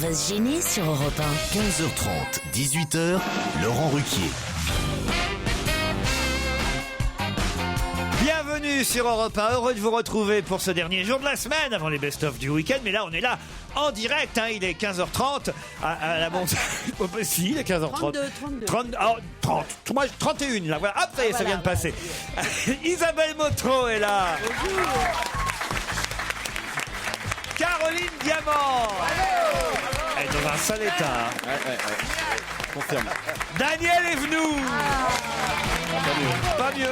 va se gêner sur Europe 1. 15h30, 18h, Laurent Ruquier. Bienvenue sur Europe 1, heureux de vous retrouver pour ce dernier jour de la semaine avant les best-of du week-end. Mais là, on est là en direct, hein, il est 15h30 à la montagne. Si, il est 15h30. 31 là, voilà, hop, ça vient de passer. Isabelle Motro est là. Bonjour. Caroline Diamant. Elle est dans un sale état. Ouais. Confirme. Daniel Evenou. Pas mieux.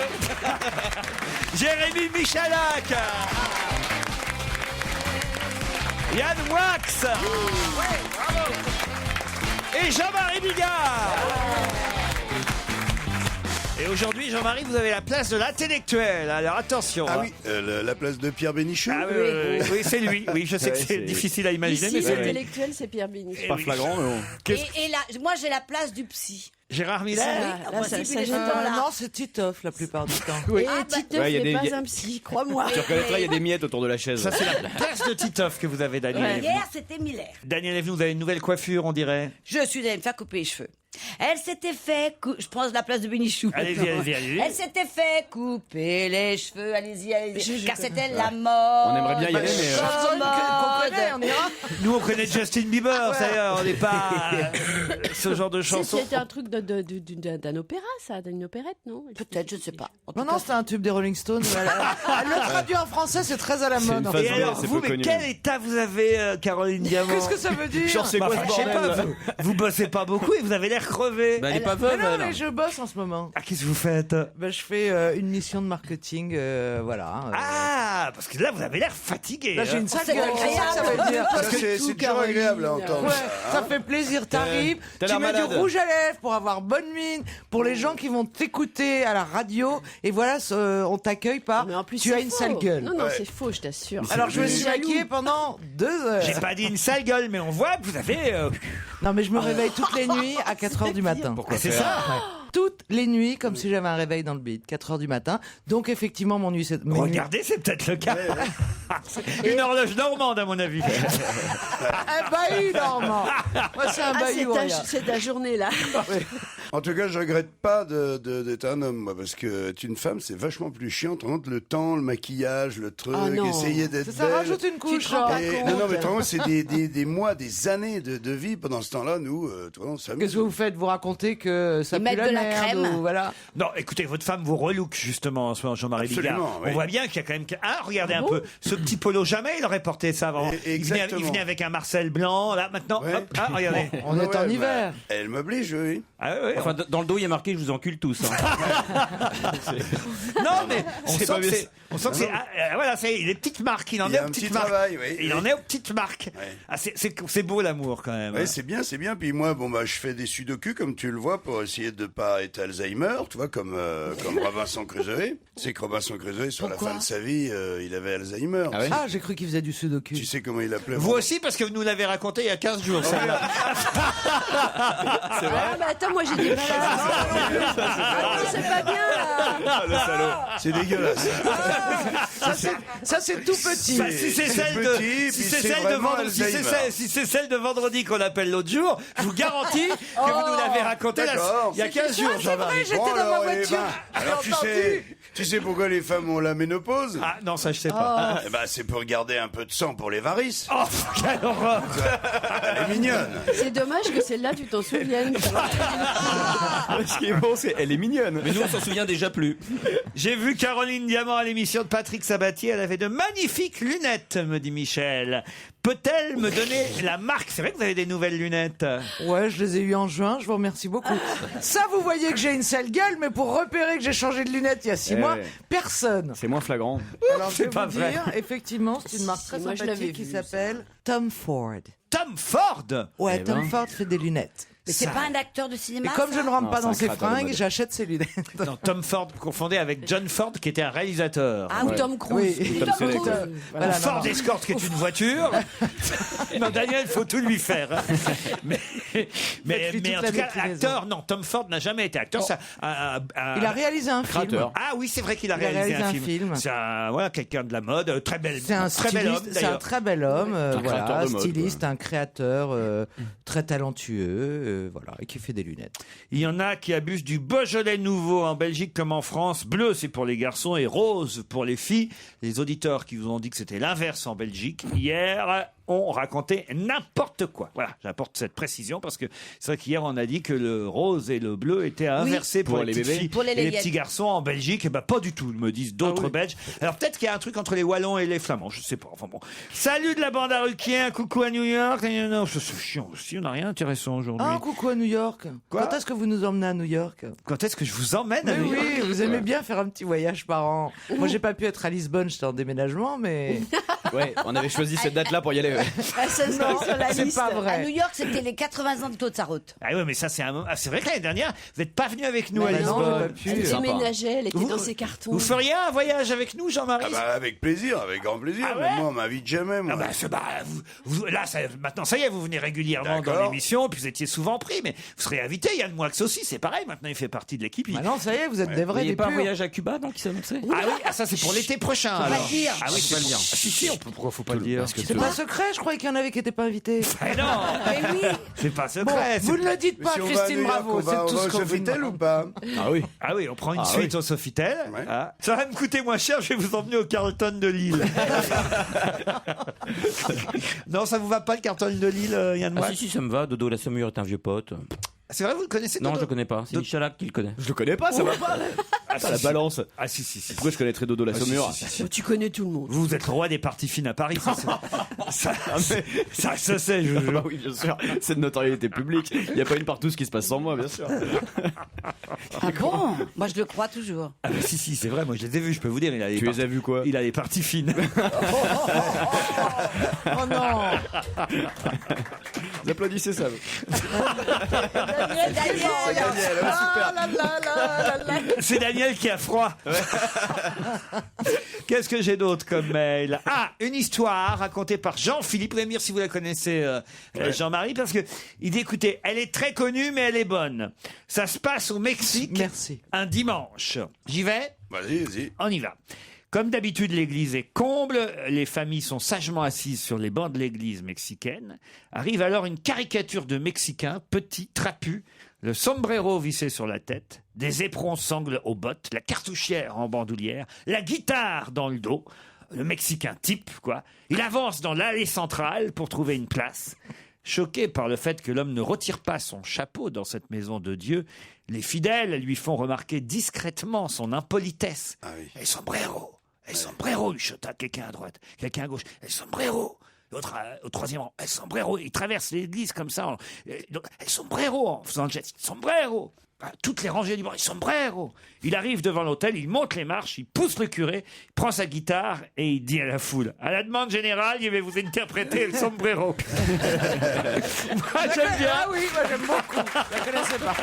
Jérémy Michalak. Yann Wax. Et Jean-Marie Bigard. Et aujourd'hui, Jean-Marie, vous avez la place de l'intellectuel. Alors attention. Ah oui, la place de Pierre Bénichou. Ah oui, c'est lui. Oui, je sais que c'est difficile à imaginer. Ici, mais l'intellectuel, c'est Pierre Bénichou. Pas flagrant, mais bon. Et là, moi j'ai la place du psy. Gérard Miller. Non, c'est Titoff la plupart du temps. Oui. Ah, Et Titoff n'est pas un psy, crois-moi. Tu reconnaîtras, il y a des miettes autour de la chaise. Ça, c'est la place de Titoff que vous avez, Daniel. Evenou. Hier c'était Miller. Daniel Evenou, vous avez une nouvelle coiffure, on dirait. Je suis allée me faire couper les cheveux. Elle s'était fait je prends la place de Bénichou. Allez-y. Elle s'était fait couper les cheveux. Allez-y. Car c'était la mort. On aimerait bien y aller, mais. Qu'on connaît, on ira. Nous, on connaît Justin Bieber, ça, on n'est pas ce genre de chanson. C'était un truc d'un opéra, ça, d'une opérette, non? Peut-être, je ne sais pas. Non, c'est un tube des Rolling Stones. Le traduit en français, c'est très à la mode. une Et phase alors, c'est vous, peu mais connu. quel état vous avez, Caroline Diamant? Qu'est-ce que ça veut dire? Genre, c'est quoi ce Je sais pas, bordel vous bossez pas beaucoup et vous avez l'air crevé. Bah, elle est pas Mais veuve, non, elle. mais je bosse en ce moment. Ah, qu'est-ce que vous faites? Je fais une mission de marketing, voilà. Ah, parce que là, vous avez l'air fatigué. Là, j'ai une sale gueule, c'est ça que ça veut dire. Ça, c'est toujours agréable à entendre. Ouais, ça, ça fait plaisir, t'arrives, t'as tu l'air mets malade. du rouge à lèvres pour avoir bonne mine, pour les gens qui vont t'écouter à la radio, et voilà, on t'accueille par Mais en plus, tu as c'est une faux. sale gueule. Non, c'est faux, je t'assure. Alors je me suis jaloux. maquillée pendant 2 heures. J'ai pas dit une sale gueule, mais on voit que vous avez... Non mais je me réveille toutes les nuits à 4h du matin. Pourquoi c'est faire ça. Toutes les nuits, comme si j'avais un réveil dans le bide, 4h du matin. Donc effectivement, mon nuit, c'est... Regardez, c'est peut-être le cas. C'est une horloge normande, à mon avis. Un bahut, Normand. Moi, c'est un Ah, bahut, regarde. c'est ta journée, là. En tout cas, je regrette pas d'être un homme, moi, parce que être une femme, c'est vachement plus chiant. Entre le temps, le maquillage, le truc, Ah non. essayer d'être Ça belle. rajoute une couche. te rends pas Et- compte. non, mais vraiment, c'est des mois, des années de vie. Pendant ce temps-là, nous, on s'amuse. Qu'est-ce que vous faites? Vous racontez que ça Ils pue mettent la de la merde crème. ou voilà. Non, écoutez, votre femme vous relook justement en ce moment, Jean-Marie Bigard. Absolument, oui. On voit bien qu'il y a quand même... Ah, regardez un peu. Ce petit polo, jamais il aurait porté ça avant. Exactement. Il venait avec un Marcel blanc, là, maintenant, Ouais. hop, ah, regardez. On est en hiver. Elle m'oblige, oui. Ah, oui. Enfin, dans le dos, il y a marqué « Je vous encule tous ». Non, mais on C'est sent pas que bien. c'est... On sent que c'est... voilà, c'est les petites marques, il en Il y est a aux un petites petit marques. travail, oui. Il en est aux petites marques. Ouais. Ah, c'est beau l'amour quand même. Ouais, c'est bien. Puis moi, je fais des sudoku, comme tu le vois, pour essayer de pas être Alzheimer, tu vois, comme Robinson Crusoe. C'est que Robinson Crusoe, sur la fin de sa vie, il avait Alzheimer. Ah ouais Ah, j'ai cru qu'il faisait du sudoku. Tu sais comment il appelait Vous aussi, parce que vous nous l'avez raconté il y a 15 jours, celle-là. Ah, bah attends, moi j'ai des balades. Ah, non, c'est pas bien, là. Le salaud. C'est dégueulasse. Ça, c'est tout petit. Bah, si c'est celle de, petit, si puis c'est c'est celle de vraiment vendredi, Alzheimer. si c'est celle de vendredi qu'on appelle l'autre jour, je vous garantis que vous nous l'avez raconté d'accord. il y a 15 jours, Jean-Marie. J'étais dans ma alors, voiture. alors tu sais pourquoi les femmes ont la ménopause? Ah non, ça je sais pas. Eh ben, c'est pour garder un peu de sang pour les varices. Oh, quelle horreur. Elle est mignonne. C'est dommage que celle-là, tu t'en souviennes. Ce qui est bon, c'est elle est mignonne. Mais nous, on s'en souvient déjà plus. J'ai vu Caroline Diamant à l'émission de Patrick Sabatier, elle avait de magnifiques lunettes, me dit Michel. Peut-elle me donner la marque? C'est vrai que vous avez des nouvelles lunettes. Ouais, je les ai eues en juin, je vous remercie beaucoup. Ça, vous voyez que j'ai une sale gueule, mais pour repérer que j'ai changé de lunettes il y a 6 mois, ouais. personne. C'est moins flagrant. Alors, je c'est vais pas vous vrai. dire, effectivement, c'est une marque très Moi, je l'avais sympathique qui vu, s'appelle Tom Ford. Tom Ford. Ouais, Eh Tom ben. Ford fait des lunettes. Mais c'est pas un acteur de Et cinéma. comme je ne rentre Non, pas c'est dans un ses créateur de fringues, mode. j'achète ses lunettes. Non, Tom Ford, vous confondez avec John Ford, qui était un réalisateur. Ah, ou Tom Cruise. Oui. Tom Selleck. Voilà, Ford non, non. Escort, qui est une voiture. Non, Daniel, faut tout lui faire. Mais Faites-lui en toute tout la cas, déclinaison. acteur, non, Tom Ford n'a jamais été acteur. Ça, Il a réalisé un film. Créateur. Ah oui, c'est vrai qu'il a Il a réalisé réalisé un un film. film. C'est voilà, quelqu'un de la mode, très belle, C'est un très bel homme styliste, c'est un d'ailleurs. très bel homme, créateur voilà, de mode, styliste, un créateur très talentueux, voilà, et qui fait des lunettes. Il y en a qui abusent du Beaujolais nouveau en Belgique comme en France. Bleu, c'est pour les garçons et rose pour les filles. Les auditeurs qui vous ont dit que c'était l'inverse en Belgique, hier, ont raconté n'importe quoi. Voilà, j'apporte cette précision parce que c'est vrai qu'hier, on a dit que le rose et le bleu étaient inversés pour les petites filles Pour les et les layettes. petits garçons en Belgique. Eh ben, pas du tout, me disent d'autres Belges. Alors peut-être qu'il y a un truc entre les Wallons et les Flamands, je sais pas. Enfin bon. Salut de la bande à Ruquier, un coucou à New York. Non, c'est chiant aussi, on n'a rien d'intéressant aujourd'hui. Ah, coucou à New York. Quoi Quand est-ce que vous nous emmenez à New York? Quand est-ce que je vous emmène à Mais New York? oui, vous aimez bien faire un petit voyage par an. Moi, j'ai pas pu être à Lisbonne, j'étais en déménagement, mais... Ouais, on avait choisi cette date-là pour y aller. Ouais. Ah, ça se met sur la c'est liste. pas vrai. À New York, c'était les 80 ans de Claude Sarraute. Ah oui, mais ça c'est un moment. Ah, c'est vrai que l'année dernière, vous n'êtes pas venu avec nous à non, Lisbonne. j'ai pas pu. Elle Sympa. déménageait, elle était Vous- dans ses cartons. Vous feriez un voyage avec nous, Jean-Marie? Ah bah, avec plaisir, avec grand plaisir. Ah mais ouais moi, on m'invite jamais, moi. Ah bah, là, maintenant, ça y est, vous venez régulièrement dans D'accord. l'émission, puis vous étiez souvent pris, mais vous serez invité. Yann Moix aussi, c'est pareil. Maintenant, il fait partie de l'équipe. Ah non, ça y est, vous êtes des vrais, Il n'y des a pas un purs. voyage à Cuba, donc, qui s'est annoncé? Ah oui, ça c'est pour l'été prochain. Faut pas alors. le dire. Ah oui, Faut pas le dire. Ah, si, on peut. Pourquoi faut pas le dire? Parce que C'est pas secret, je croyais qu'il y en avait qui n'étaient pas invités. Eh non, Mais oui. c'est pas Bon, secret. vous ne le dites Mais pas, si on va à Christine New York, Bravo, on va c'est tout ce au qu'on vous Sofitel demande. ou pas? Ah oui. Ah oui, on prend une Ah suite oui. au Sofitel. Ouais. Ah. Ça va me coûter moins cher, je vais vous emmener au Carlton de Lille. Non, ça vous va pas le Carlton de Lille, Yann Moix? Ah si, ça me va. Dodo la Saumure est un vieux pote. C'est vrai, vous le connaissez? Non, Dodo je le connais pas. C'est Dodo- Michalak qui le connaît. Je le connais pas, ça va pas. Ah, la si. balance. Ah si, si, si. Pourquoi je connaîtrais Dodo la Saumure? Oh, tu connais tout le monde. Vous êtes le roi des parties fines à Paris, ça, ça se sait, je vous Ah bah jure. oui, bien sûr. C'est de notoriété publique. Il n'y a pas une partout ce qui se passe sans moi, bien sûr. Ah bon? Moi, je le crois toujours. Ah bah si, si, c'est vrai, moi je les ai vus, je peux vous dire, il a les, Tu les as vus quoi? il a les parties fines. Oh non. Vous applaudissez ça. Daniel, Daniel, ouais, super. Ah là là là là là. C'est Daniel qui a froid. Qu'est-ce que j'ai d'autre comme mail? Ah, une histoire racontée par Jean-Philippe. Vous allez me dire si vous la connaissez, Jean-Marie, parce que il dit, écoutez, elle est très connue, mais elle est bonne. Ça se passe au Mexique. Merci. Un dimanche. J'y vais? Vas-y, vas-y. On y va. Comme d'habitude, l'église est comble, les familles sont sagement assises sur les bancs de l'église mexicaine. Arrive alors une caricature de Mexicain, petit, trapu, le sombrero vissé sur la tête, des éperons sangles aux bottes, la cartouchière en bandoulière, la guitare dans le dos. Le Mexicain type, quoi. Il avance dans l'allée centrale pour trouver une place. Choqué par le fait que l'homme ne retire pas son chapeau dans cette maison de Dieu, les fidèles lui font remarquer discrètement son impolitesse. Ah oui. El sombrero, lui chota quelqu'un à droite, quelqu'un à gauche. El sombrero. L'autre au troisième rang, El sombrero. Il traverse l'église comme ça. Donc, El sombrero, en faisant le geste. Sombrero. Toutes les rangées du banc, El sombrero. Il arrive devant l'autel, il monte les marches, il pousse le curé, il prend sa guitare et il dit à la foule, à la demande générale, je vais vous interpréter El sombrero. Moi, j'aime bien. Ah oui, moi j'aime beaucoup. Je la connaissais pas.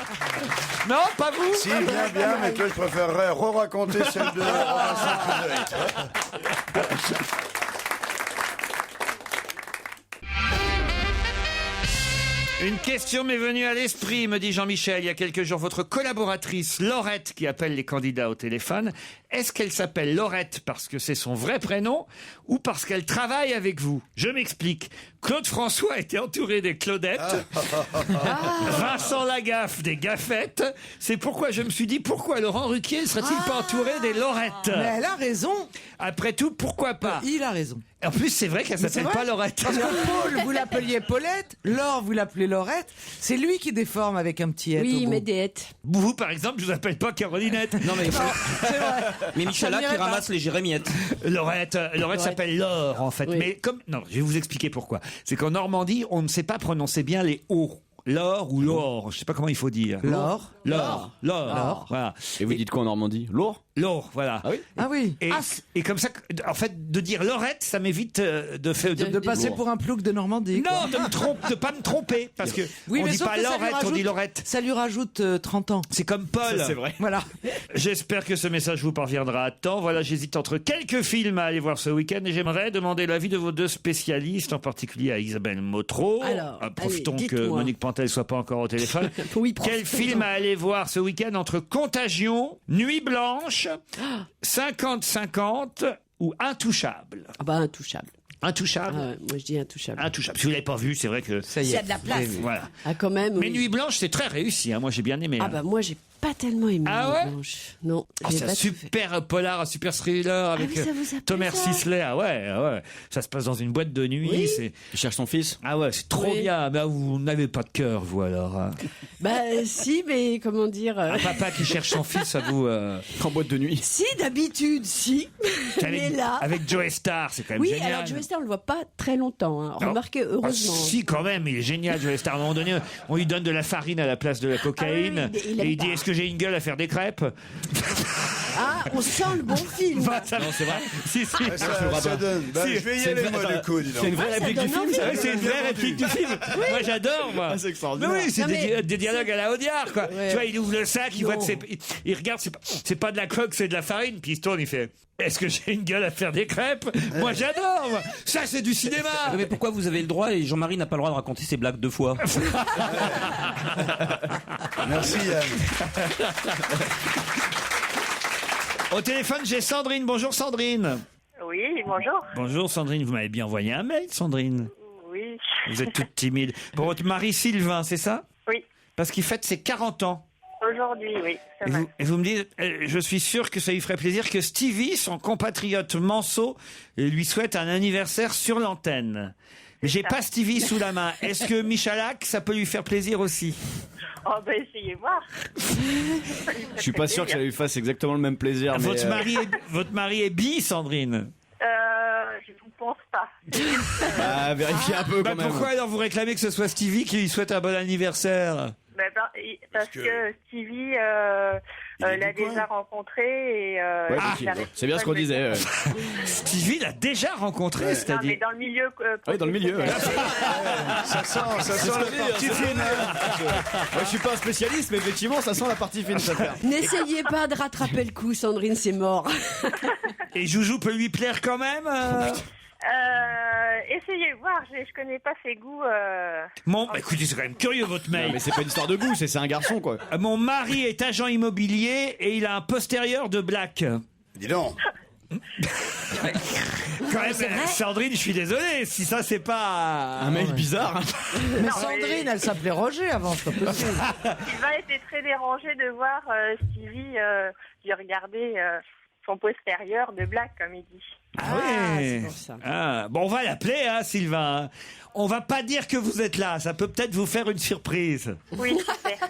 Non, pas vous. Si, bien, bien, mais toi, je préférerais re-raconter celle de Robinson Crusoe, tu vois. Une question m'est venue à l'esprit, me dit Jean-Michel. Il y a quelques jours, votre collaboratrice Laurette, qui appelle les candidats au téléphone, est-ce qu'elle s'appelle Laurette parce que c'est son vrai prénom ou parce qu'elle travaille avec vous? Je m'explique. Claude François était entouré des Claudettes, Vincent Lagaffe des Gaffettes. C'est pourquoi je me suis dit, pourquoi Laurent Ruquier ne serait-il pas entouré des Laurettes? Mais elle a raison. Après tout, pourquoi pas? Il a raison. En plus, c'est vrai qu'elle Mais s'appelle c'est pas vrai. Laurette. Parce que Paul, vous l'appeliez Paulette, Laure, vous l'appelez Laurette. C'est lui qui déforme avec un petit Oui, au il bout. met des hêtes. Vous, par exemple, je vous appelle pas Carolinette. Non mais, C'est vrai. mais Michalak Ça qui m'irait pas. ramasse les jérémiettes. Laurette s'appelle Laure en fait, Oui. mais comme non, je vais vous expliquer pourquoi. C'est qu'en Normandie, on ne sait pas prononcer bien les O. Laure ou Laure, je sais pas comment il faut dire. Laure. Laure. Voilà. Et vous dites quoi en Normandie? Lourd? Laure, voilà. Ah oui? Ah oui. Et comme ça, en fait, de dire Laurette, ça m'évite de faire. De passer pour un plouc de Normandie. quoi. Non, de pas me tromper, parce que Oui, on mais dit sauf pas que ça lui Laurette, on rajoute- dit Laurette. Ça lui rajoute 30 ans. C'est comme Paul. Ça, c'est vrai. Voilà. J'espère que ce message vous parviendra à temps. Voilà, j'hésite entre quelques films à aller voir ce week-end et j'aimerais demander l'avis de vos deux spécialistes, en particulier à Isabelle Motro. Alors, Profitons allez, que dites-moi. Monique Pantel soit pas encore au téléphone. Oui, Quel film à aller voir ce week-end entre Contagion, Nuit Blanche, 50-50 ou Intouchable? Ah bah, intouchable. Intouchable. Ah ouais, moi je dis intouchable. Intouchable. Si vous l'avez pas vu, c'est vrai que Ça y Il y est. a de la place. voilà. Ah quand même. Mais oui. Nuit Blanche, c'est très réussi. Hein. Moi, j'ai bien aimé. Ah hein. bah moi j'ai pas tellement aimé Ah Nuit ouais Blanche. Non. Oh, j'ai c'est pas un tout fait. super polar, un super thriller avec oui, ça vous a plu, Thomas ça Sisley. Ah ouais. Ça se passe dans une boîte de nuit. Oui. C'est... Il cherche son fils. Ah ouais, c'est trop Oui. bien. Bah, vous n'avez pas de cœur, vous alors. Hein. Bah si, mais comment dire Un papa qui cherche son fils, ça vous. En boîte de nuit. Si, d'habitude, si. Mais Avec, là. avec Joe Star, c'est quand même Oui, génial. alors Joe Star, on le voit pas très longtemps. Hein. Non. Remarquez, Ah, heureusement. si, quand même, il est génial, Joe Star. À un moment donné, on lui donne de la farine à la place de la cocaïne. oui, il aime et il dit pas. est-ce que j'ai une gueule à faire des crêpes? Ah, on sent le bon film. Bah, ça- Non, c'est vrai. Si, si. Ça donne. Bah, Si, je vais y c'est aller, une moi, vraie- du coup, dis donc. C'est une vraie Ah, ça réplique du donne film, envie. ça. Ah oui, c'est une vraie réplique du film. Moi, j'adore, moi. Ah, c'est extraordinaire. Mais oui, c'est Non, des, mais- des dialogues à la Audiard, quoi. Ouais. Tu vois, il ouvre le sac, il voit que Non. il regarde, c'est pas de la coque, c'est de la farine, puis il se tourne, il fait est-ce que j'ai une gueule à faire des crêpes? Moi, j'adore, moi. Ça, c'est du cinéma. Mais pourquoi vous avez le droit et Jean-Marie n'a pas le droit de raconter ses blagues deux fois? Merci, Yann. Au téléphone, j'ai Sandrine. Bonjour, Sandrine. Oui, bonjour. Bonjour, Sandrine. Vous m'avez bien envoyé un mail, Sandrine. Oui. Vous êtes toute timide. Pour votre mari Sylvain, c'est ça? Oui. Parce qu'il fête ses 40 ans. Aujourd'hui, oui. C'est Et vrai. vous me dites, je suis sûr que ça lui ferait plaisir que Stevie, son compatriote Manceau, lui souhaite un anniversaire sur l'antenne. Mais j'ai pas Stevie sous la main. Est-ce que Michalak, ça peut lui faire plaisir aussi? Oh, bah, essayez voir. Je suis pas sûr que ça lui fasse exactement le même plaisir. mais, Votre mari est bi, Sandrine? Je ne pense pas. Bah, vérifiez un peu Bah quand même. pourquoi alors vous réclamez que ce soit Stevie qui lui souhaite un bon anniversaire? Bah, parce que Stevie l'a déjà rencontré et Ouais, donc, c'est bien ce qu'on disait. Stevie l'a déjà rencontré, Non, mais c'est-à-dire. dans le milieu. Oui, dans le milieu. Ouais. Ça sent la partie fine. Moi, je suis pas un spécialiste, mais effectivement, ça sent la partie fine, ça fait. N'essayez pas de rattraper le coup, Sandrine, c'est mort. Et Joujou peut lui plaire quand même? Essayez voir, je connais pas ses goûts. Bon, bah, écoutez, c'est quand même curieux votre mail. Non, mais c'est pas une histoire de goût, c'est un garçon, quoi. Mon mari est agent immobilier et il a un postérieur de black. Dis donc. Quand même, Sandrine, je suis désolé, si ça c'est pas... Un mail bizarre. Mais Sandrine, elle s'appelait Roger avant, c'est pas possible. Sylvain était très dérangé de voir Stevie lui regarder son postérieur de black, comme il dit. Ah c'est oui. pour ça. Ah, bon, on va l'appeler, hein, Sylvain. On va pas dire que vous êtes là, ça peut peut-être vous faire une surprise. Oui, super.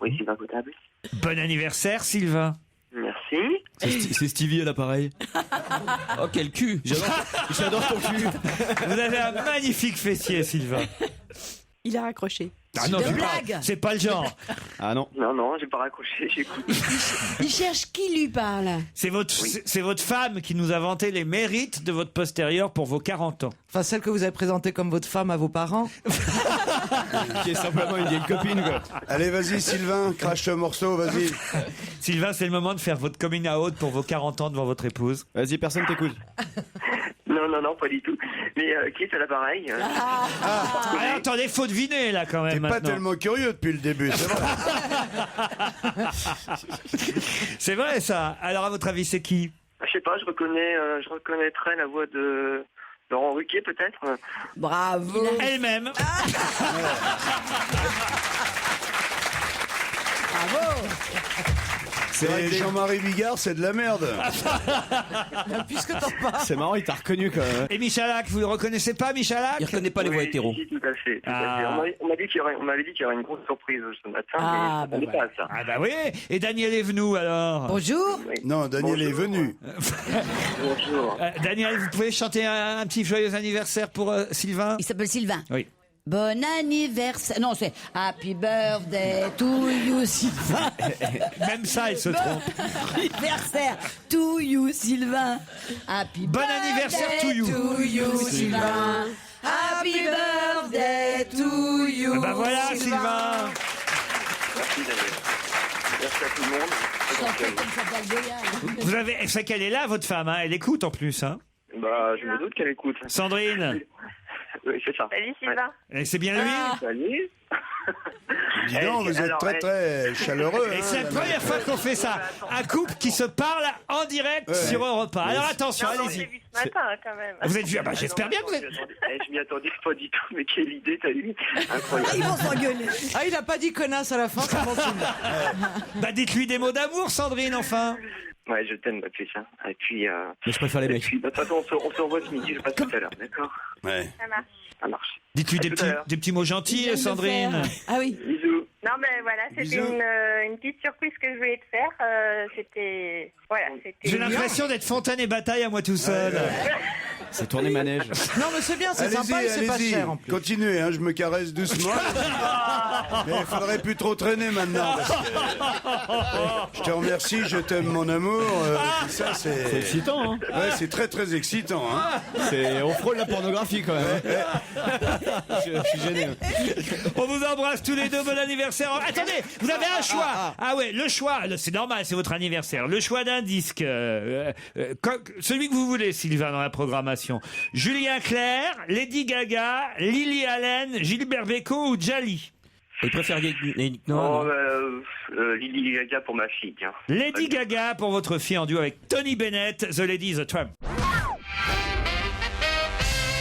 Oui, Sylvain Potable. Bon anniversaire, Sylvain. Merci. C'est Stevie à l'appareil. Oh, quel cul. J'adore ton cul. Vous avez un magnifique fessier, Sylvain. Il a raccroché. Ah non, De c'est pas- blague. c'est pas le genre. Ah non. Non, j'ai pas raccroché, j'écoute. Il cherche qui lui parle. C'est votre femme qui nous a vanté les mérites de votre postérieur pour vos 40 ans. Enfin, celle que vous avez présentée comme votre femme à vos parents. Qui est simplement une vieille copine, quoi. Allez, vas-y, Sylvain, crache ce morceau, vas-y. Sylvain, c'est le moment de faire votre coming out pour vos 40 ans devant votre épouse. Vas-y, personne t'écoute. Non, pas du tout. Mais qui est à l'appareil Ah, attendez, faut deviner là quand même. T'es pas maintenant. tellement curieux depuis le début, c'est vrai. C'est vrai ça. Alors à votre avis, c'est qui? Je sais pas, je reconnaîtrais la voix de Laurent Ruquier, peut-être. Bravo. Elle-même. Bravo. C'est Jean-Marie Bigard, c'est de la merde. Puisque t'en parles. C'est marrant, il t'a reconnu quand même. Et Michalak, vous le reconnaissez pas, Michalak? Il reconnaît pas les voix Oui, hétéros. si, tout à fait. Tout à Ah. fait. On m'avait dit qu'il y aurait une grosse surprise ce matin, Ah, mais je bah ne pas à ça. Ah bah oui. Et Daniel Evenou alors. Bonjour. Non, Daniel est Bonjour. venu. Bonjour. Daniel, vous pouvez chanter un petit joyeux anniversaire pour Sylvain? Il s'appelle Sylvain. Oui. Bon anniversaire. Non, c'est Happy Birthday to you, Sylvain. Même ça, il se trompe. Anniversaire to you, Sylvain. Happy Bon birthday anniversaire to you. Sylvain. Happy birthday to you. Ah bah voilà, Sylvain. Merci Daniel. Merci à tout le monde. Très Chantez gentil. comme ça, Galgoya. Vous avez, c'est qu'elle est là, votre femme, hein. Elle écoute en plus, hein. Bah, je me doute qu'elle écoute. Sandrine. Oui, c'est ça. Salut, Sylvain. Et c'est bien lui? Salut. Dis donc, vous êtes alors, très très chaleureux. Et hein, c'est la première fois qu'on fait ça. Un couple qui se parle en direct sur Europe 1. Alors attention, Non, on allez-y. s'est vu ce matin, quand même. Vous êtes vu? Ah bah, j'espère bien que vous êtes... Je m'y attendais pas du tout, mais quelle idée t'as eu. Incroyable. Ils vont s'engueuler. Ah, il a pas dit connasse à la fin, ça continue. Bah dites-lui des mots d'amour, Sandrine, enfin. Ouais, je t'aime, c'est ça. Et puis, Mais je préfère les et mecs. puis, de toute façon, on se revoit ce midi, je passe tout à l'heure, d'accord? Ouais. Ça marche. Ça marche. Dites-lui À des tout à l'heure. petits mots Il gentils, vient de Sandrine. faire. Ah oui. Bisous. Non, mais voilà, c'était Bisous. une petite surprise que je voulais te faire. C'était... Voilà, c'était... J'ai l'impression d'être Fontaine et Bataille à moi tout seul. C'est tourner manège. Non, mais c'est bien, c'est sympa et c'est pas cher en plus. Continuez, hein, je me caresse doucement. Mais il faudrait plus trop traîner maintenant. Parce que... Je te remercie, je t'aime mon amour. Tout ça, C'est excitant, hein. Ouais, c'est très très excitant. Hein. On frôle la pornographie quand même. Je suis gêné. On vous embrasse tous les deux, bon anniversaire. Attendez, vous avez un choix. Ah ouais, le choix, c'est normal, c'est votre anniversaire. Le choix d'un disque, celui que vous voulez, Sylvain, dans la programmation. Julien Clerc, Lady Gaga, Lily Allen, Gilbert Bécaud ou Djali. Il préfère Oh, Lily Gaga pour ma fille, tiens. Lady Gaga pour votre fille en duo avec Tony Bennett, The Lady The Tramp.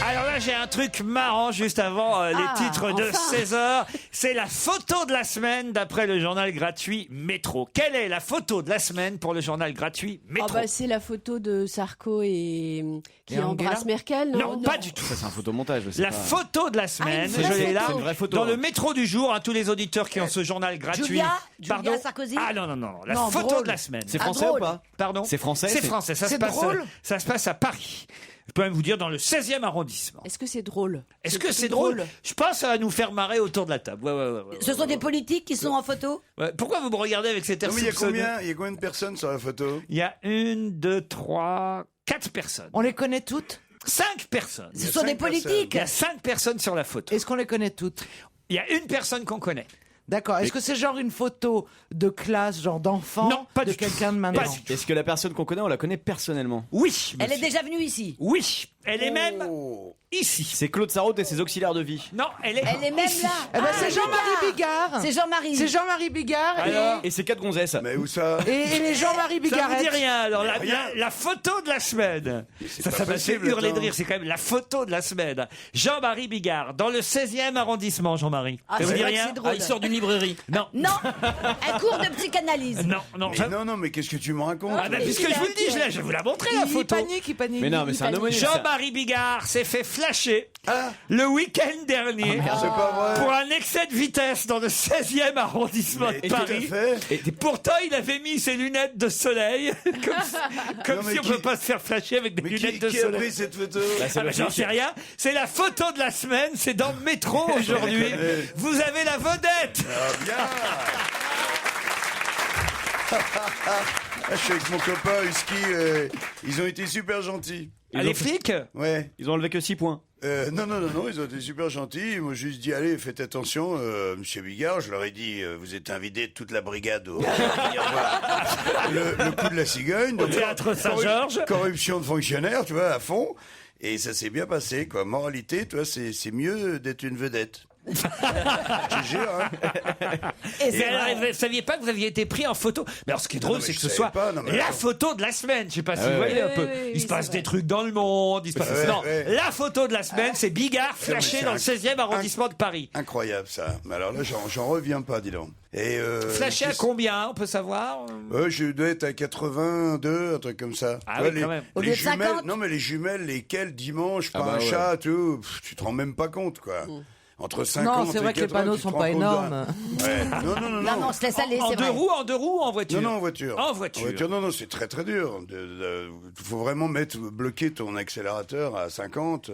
Alors là, j'ai un truc marrant juste avant les titres de 16h. C'est la photo de la semaine d'après le journal gratuit Métro. Quelle est la photo de la semaine pour le journal gratuit Métro? Oh bah, c'est la photo de Sarko et qui Et embrasse Merkel, non? Non, pas du tout. Ça, c'est un photomontage. c'est La pas- photo de la semaine, une vraie je l'ai là, photo. C'est une vraie photo, dans hein. le métro du jour, tous les auditeurs qui ont ce journal gratuit. Julia Pardon. Sarkozy. Ah non, la Non, photo drôle. de la semaine. C'est français drôle. ou pas? Pardon. C'est français, C'est c'est- français. Ça se c'est passe. drôle. Ça se passe à Paris. Je peux même vous dire dans le 16e arrondissement. Est-ce que c'est drôle? Est-ce que c'est drôle? Je pense que ça va nous faire marrer autour de la table. Ouais. Ce sont des politiques qui sont en photo? Ouais. Pourquoi vous me regardez avec cet air Non, mais il y a soupçonneux? combien de personnes sur la photo? Il y a 1, 2, 3, 4 personnes. On les connaît toutes? 5 personnes. Ce sont des 5 politiques. Il y a 5 personnes sur la photo. Est-ce qu'on les connaît toutes? Il y a une personne qu'on connaît. D'accord. Est-ce que c'est genre une photo de classe, genre d'enfant? Non, pas de du tout. quelqu'un de Pas maintenant. du tout. Est-ce que la personne qu'on connaît, on la connaît personnellement? Oui. Elle est monsieur. déjà venue ici. Oui. Elle est même Oh. ici. C'est Claude Sarraute et ses auxiliaires de vie. Non, elle est Elle est même ici. là. Eh ben, Ah, c'est Jean-Marie Bigard. C'est Jean-Marie. C'est Jean-Marie Bigard Alors Et c'est 4 gonzesses. Mais où ça? et les Jean-Marie Ça vous Bigarettes. dit rien alors Rien. la photo de la semaine. Ça pas m'a fait possible, hurler de attends. rire. C'est quand même la photo de la semaine. Jean-Marie Bigard dans le 16e arrondissement. Jean-Marie. Ah, ça vous c'est dit vrai que rien c'est drôle. il sort d'une librairie. Non. Non, un cours de psychanalyse. Non. Mais non, mais qu'est-ce que tu me racontes? Ah, bah, mais puisque il je vous le dis, a- je vais vous la montrer la Il photo. panique. Mais non, mais c'est un homonyme. ça. Jean-Marie Bigard s'est fait flasher Ah. le week-end dernier C'est pas vrai. pour un excès de vitesse dans le 16e arrondissement Mais de tout à Paris. fait. Et pourtant, il avait mis ses lunettes de soleil, comme Non, mais si on qui- ne peut pas se faire flasher avec des Mais lunettes de qui a soleil. pris cette photo? Bah, c'est Ah bah, j'en logique. sais rien. C'est la photo de la semaine. C'est dans Métro aujourd'hui. Vous avez la vedette. Ah, bien. Je suis avec mon copain Husky, ils ont été super gentils. Ah, les flics. Ouais. Ils ont enlevé que 6 points. Non, ils ont été super gentils. Ils m'ont juste dit, allez, faites attention, monsieur Bigard. Je leur ai dit, vous êtes invité de toute la brigade au le coup de la cigogne. Au théâtre Saint-Georges. Corruption de fonctionnaires, tu vois, à fond. Et ça s'est bien passé, quoi. Moralité, tu vois, c'est mieux d'être une vedette. Je te jure, hein. Et alors, vous ne saviez pas que vous aviez été pris en photo. Mais alors, ce qui est drôle, non, mais c'est je que ce savais soit pas, non, mais la attends. photo de la semaine. Je sais pas si vous ouais. voyez un Oui, peu. oui, Il se oui, passe c'est des vrai. trucs dans le monde. Il se passe... Ouais, non, ouais. la photo de la semaine, c'est Bigard flashé c'est dans le 16e arrondissement de Paris. Incroyable, ça. Mais alors là, j'en reviens pas, dis donc. Et Flashé à qu'est-ce- combien, on peut savoir? Je dois être à 82, un truc comme ça. Ah Tu vois, oui, quand même. Au lieu Les de jumelles, 50. non mais les jumelles, lesquelles dimanche, Ah pas bah un ouais. chat, tout, tu te rends même pas compte, quoi. Entre 50 Non, c'est et vrai que les 80, panneaux tu te sont rends pas compte d'un- énormes. Ouais. Non. Non, on se laisse aller, En c'est deux vrai. roues, en deux roues ou en voiture? Non, en voiture. En voiture. Non, c'est très très dur. Il faut vraiment bloquer ton accélérateur à 50.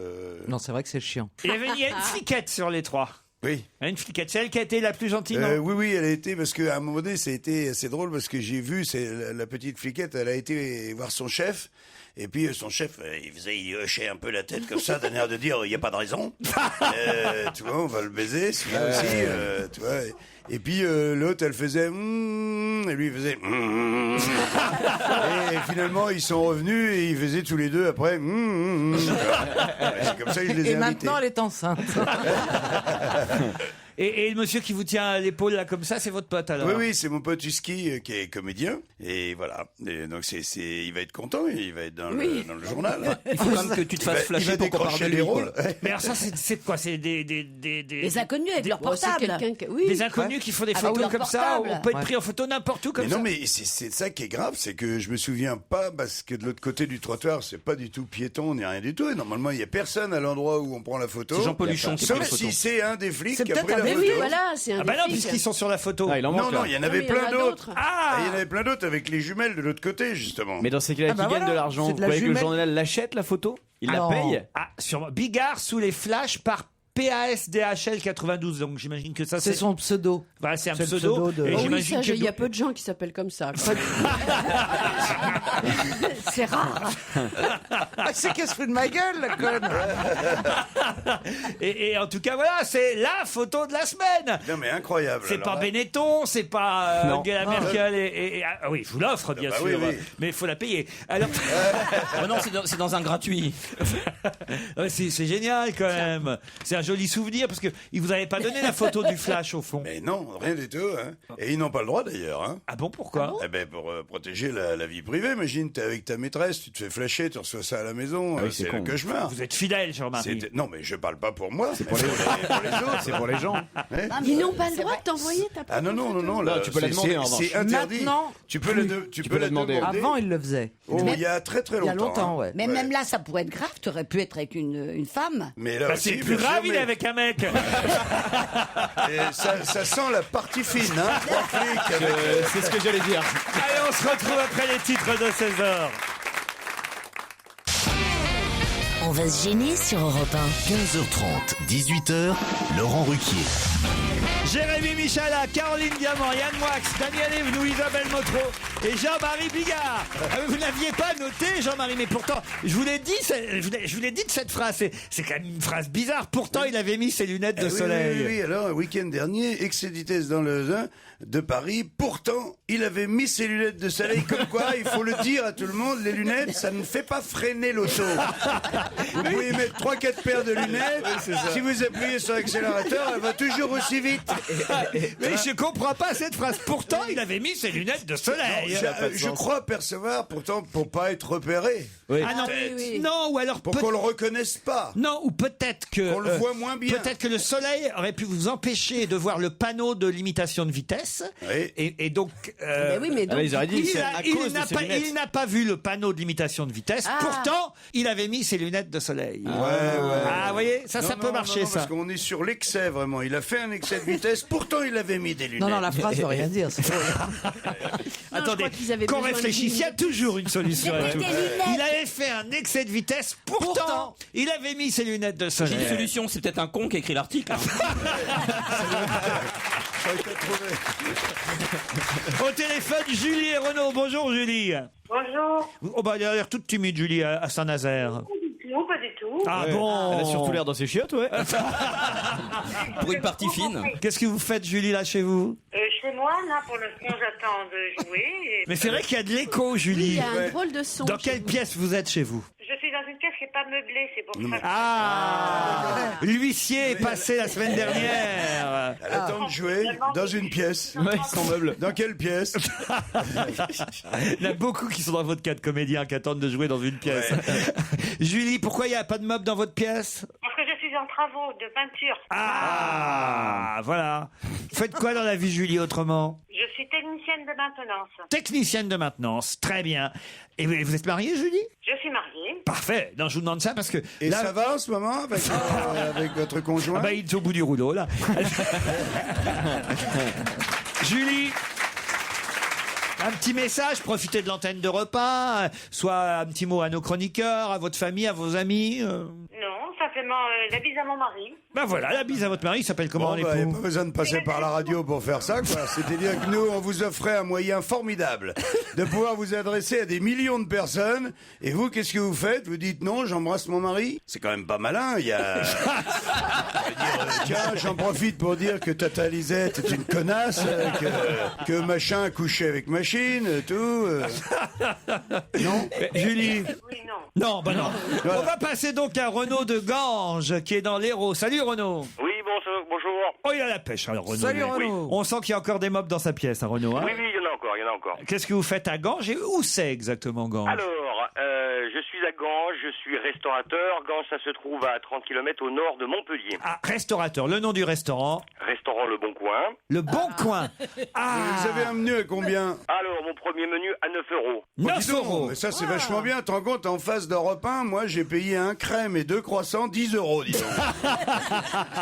Non, c'est vrai que c'est chiant. Il y avait une fliquette sur les trois. Oui. Une fliquette, c'est elle qui a été la plus gentille, non? Oui, elle a été, parce qu'à un moment donné, ça a été assez drôle, parce que j'ai vu, la petite fliquette, elle a été voir son chef, et puis son chef, il hochait un peu la tête comme ça, d'un air de dire, il n'y a pas de raison. Tu vois, on va le baiser, celui-là aussi, tu vois. Et puis l'autre, elle faisait, et lui, il faisait, et finalement, ils sont revenus, et ils faisaient tous les deux après, C'est comme ça que je les ai Et invités. maintenant, elle est enceinte. Et le monsieur qui vous tient à l'épaule là comme ça, c'est votre pote alors? Oui, c'est mon pote Husky qui est comédien. Et voilà. Et donc il va être content, il va être dans le journal. Il faut quand même que tu te fasses flasher pour qu'on parle de les lui. rôles. Mais alors ça, c'est quoi? C'est Les inconnus avec leur Bon, c'est portable. quelqu'un qui- oui. des inconnus qui font des Avec photos leur comme ça? portable. On peut être pris en photo n'importe où comme Mais ça? non, mais c'est ça qui est grave, c'est que je me souviens pas parce que de l'autre côté du trottoir, c'est pas du tout piéton ni rien du tout. Et normalement, il y a personne à l'endroit où on prend la photo. C'est Jean-Paul Huchon qui prend Sauf les photos. si c'est un des flics C'est qui a peut-être pris un la des Mais photo. oui, voilà, c'est un Ah bah des non, flics. puisqu'ils sont sur la photo. Ah, il en manque Non, là. il y en mais avait il y en plein a d'autres. d'autres. Ah, Il y en avait plein d'autres avec les jumelles de l'autre côté, justement. Mais dans ces cas-là, Ah bah qui gagne voilà, de l'argent? c'est Vous de la croyez que le jumelle. journal l'achète, la photo? Il la Non. paye? Ah, sûrement. Bigard sous les flashs par PASDHL 92. Donc j'imagine que ça C'est son pseudo. Voilà, c'est un c'est le pseudo. pseudo de- Et Oh oui, j'imagine ça, que il y a peu de gens qui s'appellent comme ça. C'est rare. Ah, c'est qu'elle se fout de ma gueule, la conne. et en tout cas, voilà, c'est la photo de la semaine. Non, mais incroyable. C'est Alors pas là- Benetton, c'est pas Non. Angela Merkel ah oui, je vous l'offre bien bah sûr, oui, oui. mais il faut la payer. Alors Ah non, c'est dans un gratuit. ouais, c'est génial quand même. C'est un joli souvenir parce que il vous avait pas donné la photo du flash au fond. Mais non, rien du tout. Hein. Et ils n'ont pas le droit d'ailleurs. Hein. Ah bon, pourquoi? Eh ben pour protéger la vie privée, imagine, t'es avec ta maîtresse, tu te fais flasher, tu reçois ça à la maison, Ah oui, c'est c'est con. le cauchemar. Vous êtes fidèle, Jean-Marie. Non, mais je parle pas pour moi. C'est pour les autres. C'est pour les gens. Hein. Ils n'ont pas le droit de t'envoyer ta Ah non, non, non, non. Non, tu peux la demander, en revanche. C'est interdit. Maintenant, tu peux la demander. Avant, il le faisait. Oh, il y a très très Il y longtemps. a longtemps, hein. ouais. Mais même là, ça pourrait être grave. Tu aurais pu être avec une femme. Mais là Bah, aussi, c'est plus bien grave, sûr, il mais- est avec un mec. Et ça sent la partie fine, hein. Trois flics avec, C'est ce que j'allais dire. Allez, on se retrouve après les titres de 16h. On va se gêner sur Europe 1. 15h30, 18h, Laurent Ruquier. Jérémy Michala, Caroline Diamant, Yann Moix, Daniel Evenou, Isabelle Motro et Jean-Marie Bigard. Vous n'aviez pas noté, Jean-Marie, mais pourtant, je vous l'ai dit de cette phrase. C'est quand même une phrase bizarre. Pourtant, il avait mis ses lunettes de oui, soleil. Oui, alors, week-end dernier, excès de vitesse dans le 1 de Paris. Pourtant, il avait mis ses lunettes de soleil. Comme quoi, il faut le dire à tout le monde, les lunettes, ça ne fait pas freiner l'auto. Vous pouvez mettre 3-4 paires de lunettes. Si vous appuyez sur l'accélérateur, elle va toujours aussi vite. Mais je comprends pas cette phrase. Pourtant, il avait mis ses lunettes de soleil. Je crois percevoir, pourtant, pour pas être repéré. Ah non, oui. non, ou alors Pour qu'on le reconnaisse pas. non, ou peut-être que Qu'on le voit moins bien. Peut-être que le soleil aurait pu vous empêcher de voir le panneau de limitation de vitesse. Oui. Et donc, Mais oui, mais donc, ils auraient dit il c'est a- à il cause de n'a ses pas, lunettes. il n'a pas vu le panneau de limitation de vitesse. Ah. Pourtant, il avait mis ses lunettes de soleil. Ouais. Ah, vous voyez, ça Non, peut non, marcher, non, ça. Parce qu'on est sur l'excès, vraiment. Il a fait un excès de vitesse, pourtant il avait mis des lunettes. Non, non, la phrase veut rien dire. c'est faux. je Attendez, crois qu'ils avaient qu'on besoin de réfléchisse, il y a lunettes. toujours une solution à Mais tout. des lunettes. Il avait fait un excès de vitesse, pourtant, il avait mis ses lunettes de J'ai une soleil. solution, c'est peut-être un con qui a écrit l'article. hein. Ça a été trouvé. Au téléphone, Julie et Renaud. Bonjour, Julie. Bonjour. Oh, bah, elle a l'air toute timide, Julie, à Saint-Nazaire. Non, pas du tout. Ah Ouais. bon? Elle a surtout l'air dans ses chiottes, ouais. Pour une partie fine. Qu'est-ce que vous faites, Julie, là, chez vous? Chez moi, là, pour l'instant, j'attends de jouer. Mais c'est vrai qu'il y a de l'écho, Il Julie. y a un drôle de son. Dans chez quelle vous. pièce vous êtes chez vous? Je suis dans une pièce qui n'est pas meublée, c'est pour ça. Ah, l'huissier est passé la semaine dernière. Elle attend de jouer dans une pièce. Ouais, sans meuble. Dans quelle pièce? Il y en a beaucoup qui sont dans votre cas de comédien qui attendent de jouer dans une pièce. Julie, pourquoi il n'y a pas de meuble dans votre pièce? Parce que je suis en travaux de peinture. Ah, voilà. Faites quoi dans la vie, Julie, autrement? Je suis technicienne de maintenance. Technicienne de maintenance, très bien. Et vous êtes mariée, Julie? Je suis mariée. Parfait. Non, je vous demande ça parce que Et là, ça va en ce moment avec votre conjoint? ah bah, il est au bout du rouleau, là. Julie, un petit message, profitez de l'antenne de repas, soit un petit mot à nos chroniqueurs, à votre famille, à vos amis. Non, simplement la bise à mon mari. Ben voilà, la bise à votre mari, il s'appelle comment, Bon, bah, il n'y a l'époux? pas besoin de passer par la radio pour faire ça, quoi. C'est-à-dire que nous, on vous offrait un moyen formidable de pouvoir vous adresser à des millions de personnes. Et vous, qu'est-ce que vous faites? Vous dites non, j'embrasse mon mari? C'est quand même pas malin. Il y a. Je veux dire, tiens, j'en profite pour dire que Tata Lisette est une connasse, que machin a couché avec machine, tout. Non? Julie? Oui, non. Non, bah non. Voilà. On va passer donc à Renaud de Ganges, qui est dans l'Hérault. Salut Renaud. Oui, bonjour. Oh, il a la pêche, alors, Renaud. Salut, lui. Renaud. On sent qu'il y a encore des mobs dans sa pièce, hein, Renaud. Hein. Oui, il y en a encore. Qu'est-ce que vous faites à Ganges et où c'est exactement Ganges? Alors, je suis à Ganges, je suis restaurateur. Ganges, ça se trouve à 30 km au nord de Montpellier. Ah, restaurateur, le nom du restaurant? Restaurant Le Bon Coin. Le Bon Coin. Ah, Vous avez un menu à combien? Alors, mon premier menu à 9 €. 9 Dis donc, euros. mais ça, c'est vachement bien. T'en compte, en face d'Europe 1, moi, j'ai payé un crème et 2 croissants, 10 €, dis donc.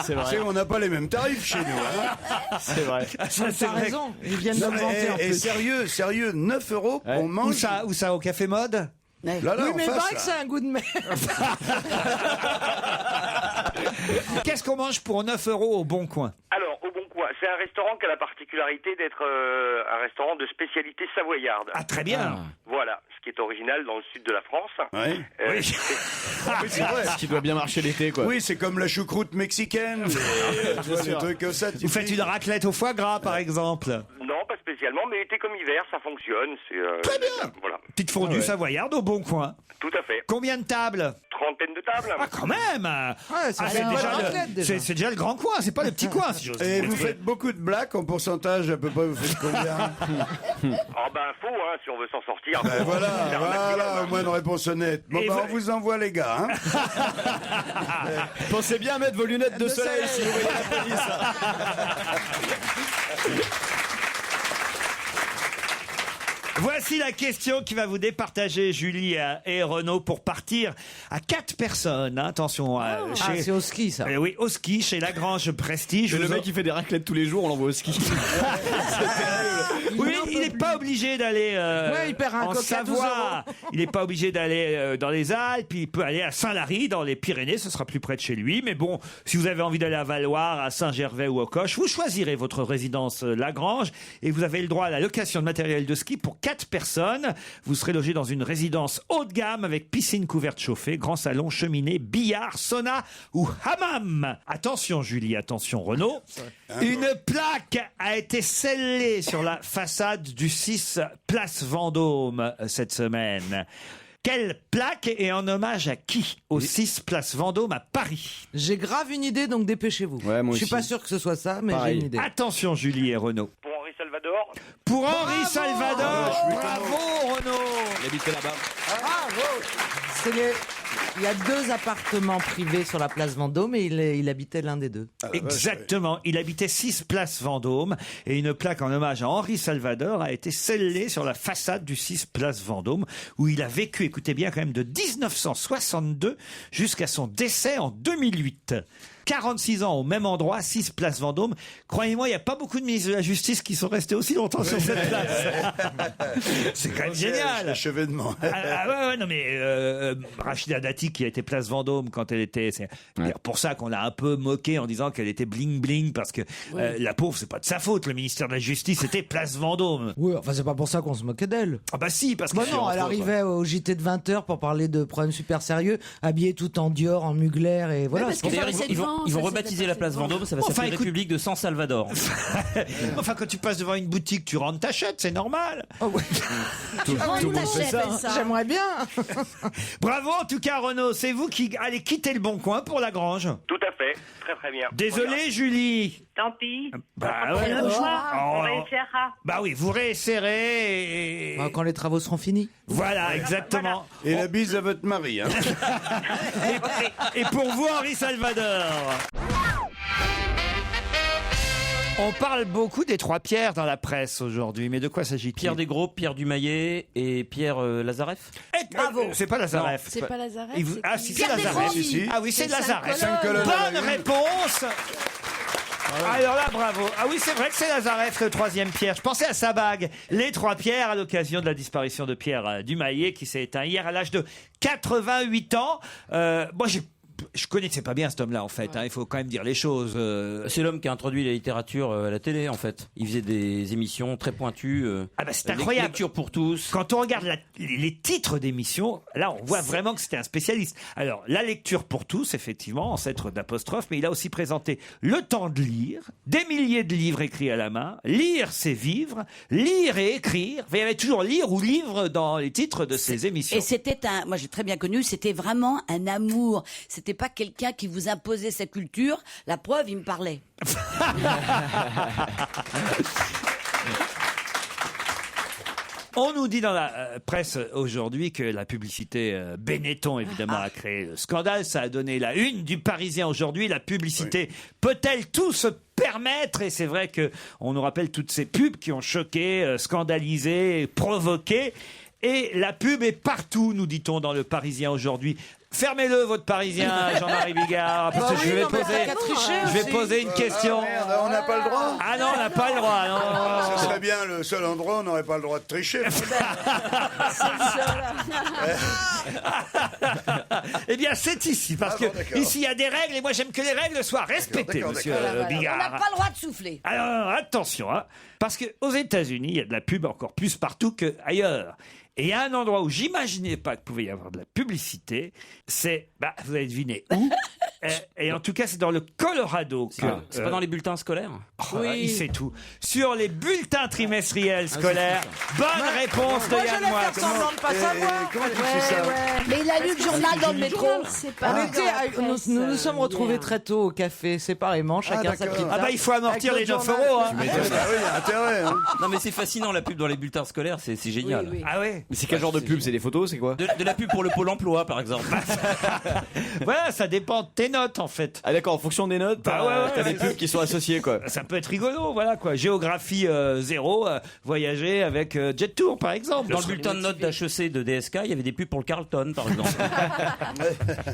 C'est vrai. Tu sais, on n'a pas les mêmes tarifs chez nous. Hein. C'est vrai. Ah, ça, c'est T'as vrai. raison, ils viennent de Non, le vanter en mais, et plus. sérieux, 9 €, on mange. Où ça, au Café Mode? Là, Oui, en mais il face, paraît là. que c'est un goût de merde. Qu'est-ce qu'on mange pour 9 euros au Bon Coin? Alors, au Bon Coin, c'est un restaurant qui a la particularité d'être un restaurant de spécialité savoyarde. Ah, très bien. Voilà, ce qui est original dans le sud de la France. Ouais. Euh, Oui, c'est vrai. Ce qui doit bien marcher l'été, quoi. Oui, c'est comme la choucroute mexicaine, tu vois, des trucs comme ça. Vous faites une raclette au foie gras, par exemple? Non, pas spécialement, mais été comme hiver, ça fonctionne. Très bien. Voilà, Petite fondue savoyarde au Bon Coin. tout à fait. Combien de tables? Trentaine de tables. Ah, quand même. Ouais, ça fait c'est une déjà bonne le- raclette, déjà. c'est déjà le grand coin, c'est pas le petit coin, si j'ose Et dire. vous faites beaucoup de blagues en pourcentage, à peu près, vous faites combien? Ah ben, faut, hein, si on veut s'en sortir. Ben voilà, Faire un maximum, voilà, hein. au moins une réponse honnête. Bon, Et bah, vous- on vous envoie les gars, hein. Pensez bien à mettre vos lunettes de soleil si vous voyez la police. Voici la question qui va vous départager, Julie et Renaud, pour partir à 4 personnes. Hein, attention. Ah, c'est au ski, ça. Oui, au ski, chez Lagrange Prestige. Et le Vous- mec qui fait des raclettes tous les jours, on l'envoie au ski. Oui, il n'est pas obligé d'aller Ouais, il perd un en coca à 12 Savoie. Il n'est pas obligé d'aller dans les Alpes. Il peut aller à Saint-Lary, dans les Pyrénées. Ce sera plus près de chez lui. Mais bon, si vous avez envie d'aller à Valloire, à Saint-Gervais ou au Coche, vous choisirez votre résidence Lagrange et vous avez le droit à la location de matériel de ski pour 4 personnes. Vous serez logé dans une résidence haut de gamme avec piscine couverte chauffée, grand salon, cheminée, billard, sauna ou hammam. Attention Julie, attention Renaud. Une plaque a été scellée sur la façade du 6 Place Vendôme cette semaine. Quelle plaque est en hommage à qui au 6 Place Vendôme à Paris? J'ai grave une idée, donc dépêchez-vous. Ouais, moi Je suis aussi. pas sûr que ce soit ça, mais Pareil. j'ai une idée. Attention Julie et Renaud. Pour Henri Salvador. Pour Henri Salvador. Ah, Bravo Renaud. Il habitait là-bas. C'est Il y a 2 appartements privés sur la place Vendôme et il habitait l'un des 2. Exactement. Il habitait 6 Place Vendôme et une plaque en hommage à Henri Salvador a été scellée sur la façade du 6 Place Vendôme où il a vécu, écoutez bien quand même, de 1962 jusqu'à son décès en 2008. 46 ans au même endroit, 6 Place Vendôme. Croyez-moi, il n'y a pas beaucoup de ministres de la Justice qui sont restés aussi longtemps sur cette place. C'est quand même génial. Achevènement. Ouais, non mais Rachida Dati qui a été Place Vendôme quand elle était, c'est d'ailleurs pour ça qu'on l'a un peu moqué en disant qu'elle était bling bling parce que la pauvre c'est pas de sa faute, le ministère de la Justice c'était Place Vendôme. Oui, enfin c'est pas pour ça qu'on se moquait d'elle. Ah bah si parce que Bah non, elle arrivait au JT de 20h pour parler de problèmes super sérieux, habillée tout en Dior, en Mugler et voilà. parce que D'ailleurs, ça ils vont ça, rebaptiser la place Vendôme, ça va Enfin, s'appeler écoute- République de San Salvador. Enfin quand tu passes devant une boutique, tu rentres t'achètes, c'est normal. Oh, ouais. Tout le monde fait ça. J'aimerais bien. Bravo en tout cas Renaud, c'est vous qui allez quitter le Bon Coin pour Lagrange. Tout à fait. Très très bien. Désolé Julie. Tant pis. Bah ouais. C'est le choix. Oh. On réessayera. Bah oui, vous réessayerez et... Quand les travaux seront finis. Voilà, exactement. Et la bise à votre mari, hein. Et pour vous, Henri Salvador. On parle beaucoup des 3 pierres dans la presse aujourd'hui, mais de quoi s'agit-il? Pierre Desgros, Pierre Dumayet et Pierre Lazareff. Bravo. C'est pas Lazareff. C'est pas Lazareth. Ah si, c'est Pierre Lazareff. Desgros. Si, si. Ah oui, c'est de Lazareff. Sainte-Colonne. Bonne réponse. Alors là, bravo. Ah oui, c'est vrai que c'est Lazareff, le 3e Pierre. Je pensais à sa bague. Les 3 pierres à l'occasion de la disparition de Pierre Dumayet, qui s'est éteint hier à l'âge de 88 ans. Moi, je connaissais pas bien cet homme-là, en fait. Hein, il faut quand même dire les choses. C'est l'homme qui a introduit la littérature à la télé, en fait. Il faisait des émissions très pointues. Ah bah c'est incroyable. Lecture pour tous. Quand on regarde les titres d'émissions, là, on voit vraiment que c'était un spécialiste. Alors, la lecture pour tous, effectivement, ancêtre d'apostrophe, mais il a aussi présenté Le temps de lire, des milliers de livres écrits à la main. Lire, c'est vivre. Lire et écrire. Il y avait toujours lire ou livre dans les titres de ces émissions. Et c'était moi j'ai très bien connu, c'était vraiment un amour. c'était pas quelqu'un qui vous imposait sa culture. La preuve, il me parlait. On nous dit dans la presse aujourd'hui que la publicité Benetton, évidemment, a créé le scandale. Ça a donné la une du Parisien aujourd'hui. La publicité peut-elle tout se permettre? Et c'est vrai que on nous rappelle toutes ces pubs qui ont choqué, scandalisé, provoqué. Et la pub est partout, nous dit-on dans le Parisien aujourd'hui. Fermez-le, votre Parisien, Jean-Marie Bigard, parce que je vais poser une question. Merde, on n'a pas le droit. Ah non, on n'a pas le droit. Non. Ce serait bien le seul endroit où on n'aurait pas le droit de tricher. Eh bien, c'est ici, parce que ici, il y a des règles, et moi, j'aime que les règles soient respectées, monsieur Bigard. On n'a pas le droit de souffler. Alors, attention, hein, parce qu'aux États-Unis, il y a de la pub encore plus partout qu'ailleurs. Et il y a un endroit où j'imaginais pas qu'il pouvait y avoir de la publicité, c'est, vous allez deviner où. Et en tout cas, c'est dans le Colorado. C'est pas dans les bulletins scolaires? Il sait tout. Sur les bulletins trimestriels scolaires. Bonne réponse de Yann Moix. Je semblant de pas savoir. Comment tu sais ça? Mais il a lu le journal dans le métro. Nous nous sommes retrouvés très tôt au café, séparément, chacun sa petite tasse. Il faut amortir les 9 €. Hein. Oui, il y a intérêt. Hein. Non mais c'est fascinant la pub dans les bulletins scolaires, c'est génial. Ah ouais. Mais c'est quel genre de pub? C'est des photos, c'est quoi? De la pub pour le Pôle emploi par exemple. Voilà, ça dépend de tes notes en fait. Ah d'accord, en fonction des notes, t'as des pubs qui sont associées quoi. Ça peut être rigolo, voilà quoi. Géographie 0, voyager avec Jet Tour par exemple. Dans le bulletin de notes d'HEC de DSK, il y avait des pubs pour le Carlton par exemple.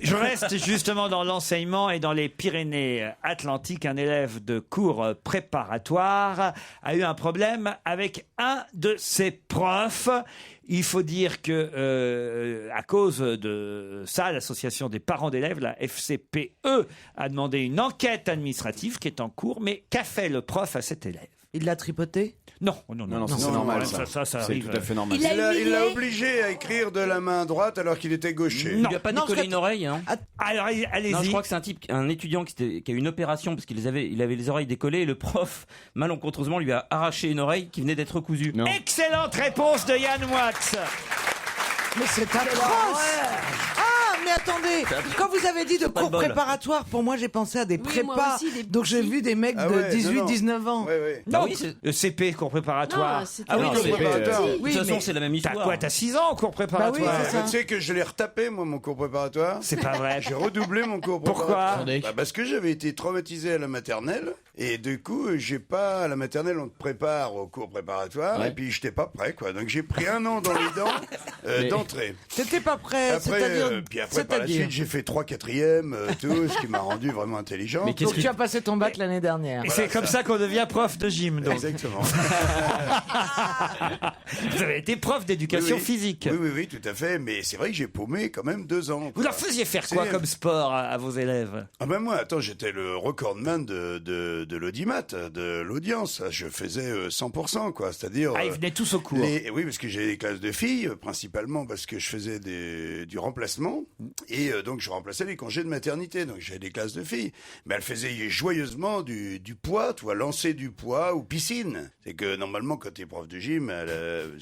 Je reste justement dans l'enseignement et dans les Pyrénées-Atlantiques. Un élève de cours préparatoire a eu un problème avec un de ses profs. Il faut dire que, à cause de ça, l'association des parents d'élèves, la FCPE, a demandé une enquête administrative qui est en cours. Mais qu'a fait le prof à cet élève? Il l'a tripoté? Non, c'est normal. Ça C'est arrive. tout à fait normal. Il l'a obligé à écrire de la main droite alors qu'il était gaucher. Il lui a pas décollé une oreille, hein? Alors, allez-y. Non, je crois que c'est un étudiant qui a eu une opération parce qu'il avait les oreilles décollées et le prof, malencontreusement, lui a arraché une oreille qui venait d'être recousue. Non. Excellente réponse de Yann Moix. Mais c'est atroce! Ah, mais attendez! Quand vous avez dit de pas le cours bol. préparatoires, pour moi, j'ai pensé à des Oui, moi prépas. aussi, des Donc j'ai vu des mecs de 18, 19 ans. Non, oui, c'est- le CP, cours préparatoire. Non, c'était Ah oui, pas non, mais- préparatoire. de Oui, toute façon, mais c'est la même T'as histoire. quoi? T'as 6 ans en cours préparatoire? Bah oui, c'est ça. Tu sais que je l'ai retapé, moi, mon cours préparatoire. C'est pas vrai. J'ai redoublé mon cours Pourquoi? préparatoire. Parce que j'avais été traumatisé à la maternelle. Et du coup, à la maternelle, on te prépare au cours préparatoire. Ouais. Et puis, j'étais pas prêt, quoi. Donc, j'ai pris 1 an dans les dents d'entrée. T'étais pas prêt, Après, c'est-à-dire. puis après, par la suite, j'ai fait 3 quatrièmes, tout, ce qui m'a rendu vraiment intelligent. Mais qu'est-ce Donc que tu as passé ton bac l'année dernière. Et c'est comme ça qu'on devient prof de gym, donc. Exactement. Vous avez été prof d'éducation Oui, oui. physique. Oui, tout à fait. Mais c'est vrai que j'ai paumé quand même 2 ans. Vous leur faisiez faire quoi C'est- comme sport à vos élèves? Ah ben moi, attends, j'étais le recordman de l'audimat, de l'audience. Je faisais 100%, quoi. C'est-à-dire... Ah, ils venaient tous au cours. Oui, parce que j'ai des classes de filles, principalement parce que je faisais du remplacement. Et donc, je remplaçais les congés de maternité. Donc, j'avais des classes de filles. Mais elles faisaient joyeusement du poids, tu vois, lancer du poids ou piscine. C'est que normalement, quand tu es prof de gym...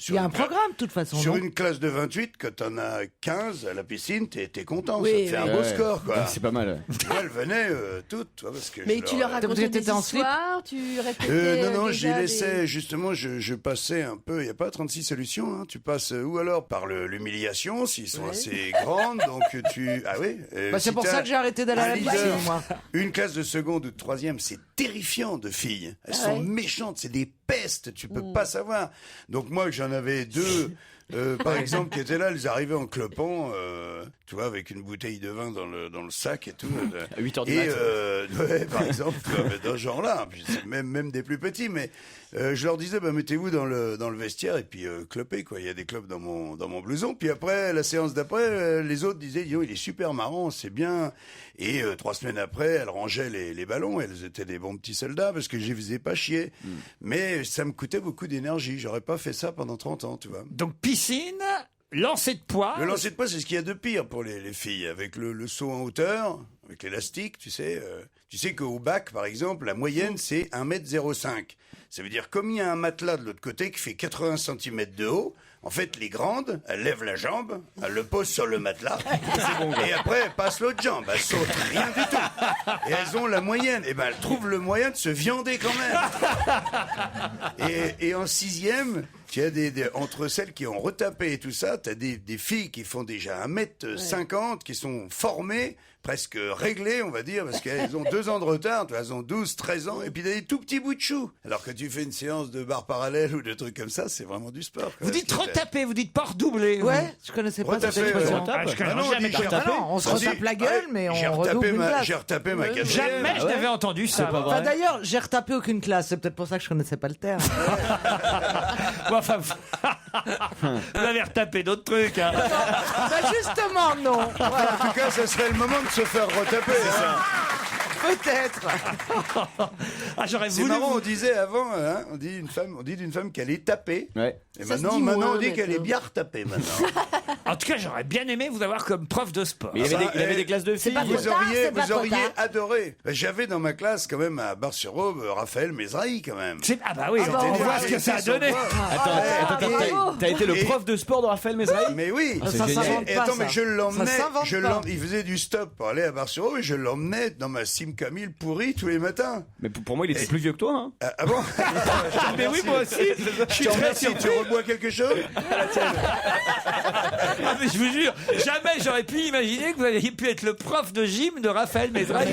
Il y a un programme, de toute façon. Sur non une classe de 28, quand t'en as 15 à la piscine, t'es content. Oui, ça te fait oui. un beau score, quoi. Ouais, c'est pas mal. Elles venaient toutes, tu vois, parce que Mais je tu leur- leur racontais des t'étais en slip histoires, tu répétais. non, j'y déjà laissais, justement, je passais un peu, il n'y a pas 36 solutions, hein. Tu passes, ou alors par l'humiliation, s'ils sont assez grandes, donc ah oui. Bah, c'est si pour t'as ça que j'ai arrêté d'aller à la un piscine, leader, moi. Une classe de seconde ou de troisième, c'est terrifiant de filles. Elles sont méchantes, c'est des pestes, tu peux pas savoir. Donc moi, j'en avais 2... par exemple, qui étaient là, elles arrivaient en clopant, tu vois, avec une bouteille de vin dans le sac et tout. À 8h du Et, mat. ouais, par exemple, tu vois, mais dans ce genre-là, puis c'est même des plus petits, mais je leur disais, mettez-vous dans le vestiaire et puis clopez, quoi. Il y a des clopes dans mon blouson. Puis après, la séance d'après, les autres disaient, dis donc, il est super marrant, c'est bien. Et 3 semaines après, elles rangeaient les ballons. Elles étaient des bons petits soldats parce que je les faisais pas chier. Mais ça me coûtait beaucoup d'énergie. J'aurais pas fait ça pendant 30 ans, tu vois. Donc piscine, lancer de poids. Le lancer de poids, c'est ce qu'il y a de pire pour les filles. Avec le saut en hauteur, avec l'élastique, tu sais. Tu sais qu'au bac, par exemple, la moyenne, c'est 1,05 m. Ça veut dire, comme il y a un matelas de l'autre côté qui fait 80 cm de haut, en fait, les grandes, elles lèvent la jambe, elles le posent sur le matelas, et après, elles passent l'autre jambe. Elles sautent rien du tout. Et elles ont la moyenne. Et ben, elles trouvent le moyen de se viander quand même. Et en 6e, tu as entre celles qui ont retapé et tout ça, tu as des filles qui font déjà 1,50 m, qui sont formées, presque réglées, on va dire, parce qu'elles ont 2 ans de retard, elles ont 12, 13 ans, et puis des tout petits bouts de chou. Alors que tu fais une séance de barre parallèle ou de trucs comme ça, c'est vraiment du sport. Vous dites retaper, vous dites pas redoubler. Ouais, je connaissais pas cette Retaper, expression. On se retape la gueule, mais on redouble une classe. J'ai retapé ma 4e. Jamais je n'avais entendu ça. Enfin, d'ailleurs, j'ai retapé aucune classe. C'est peut-être pour ça que je connaissais pas le terme. Bon, enfin, vous avez retapé d'autres trucs. Hein. Bah justement, non. Voilà. En tout cas, ça serait le moment de se faire retaper. Peut-être. Ah, j'aurais C'est voulu. marrant, on disait avant, hein, on dit d'une femme qu'elle est tapée. Ouais. Et Ça se maintenant, dit moins, on dit qu'elle est maintenant. bien retapée maintenant. En tout cas, j'aurais bien aimé vous avoir comme prof de sport. Mais il avait des classes de filles. pas Vous trop tard, auriez, c'est pas vous trop auriez tard. adoré. J'avais dans ma classe quand même à Bar-sur-Aube Raphaël Mézrahi quand même. Ah bah oui, Ah bah, on on voit va ce que ça a donné. T'as été le Et- prof de sport de Raphaël Mézrahi? Mais oui. Ça génial. s'invente Et pas, attends, ça. mais je l'emmenais, Ça s'invente pas. il faisait du stop pour aller à Bar-sur-Aube et je l'emmenais dans ma Simca 1000 pourrie tous les matins. Mais pour moi, il était plus vieux que toi. Hein. Ah bon? Mais oui, moi aussi. Je suis Je te très remercie, tu surpris. rebois quelque chose? Ah, mais je vous jure, jamais j'aurais pu imaginer que vous aviez pu être le prof de gym de Raphaël Mézrahi.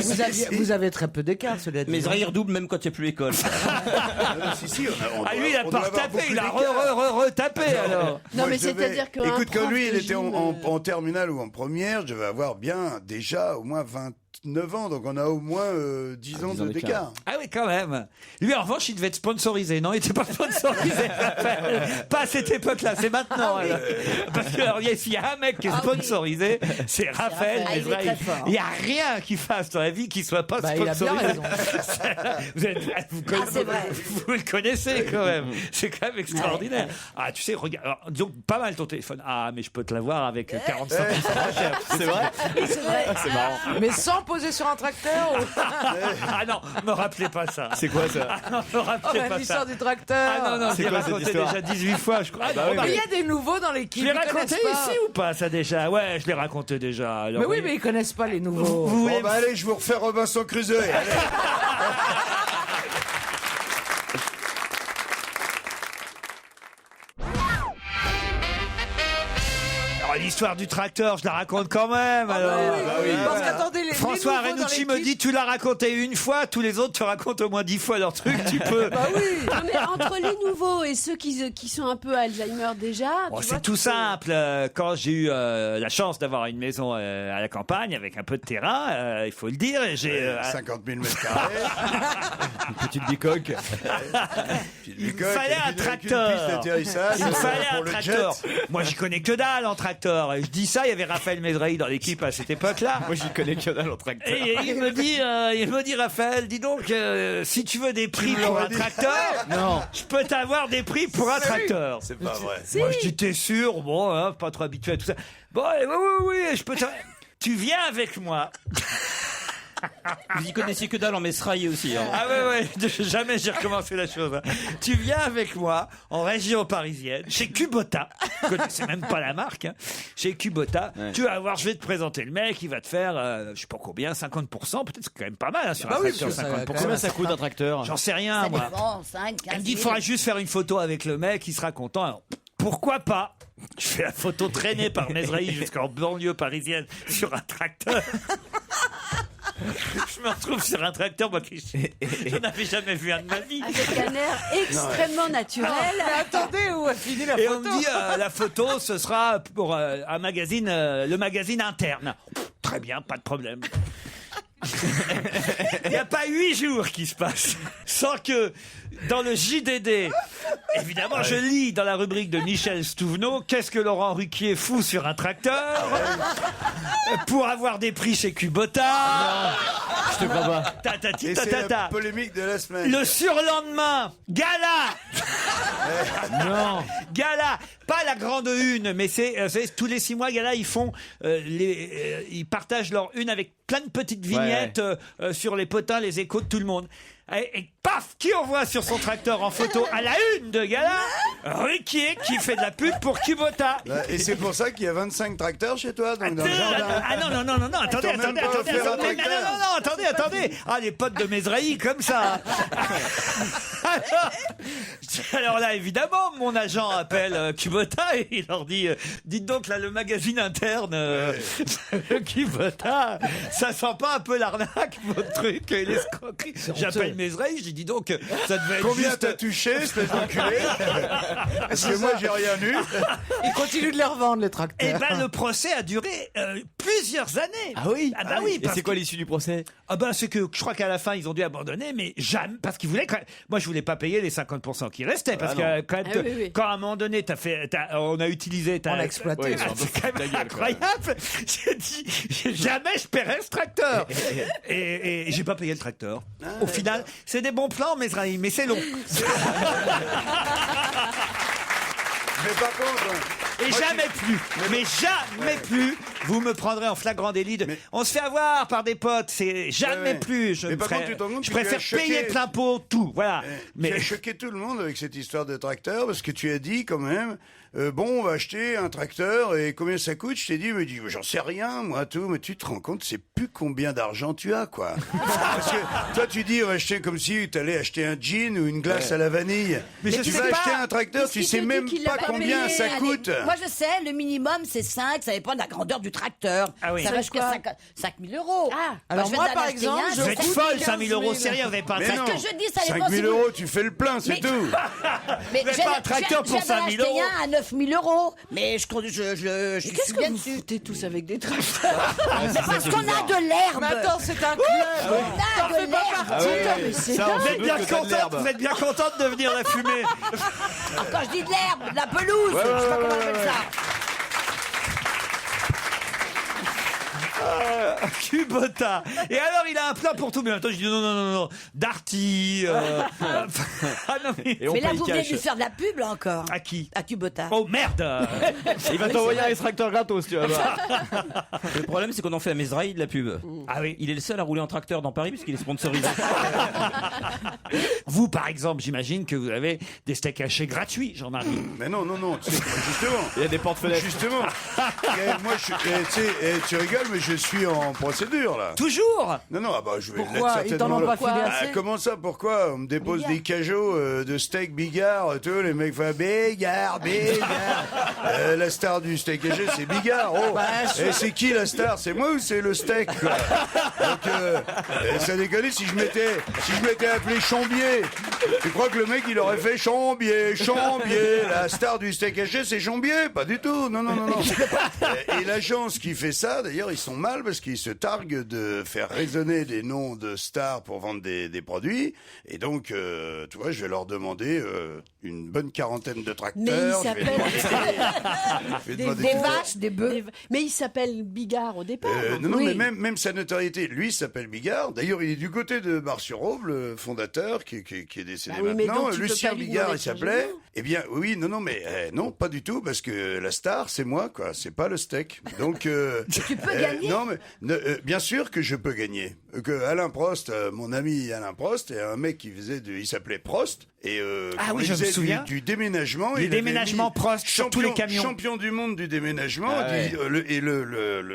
Vous avez très peu d'écart, cela dit. Mais Zrahi redouble même quand il n'y a plus l'école. Si, Ah, lui, il a pas retapé, il a retapé alors. Non, Moi, mais je devais- c'est-à-dire qu'un Écoute, quand prof lui, il de était gym, en terminale ou en première, je devais avoir bien déjà au moins 29 ans, donc on a au moins 10 ans 10 ans d'écart. Ah oui, quand même. Lui, en revanche, il devait être sponsorisé. Non, il n'était pas sponsorisé, Raphaël. Pas à cette époque-là, c'est maintenant. alors. Parce que alors, s'il y a un mec qui est sponsorisé, c'est Raphaël Raphaël. Mézrahi. Il est très fort. Il n'y a rien qu'il fasse dans la vie qui ne soit pas Bah, il a bien sponsorisé. raison. c'est vrai. Vous le connaissez quand même. C'est quand même extraordinaire. Ah, tu sais, regarde. Alors, disons, pas mal ton téléphone. Ah, mais je peux te l'avoir avec 45 % moins cher. C'est vrai? C'est vrai. C'est marrant. Mais sans poser sur un tracteur ou... Ah non, me rappelez pas ça. C'est quoi ça? Ah non, me Oh, rappelez pas l'histoire ça. du tracteur. Ah non, non, je C'est l'ai quoi cette raconté histoire? déjà 18 fois, je crois. Ah, bah non, oui, bah, Mais il y a des nouveaux dans l'équipe. je l'ai ils raconté connaissent pas. ici ou pas, ça déjà? Ouais, je l'ai raconté déjà. Alors, Mais oui, mais ils connaissent pas les nouveaux. Vous voulez Bon, bah allez, je vous refais Robinson Crusoe. Allez. Alors, l'histoire du tracteur, je la raconte quand même. Alors. Parce qu'attendez, les François nouveaux dans Renucci me l'équipe- dit tu l'as raconté une fois, tous les autres tu racontes au moins 10 fois leur truc, tu peux. Bah oui. Non, mais entre les nouveaux et ceux qui sont un peu Alzheimer déjà. Bon, tu vois, c'est tout tu peux- simple. Quand j'ai eu la chance d'avoir une maison à la campagne avec un peu de terrain, il faut le dire, j'ai 50 000 mètres carrés. Une petite bicoque. il me fallait un Piste tracteur. d'atterrissage. Il me fallait pour un le tracteur. jet. Moi, j'y connais que dalle en tracteur. Et je dis ça, il y avait Raphaël Mézrahi dans l'équipe à cette époque-là. Moi, j'y connais que dalle en tracteur. Et il me dit, Raphaël, dis donc, si tu veux des prix pour un tracteur, Non. je peux t'avoir des prix pour un tracteur. C'est pas vrai. Moi, je dis, t'es sûr? Bon, hein, pas trop habitué à tout ça. Bon, oui, je peux tu viens avec moi. Vous y connaissiez que dalle en Mesrahi aussi. Hein. Ah ouais, jamais j'ai recommencé la chose. Hein. Tu viens avec moi en région parisienne, chez Kubota. Vous connaissez même pas la marque. Hein. Chez Kubota. Ouais. Tu vas voir, je vais te présenter le mec, il va te faire, je sais pas combien, 50%. Peut-être c'est quand même pas mal hein, sur Bah un oui, tracteur, parce que ça, 50%. Combien ça coûte un tracteur? J'en sais rien, Ça moi. dépend, 5, 15 Elle me dit, il 000. faudra juste faire une photo avec le mec, il sera content. Alors, pourquoi pas? Je fais la photo traînée par Mézrahi jusqu'en banlieue parisienne sur un tracteur. Je me retrouve sur un tracteur, moi qui je n'avais jamais vu un de ma vie. Avec un air extrêmement naturel. Mais attendez, où a fini la Et photo? on me dit, la photo, ce sera pour un magazine, le magazine interne. Très bien, pas de problème. Il n'y a pas 8 jours qui se passent sans que dans le JDD, évidemment, je lis dans la rubrique de Michel Stouvenot, qu'est-ce que Laurent Ruquier fout sur un tracteur? pour avoir des prix chez Kubota. Je te crois pas. Tatati, Et c'est tatata. la polémique de la semaine. Le surlendemain, gala. Non. Gala, pas la grande une, mais c'est tous les 6 mois, gala, ils font ils partagent leur une avec plein de petites vignettes sur les potins, les échos de tout le monde. Et paf, qui envoie sur son tracteur en photo à la une de gala Ruquier qui fait de la pub pour Kubota. Et c'est pour ça qu'il y a 25 tracteurs chez toi, donc dans le jardin. Ah non, attendez, attendez. Ah, les potes de Mesrahi, comme ça. Alors là, évidemment, mon agent appelle Kubota et il leur dit, dites donc, là, le magazine interne Kubota, ça sent pas un peu l'arnaque, votre truc, et l'escroquerie. J'appelle Mesrahi, je lui dis donc, ça devait être Combien juste... t'as touché, espèce d'enculé? Parce que moi, j'ai rien eu. Ils continuent de les revendre, les tracteurs. Eh ben, le procès a duré plusieurs années. Ah oui. Ah bah oui. Et c'est quoi l'issue du procès? Ah ben, c'est que je crois qu'à la fin, ils ont dû abandonner, mais jamais, parce qu'ils voulaient quand même... Moi, je voulais pas payer les 50% qui restaient, parce que quand, même, quand à un moment donné, on a utilisé... On l'a exploité. Oui, c'est quand même incroyable. J'ai dit, jamais je paierai ce tracteur. Et j'ai pas payé le tracteur. Au final, c'est des bons plans, Mesrahi, mais c'est long. Mais par contre... Et jamais plus, vous me prendrez en flagrant délit de... On se fait avoir par des potes, c'est jamais plus. Je préfère payer plein pot, tout, voilà. Mais tu as choqué tout le monde avec cette histoire de tracteur, parce que tu as dit quand même, bon, on va acheter un tracteur, et combien ça coûte? Je t'ai dit, mais j'en sais rien, moi, tout, mais tu te rends compte, c'est plus combien d'argent tu as, quoi. Parce que toi, tu dis, on va acheter comme si tu allais acheter un gin ou une glace à la vanille. Mais tu vas acheter un tracteur, tu sais même pas combien ça coûte. Moi, je sais, le minimum, c'est 5, ça dépend de la grandeur du tracteur. Ah oui. Ça va jusqu'à 5 000 euros. Alors moi, par exemple, Vous êtes folle, 5 000 euros, c'est rien, vous n'avez pas un Mais tracteur. non, ce que je dis, ça dépend 5 000 si vous- euros, tu fais le plein, c'est tout. Mais Vous n'avez pas un tracteur pour 5 000 euros. un à 9 000 euros. Mais je suis Qu'est-ce bien que vous dessus. foutez tous avec des tracteurs? Mais parce qu'on a de l'herbe. Mais attends, c'est un club. On a de l'herbe. Ah ouais. mais c'est Ça, on Vous se êtes doute bien que t'as de contente, l'herbe. vous êtes bien contente de venir la fumer. Quand je dis de l'herbe, de la pelouse, je sais pas comment on appelle ça. Kubota. Et alors, il a un plan pour tout. Mais attends, je dis non. Darty. Ah non, mais... Et on Mais là, paye vous venez de cash. lui faire de la pub, là, encore. À qui? À Kubota. Oh merde. Il va t'envoyer un extracteur gratos, tu vas voir. Le problème, c'est qu'on en fait à Mesrahi de la pub. Ah oui. Il est le seul à rouler en tracteur dans Paris puisqu'il est sponsorisé. Vous, par exemple, j'imagine que vous avez des steaks hachés gratuits, Jean-Marie. Mais non, tu sais, justement. Il y a des porte-fenêtres. Justement. Moi, tu rigoles, mais je suis en procédure, là. Toujours. Non, ah bah, je vais Pourquoi? l'être Ils t'en ont certainement. pas filé assez? Comment ça, pourquoi? On me dépose des cajots de steak Bigard, tous les mecs font Bigard. La star du steak haché, c'est Bigard. Oh. Et c'est qui la star? C'est moi ou c'est le steak, quoi? Donc, ça déconne si je m'étais appelé Chambier. Tu crois que le mec, il aurait fait Chambier. La star du steak haché, c'est Chambier? Pas du tout. Non. Et l'agence qui fait ça, d'ailleurs, ils sont mal parce qu'ils se targuent de faire résonner des noms de stars pour vendre des produits. Et donc, tu vois, je vais leur demander une bonne quarantaine de tracteurs. Mais il s'appelle Des vaches, des bœufs. Mais il s'appelle Bigard au départ. Non, Oui. mais même sa notoriété, lui s'appelle Bigard. D'ailleurs, il est du côté de Bar-sur-Aube, le fondateur, qui est décédé Bah oui, mais maintenant. donc tu peux Lucien pas lui Bigard, demander il de changer s'appelait. de nom. Eh bien, oui, mais non, pas du tout, parce que la star, c'est moi, quoi. C'est pas le steak. Donc, Tu peux gagner. Non, mais bien sûr que je peux gagner. Que Alain Prost, mon ami Alain Prost, est un mec qui faisait il s'appelait Prost. Et Ah quand oui, il je me faisait souviens. du déménagement. Les il avait déménagements mis Prost sur tous les camions. Champion du monde du déménagement. Ah ouais.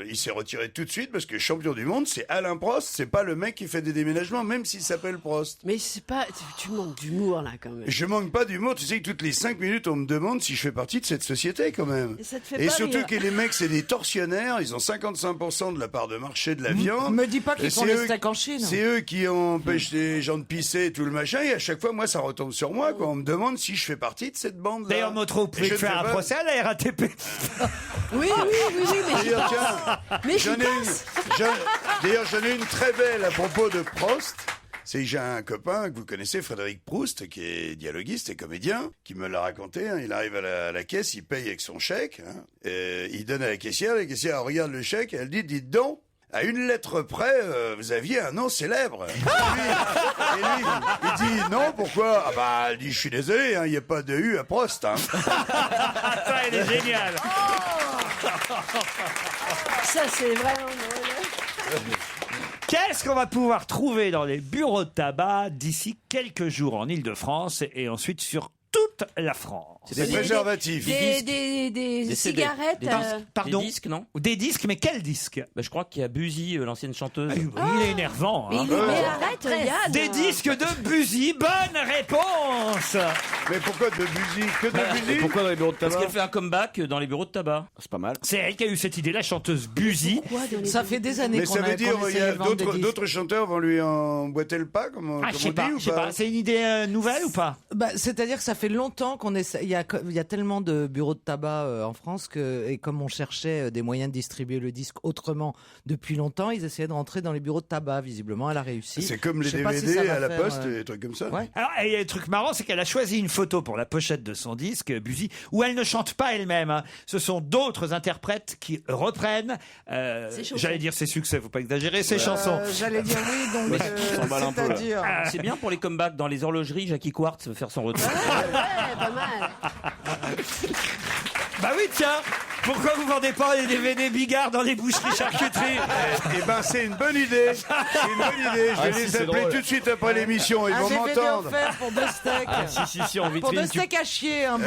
Il s'est retiré tout de suite parce que champion du monde, c'est Alain Prost, c'est pas le mec qui fait des déménagements, même s'il s'appelle Prost. Mais c'est pas. Tu manques d'humour là quand même. Je manque pas d'humour, tu sais que toutes les 5 minutes, on me demande si je fais partie de cette société quand même. Et ça te fait Et pas surtout rire. que les mecs, c'est des tortionnaires, ils ont 55% de la part de marché de la viande. Me dis pas qu'ils Et font c'est les eux- steaks en Chine. C'est eux qui empêchent les gens de pisser et tout le machin, et à chaque fois, moi, ça retombe sur moi, quoi. On me demande si je fais partie de cette bande-là. D'ailleurs, Motro, vous Et pouvez je ne faire fais un pas. procès à la RATP. Oui, mais j'y D'ailleurs, pense. tiens, Mais j'y j'en ai pense. D'ailleurs, j'en ai une très belle à propos de Prost. C'est que j'ai un copain que vous connaissez, Frédéric Proust, qui est dialoguiste et comédien, qui me l'a raconté. Hein. Il arrive à la caisse, il paye avec son chèque. Hein. Il donne à la caissière regarde le chèque et elle dit « Dites donc, à une lettre près, vous aviez un nom célèbre. » Et lui, il dit « Non, pourquoi ?» Ah bah, elle dit « Je suis désolé, il n'y a pas de U à Prost. Hein. » Ça, elle est géniale. Ça, c'est vraiment drôle. Qu'est-ce qu'on va pouvoir trouver dans les bureaux de tabac d'ici quelques jours en Ile-de-France et ensuite sur toute la France? Des préservatifs. Des cigarettes. Des disques. Pardon. Des disques, non? Des disques, mais quels disques? Je crois qu'il y a Buzy, l'ancienne chanteuse. Il est énervant. Hein. Mais arrête, Yann. Des disques de Buzy, bonne réponse. Mais pourquoi de Buzy? Que de Buzy? Pourquoi dans les bureaux de Parce tabac? qu'elle fait un comeback dans les bureaux de tabac. C'est pas mal. C'est elle qui a eu cette idée, la chanteuse Buzy. Ça fait des années Mais qu'on ça veut dire qu'on il y essaie a de vendre des disques. d'autres chanteurs vont lui emboîter le pas, comme Ah, on je sais dit, pas, ou je sais pas. C'est une idée nouvelle ou pas? C'est-à-dire que ça fait longtemps qu'on essaie. Il y a tellement de bureaux de tabac en France et comme on cherchait des moyens de distribuer le disque autrement depuis longtemps, ils essayaient de rentrer dans les bureaux de tabac. Visiblement, elle a réussi. C'est comme les Je sais pas si DVD ça va à la faire, poste, des trucs comme ça. Ouais. Alors, il y a un truc marrant, c'est qu'elle a choisi une photo pour la pochette de son disque, Buzy, où elle ne chante pas elle-même. Hein. Ce sont d'autres interprètes qui reprennent, j'allais dire ses succès, faut pas exagérer, ses chansons. J'allais dire oui, donc s'emballe un peu, là. c'est-à-dire. C'est bien pour les comebacks dans les horlogeries. Jackie Quartz veut faire son retour. Ouais, pas mal. Bah oui, tiens, pourquoi vous vendez pas les DVD Bigard dans les boucheries charcuteries? Eh ben, c'est une bonne idée. C'est une bonne idée. Je vais les c'est appeler drôle. tout de suite après l'émission. Ils Un vont DVD m'entendre. offert pour deux steaks. Si, en Pour vitrine. deux steaks à chier, un bon.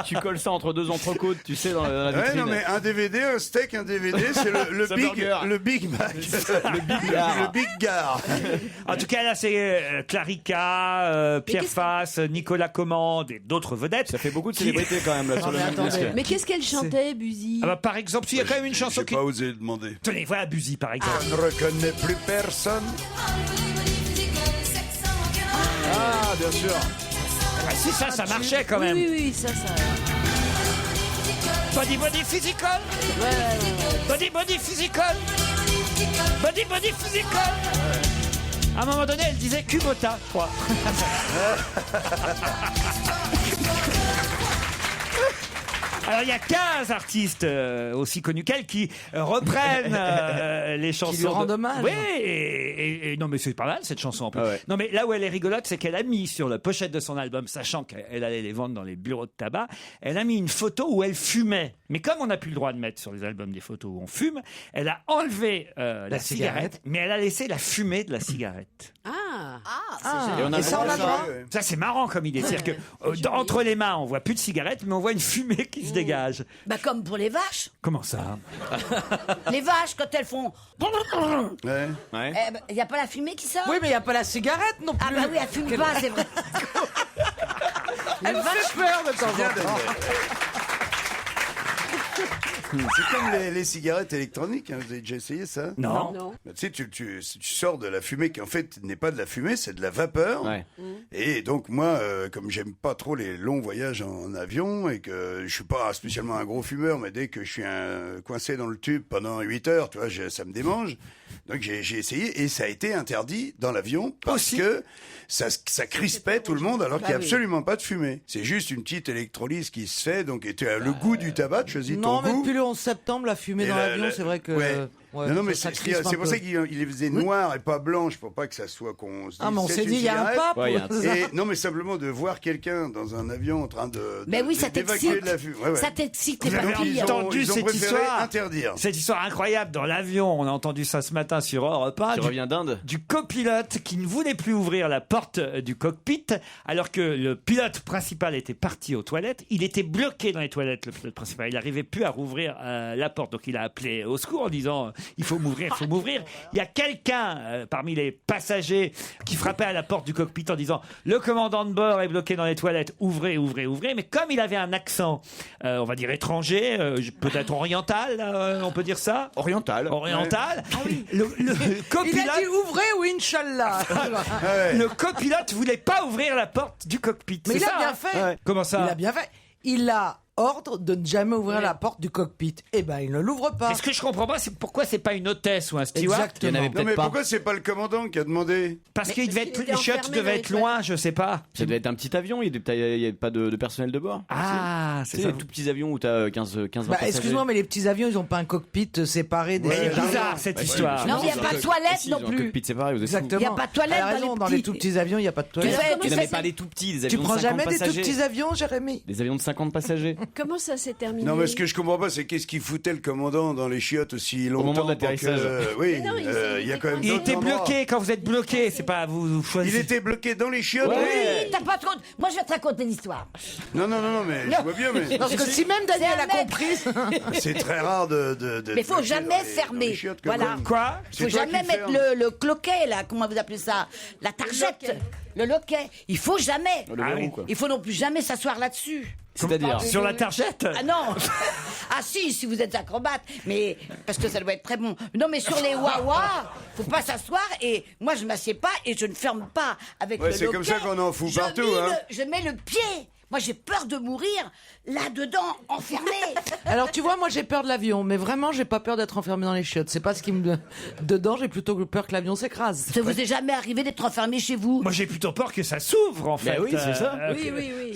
Tu colles ça entre deux entrecôtes, tu sais, dans la Ouais, vitrine. non, mais un DVD, un steak, un DVD, c'est C'est burger. le Big Mac. Le Big Gare. Le Big Gare. En tout cas, là, c'est Clarica, Pierre Fass, Nicolas Commande et d'autres vedettes. Ça fait beaucoup de célébrités quand même là sur le même disque. Mais qu'est-ce qu'elle chantait, Buzy? Ah bah, par exemple, il y a quand même une chanson J'ai qui... pas osé demander. Tenez, voilà Buzy, par exemple. Je ne reconnais plus personne. Ah, bien sûr. Ah, si, ça marchait quand même. Oui, ça. Body physical. Body physical. Body physical. À un moment donné, elle disait Kubota, quoi. Alors, il y a 15 artistes aussi connus qu'elle qui reprennent les chansons. Qui lui rendent hommage. Oui, et non, mais c'est pas mal cette chanson en plus. Ah ouais. Non, mais là où elle est rigolote, c'est qu'elle a mis sur la pochette de son album, sachant qu'elle allait les vendre dans les bureaux de tabac, elle a mis une photo où elle fumait. Mais comme on n'a plus le droit de mettre sur les albums des photos où on fume, elle a enlevé la cigarette, mais elle a laissé la fumée de la cigarette. Et on a Et ça, on a le droit. Ça, c'est marrant comme idée. C'est-à-dire que entre les mains, on voit plus de cigarettes, mais on voit une fumée qui se dégage. Bah comme pour les vaches. Comment ça? Les vaches, quand elles font... Ouais. Ouais. Il n'y a pas la fumée qui sort? Oui, mais il n'y a pas la cigarette non plus. Ah bah oui, elle fume pas, c'est vrai. Elle fait peur de temps en temps. C'est comme les cigarettes électroniques, hein. Vous avez déjà essayé ça? Non. Bah, tu sais, tu sors de la fumée qui en fait n'est pas de la fumée, c'est de la vapeur. Ouais. Et donc moi, comme j'aime pas trop les longs voyages en avion et que je suis pas spécialement un gros fumeur, mais dès que je suis coincé dans le tube pendant 8 heures, tu vois, ça me démange. Donc j'ai essayé et ça a été interdit dans l'avion parce que ça crispait tout le monde alors qu'il n'y a absolument pas de fumée. C'est juste une petite électrolyse qui se fait, donc et tu as le goût du tabac, tu choisis Non, ton mais goût. depuis le 11 septembre, la fumée Et dans la- l'avion, la- c'est vrai que. ouais. ouais, non, mais ça c'est crispe un pour peu. ça qu'il les faisait noires et pas blanches pour pas que ça soit qu'on se Ah, mais on dise, s'est c'est dit, une il y a un cigarette. pape. Ouais, il y a un- Et non, mais simplement de voir quelqu'un dans un avion en train de Mais oui, ça d'évacuer t'excite. de la fumée. Ouais, ouais. Ça t'excite, t'es Vous pas avez pire. entendu ils ont cette préféré histoire interdire. Cette histoire incroyable dans l'avion, on a entendu ça ce matin sur Europe 1. Tu reviens d'Inde? Du copilote qui ne voulait plus ouvrir la porte du cockpit alors que le pilote principal était parti aux toilettes. Il était bloqué dans les toilettes, le pilote principal. Il n'arrivait plus à rouvrir la porte. Donc il a appelé au secours en disant il faut m'ouvrir, il faut m'ouvrir. Il y a quelqu'un parmi les passagers qui frappait à la porte du cockpit en disant le commandant de bord est bloqué dans les toilettes, ouvrez, ouvrez, ouvrez. Mais comme il avait un accent, on va dire étranger, peut-être oriental, on peut dire ça Oriental. Oriental. Le Il copilote. a dit ouvrez ou Inch'Allah. Le copilote voulait pas ouvrir la porte du cockpit. Mais C'est il ça, a bien hein fait. Comment ça Il a bien fait. Il a ordre de ne jamais ouvrir la porte du cockpit. Eh ben, il ne l'ouvre pas. Mais ce que je comprends pas, c'est pourquoi c'est pas une hôtesse ou un steward. Exactement. Non, mais pourquoi c'est pas le commandant qui a demandé? Parce qu'il devait être, était les chiottes enfermé devaient dans être les loin, je sais pas. Ça devait être un petit avion, il n'y a pas de personnel de bord. Ah, C'est c'est ça. les tout petits avions où t'as 15 20 Bah, passagers. excuse-moi, mais les petits avions, ils ont pas un cockpit séparé des. Elle est bizarre cette histoire. Non, il n'y a pas de toilette Si, non ils ont un plus. cockpit séparé, vous êtes fous. Exactement. Il y a pas de toilette Elle a dans les raison, dans petits. les tout petits avions, il n'y a pas de Tu toilette. fais- Il tu n'avait fais- pas des tout petits, des avions Tu de prends 50 jamais des tout passagers. petits avions, Jérémy? Des avions de 50 passagers. Comment ça s'est terminé? Non, mais ce que je comprends pas, c'est qu'est-ce qu'il foutait le commandant dans les chiottes aussi longtemps moment de pour que- l'atterrissage. Oui, Mais non, il y a quand même Il d'autres était endroits. bloqué quand vous êtes bloqué, c'est pas vous Il choisissez. était bloqué dans les chiottes. Oui, t'as pas trop. Moi, je vais te raconter l'histoire. Non, mais je vois bien, mais Parce que si même Daniel C'est un a mec. compris. c'est très rare de Mais faut bloquer jamais dans les fermer. chiottes comme Voilà. ça. Quoi? C'est Faut toi jamais qui mettre fermes. le cloquet, là, comment vous appelez ça? La targette. Le loquet. Il faut jamais. Le verrou, quoi. Il faut non plus jamais s'asseoir là-dessus. C'est-à-dire Sur la targette? Ah non Ah si vous êtes acrobate, mais parce que ça doit être très bon. Non, mais sur les wawa, faut pas s'asseoir et moi je m'assieds pas et je ne ferme pas avec Ouais, le c'est loquet. comme ça qu'on en fout Je partout, mets hein. je mets le pied. Moi j'ai peur de mourir là-dedans, enfermé. Alors tu vois, moi j'ai peur de l'avion, mais vraiment j'ai pas peur d'être enfermé dans les chiottes. C'est pas ce qui me. Dedans, j'ai plutôt peur que l'avion s'écrase. Ça vous est jamais arrivé d'être enfermé chez vous? Moi, j'ai plutôt peur que ça s'ouvre, en fait. oui, c'est ça. Oui, oui, oui.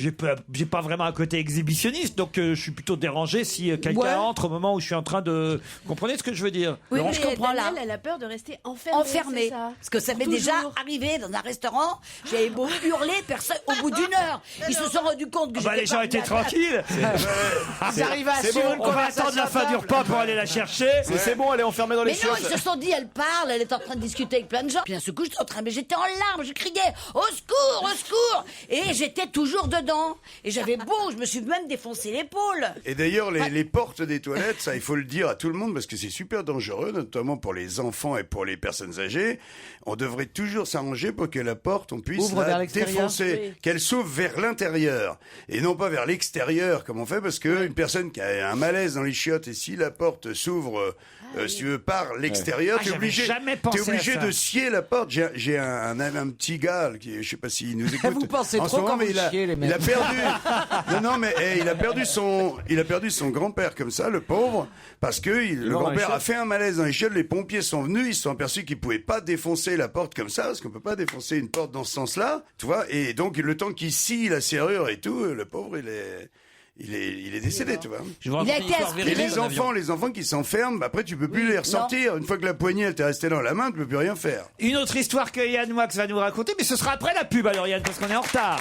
J'ai pas vraiment un côté exhibitionniste, donc je suis plutôt dérangé si quelqu'un Ouais. entre au moment où je suis en train de. Vous comprenez ce que je veux dire? Oui, Mais mais je comprends là. Daniel, elle a peur de rester enfermée. Enfermé. c'est ça. Parce que ça m'est Toujours. déjà arrivé dans un restaurant. J'avais beau hurler, personne, au bout d'une heure, ils se sont rendus compte que Bah, j'étais les gens pas étaient à la table. tranquilles. Ils arrivent à c'est suivre bon, une On va conversation attendre la fin du repas pour aller la chercher. C'est bon, elle est enfermée dans les Mais non, chiottes. ils se sont dit, elle parle, elle est en train de discuter avec plein de gens. Puis d'un seul coup, mais j'étais en larmes, je criais, au secours, au secours. Et j'étais toujours dedans. Et j'avais beau, je me suis même défoncé l'épaule. Et d'ailleurs, les portes des toilettes, ça, il faut le dire à tout le monde parce que c'est super dangereux, notamment pour les enfants et pour les personnes âgées. On devrait toujours s'arranger pour que la porte, on puisse Ouvre vers la l'extérieur. défoncer, Oui. qu'elle s'ouvre vers l'intérieur et non pas vers l'extérieur comme on fait parce que une personne qui a un malaise dans les chiottes et si la porte s'ouvre, si tu veux, par l'extérieur, Ah, t'es j'avais obligé, jamais pensé t'es obligé à ça. de scier la porte. J'ai un petit gars qui, je sais pas s'il nous écoute. Vous pensez en ce trop moment, quand mais vous chiez, les mecs. il a perdu. non, mais il a perdu son grand-père comme ça, le pauvre, parce que le mort dans les grand-père a chiottes. fait un malaise dans les chiottes. Les pompiers sont venus, ils se sont aperçus qu'ils pouvaient pas défoncer la porte comme ça, parce qu'on peut pas défoncer une porte dans ce sens-là, tu vois. Et donc le temps qu'il scie la serrure et tout, le pauvre il est décédé, tu vois. Je vais vous Il a raconter une été histoire aspiré. Et véridique d'un avion. les enfants qui s'enferment, bah, après tu peux plus les ressortir. Une fois que la poignée elle t'est restée dans la main, tu peux plus rien faire. Une autre histoire que Yann Wax va nous raconter, mais ce sera après la pub alors Yann, parce qu'on est en retard.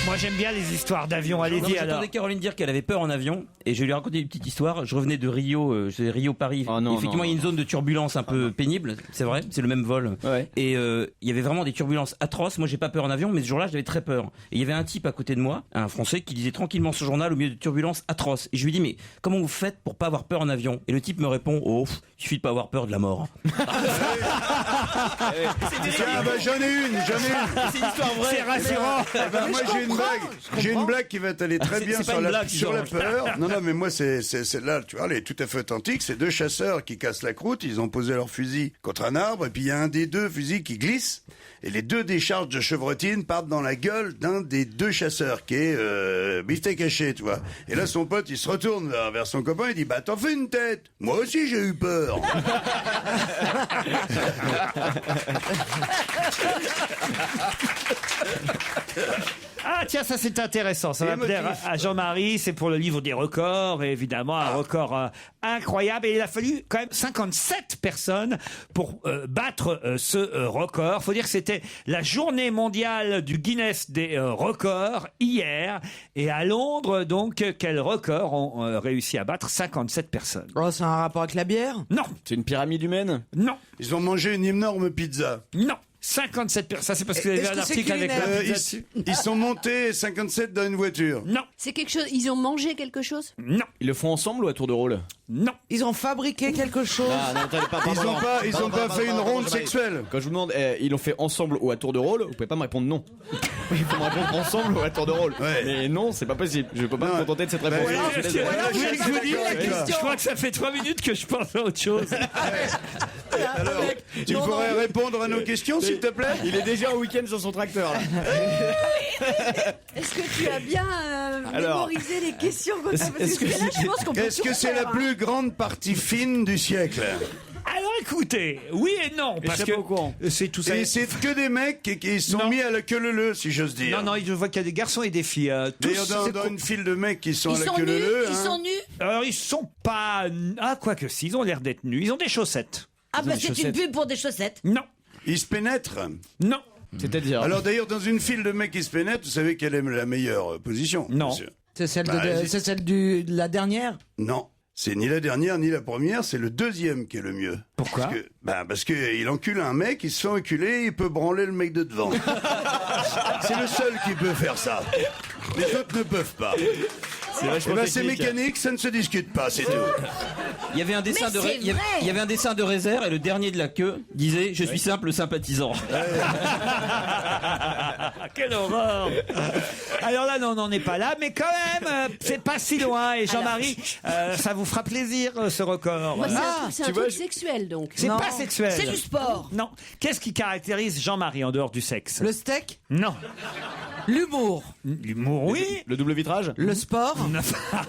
Moi j'aime bien les histoires d'avion, Non, mais allez-y alors. j'entendais Caroline dire qu'elle avait peur en avion et je vais lui raconter une petite histoire. Je revenais de Rio, Rio-Paris. Oh non, Effectivement, il y a une zone de turbulence un peu pénible, c'est vrai, c'est le même vol. Ouais. Et il y avait vraiment des turbulences atroces. Moi, j'ai pas peur en avion, mais ce jour-là, j'avais très peur. Et il y avait un type à côté de moi, un Français, qui lisait tranquillement son journal au milieu de turbulences atroces. Et je lui dis, mais comment vous faites pour pas avoir peur en avion? Et le type me répond, oh, il suffit de pas avoir peur de la mort. Ah bah j'en ai une. C'est une histoire vraie. C'est rassurant. Ah bah, moi j'ai une blague qui va t'aller très C'est- bien c'est pas sur une la, blague, sur la Georges. peur. Non, mais moi c'est là, tu vois, elle est tout à fait authentique. C'est deux chasseurs qui cassent la croûte, ils ont posé leur fusil contre un arbre, et puis il y a un des deux fusils qui glisse, et les deux décharges de chevrotine partent dans la gueule d'un des deux chasseurs, qui est Beefsteak Haché, tu vois. Et là son pote, il se retourne vers son copain, il dit, bah t'en fais une tête. Moi aussi j'ai eu peur. Ah tiens, ça c'est intéressant, ça va Émotif. plaire à Jean-Marie, c'est pour le livre des records, et évidemment un record incroyable, et il a fallu quand même 57 personnes pour battre ce record. Faut dire que c'était la journée mondiale du Guinness des records hier, et à Londres donc, quel record ont réussi à battre 57 personnes? Oh, c'est un rapport avec la bière? Non, C'est une pyramide humaine. non, Ils ont mangé une énorme pizza. non. 57 personnes, ça c'est parce que vous avez vu Est-ce un que c'est article avec la culinaire pizza Ils, dessus. ils sont montés 57 dans une voiture. Non, C'est quelque chose. Ils ont mangé quelque chose? non. Ils le font ensemble ou à tour de rôle? Non. Ils ont fabriqué quelque chose. Ils ont pas fait une ronde sexuelle. Quand je vous demande, ils l'ont fait ensemble ou à tour de rôle, vous pouvez pas me répondre non. Il faut me répondre ensemble ou à tour de rôle. Ouais. Mais non, c'est pas possible. Je peux pas me contenter de cette réponse. Je crois que ça fait 3 minutes que je pense à autre chose. Alors, tu pourrais répondre à nos questions, s'il te plaît? Il est déjà au week-end sur son tracteur là. Est-ce que tu as bien Alors, mémorisé les questions qu'on t'a est-ce posées? Parce que là, je pense qu'on peut Est-ce tout que c'est faire, la hein. plus grande partie fine du siècle? Alors écoutez, oui et non, parce je suis pas au courant. que c'est tout ça. Et c'est que des mecs qui sont Non. mis à la queue leu, si j'ose dire. Non, je vois qu'il y a des garçons et des filles. D'ailleurs, Tous, dans une file de mecs qui sont Ils à la sont queue nus, leu. ils sont nus. Alors ils sont pas... Ah, quoique si, ils ont l'air d'être nus. Ils ont des chaussettes. Ah bah des c'est une chaussettes. pub pour des chaussettes. Non, Ils se pénètrent. non, C'est-à-dire. Alors d'ailleurs, dans une file de mecs qui se pénètrent, vous savez quelle est la meilleure position? Non. monsieur? C'est celle, Bah, vas-y. c'est celle de la dernière. Non. C'est ni la dernière ni la première, c'est le deuxième qui est le mieux. Pourquoi? Parce que il encule un mec, il se fait enculer, il peut branler le mec de devant. C'est le seul qui peut faire ça. Les autres ne peuvent pas. C'est vachement C'est technique. mécanique, ça ne se discute pas, c'est tout. Il y avait un dessin Mais de c'est il y avait- vrai. il y avait un dessin de réserve et le dernier de la queue disait je suis simple sympathisant. Quelle horreur. Alors là, non, on n'en est pas là, mais quand même, c'est pas si loin. Et Jean-Marie, ça vous fera plaisir, ce record. Moi, c'est un tu truc vois, sexuel, donc. C'est Non. pas sexuel. C'est du sport. Non. Qu'est-ce qui caractérise Jean-Marie en dehors du sexe? Le steak, Non. l'humour, L'humour, oui. Le double vitrage. le sport,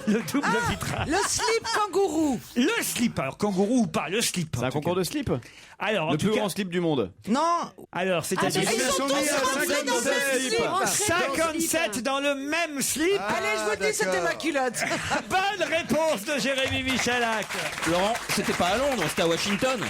Le double vitrage. le slip kangourou. Le slip. Alors, kangourou ou pas, le slip. C'est en un tout concours cas. de slip. Alors, en Le tout plus cas. grand slip du monde. Non, Alors, c'est-à-dire. Ils se sont mis à 57 dans le même slip. allez, je vous dis, c'était ma culotte. Bonne réponse de Jérémy Michalak. Laurent, c'était pas à Londres, c'était à Washington.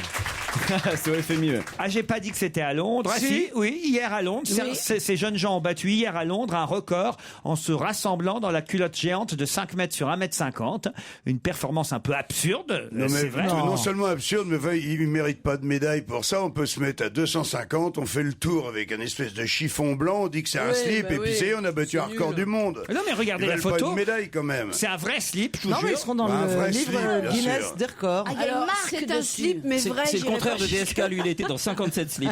C'est au FMI. Ouais. Ah, j'ai pas dit que c'était à Londres. Ah, Si. si, oui, hier à Londres. Ces jeunes gens ont battu hier à Londres un record en se rassemblant dans la culotte géante de 5 mètres sur 1 mètre 50. Une performance un peu absurde, Non, c'est mais vrai. non seulement absurde, mais enfin, ils ne méritent pas de médaille pour ça. On peut se mettre à 250, on fait le tour avec un espèce de chiffon blanc, on dit que c'est un Oui, slip, bah et puis oui, c'est, on a battu c'est un record nul. du monde. Non, mais regardez Ils la veulent pas photo. une médaille quand même. C'est un vrai slip, je vous Non, mais jure. ils seront dans Un le vrai livre slip, bien Guinness sûr. des records. Ah, il y a une Alors, marque c'est un dessus. slip, mais vrai. C'est le j'irai contraire pas de DSK, lui il était dans 57 slips.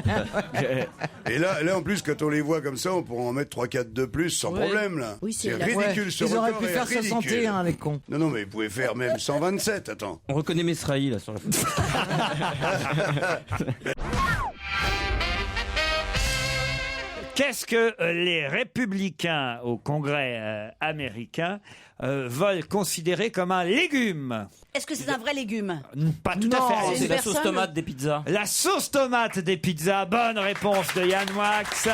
Et là, en plus, quand on les voit comme ça, on pourra en mettre 3-4 de plus sans Ouais. problème, là. Oui, c'est c'est la- ridicule, ce Ils auraient record pu est faire ridicule. 61, les cons. Non, mais ils pouvaient faire même 127, attends. On reconnaît Mesrahi là sur la photo. Qu'est-ce que les républicains au Congrès américain veulent considérer comme un légume? Est-ce que c'est un vrai légume? Pas tout Non, à fait. c'est C'est une la personne. sauce tomate des pizzas. La sauce tomate des pizzas. Bonne réponse de Yann Wax.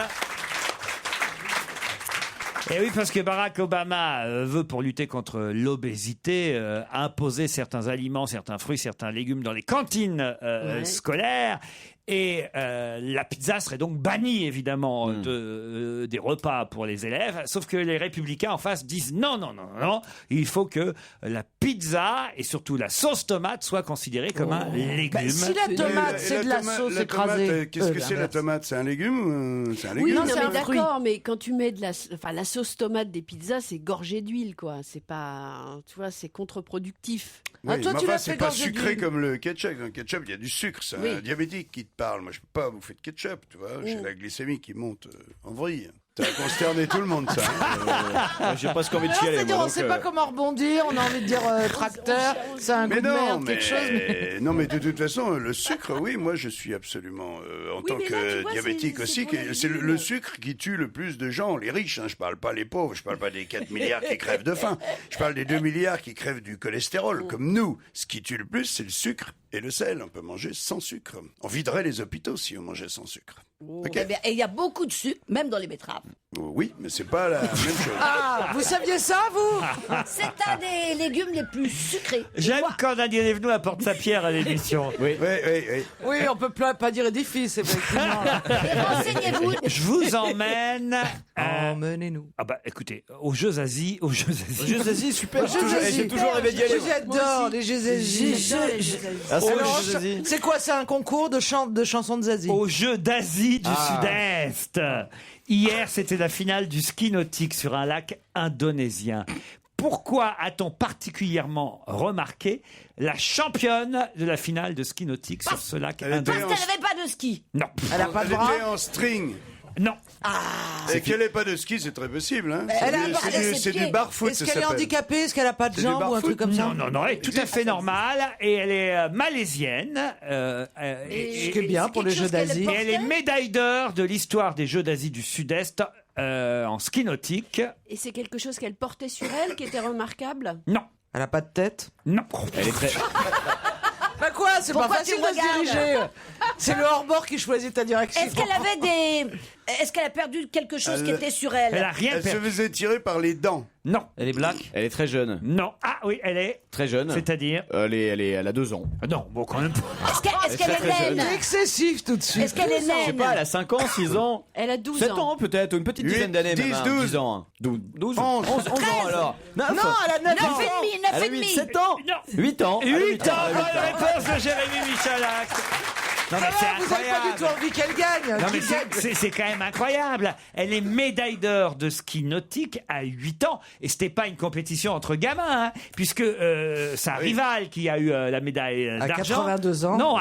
Et oui, parce que Barack Obama veut, pour lutter contre l'obésité, imposer certains aliments, certains fruits, certains légumes dans les cantines scolaires. Et la pizza serait donc bannie, évidemment, des repas pour les élèves. Sauf que les républicains en face disent non, non, non, non. Il faut que la pizza et surtout la sauce tomate soient considérées comme un légume. Bah, si la tomate, c'est de la sauce écrasée. Qu'est-ce que c'est la tomate? C'est un légume? C'est un Oui, légume. non, c'est mais un fruit. d'accord, mais quand tu mets de la sauce tomate des pizzas, c'est gorgé d'huile, quoi. C'est pas, tu vois, c'est contre-productif. Oui, Ah, toi, mais tu enfin, l'as c'est fait pas gorgé sucré d'huile. comme le ketchup. Dans le ketchup, il y a du sucre. C'est Oui. un diabétique qui te parle. Moi, je peux pas bouffer de ketchup, tu vois. J'ai la glycémie qui monte en vrille. Ça a consterné tout le monde, ça. J'ai presque envie de Non, chialer. c'est-à-dire, moi, on donc, sait pas comment rebondir, on a envie de dire tracteur, c'est un goût Mais de non, merde, quelque chose. Mais... non, mais de toute façon, le sucre, oui, moi, je suis absolument, en Oui, tant mais là, que tu vois, diabétique c'est aussi, pour les c'est légumes. le sucre qui tue le plus de gens, les riches. Hein, je parle pas les pauvres, je parle pas des 4 milliards qui crèvent de faim. Je parle des 2 milliards qui crèvent du cholestérol, comme nous. Ce qui tue le plus, c'est le sucre et le sel. On peut manger sans sucre. On viderait les hôpitaux si on mangeait sans sucre. Ok. Eh bien, et il y a beaucoup de sucre, même dans les betteraves. Oui, mais c'est pas la même chose. Ah, vous saviez ça, vous? C'est un des légumes les plus sucrés. J'aime Moi, quand Daniel Evenou apporte sa pierre à l'émission. Oui, oui, oui. Oui, on peut pas dire édifice, effectivement. renseignez-vous. Je vous emmène. Emmenez-nous. Ah bah écoutez, aux Jeux Asie, aux Jeux Asie. Jeux Asie, super. Aux Jeux Asie. J'ai toujours rêvé d'y aller. J'adore les Jeux Asie. Ah, c'est Alors, les Jeux Asie. c'est quoi? C'est un concours de chansons de Zazie. Aux Jeux d'Asie du Sud-Est. Hier, c'était la finale du ski nautique sur un lac indonésien. Pourquoi a-t-on particulièrement remarqué la championne de la finale de ski nautique sur ce lac Parce indien? qu'elle n'avait pas de ski. Non. Elle a pas de Elle bras. était en string. Non. Et qu'elle n'ait pas de ski, c'est très possible. Hein. Elle a C'est pas- du- ses c'est pieds. du barfoot, Est-ce ça qu'elle est s'appelle. handicapée? Est-ce qu'elle a pas de C'est du jambes ou un barfoot truc comme ça? Non, elle est tout à fait normale et elle est malaisienne. Ce qui est bien pour les Jeux d'Asie. Et elle est médaille d'or de l'histoire des Jeux d'Asie du Sud-Est en ski nautique. Et c'est quelque chose qu'elle portait sur elle qui était remarquable. Non. Elle a pas de tête? Non. Elle est très. Bah quoi? C'est pas Pourquoi facile tu de se regardes diriger. C'est le hors-bord qui choisit ta direction. Est-ce qu'elle avait des... Est-ce qu'elle a perdu quelque chose qui était sur elle? Elle a rien Elle se perdu. faisait tirer par les dents. Non. Elle est black. Elle est très jeune. Non. Ah oui, elle est. Très jeune. C'est-à-dire Elle a 2 ans. Non, bon, quand même. Est-ce qu'elle est naine? C'est excessif tout de suite. Est-ce qu'elle est Je sais naine? pas, elle a 5 ans, 6 ans. Elle a 12 7 ans. ans peut-être, une petite 8, dizaine d'années 10, même. hein, 12. 10 ans. 12, 11. 11 ans alors. Non, elle a 9 ans. 9 et demi. 7 ans. Non. 8 ans. 8 ans, Elle a bonne réponse de Jérémy Michalak. Non, mais c'est Vous avez pas du tout incroyable. envie qu'elle gagne. Non, mais Qui gagne c'est quand même incroyable. Elle est médaille d'or de ski nautique à 8 ans. Et c'était pas une compétition entre gamins, hein, puisque sa rivale qui a eu la médaille À d'argent. 82 ans. Non,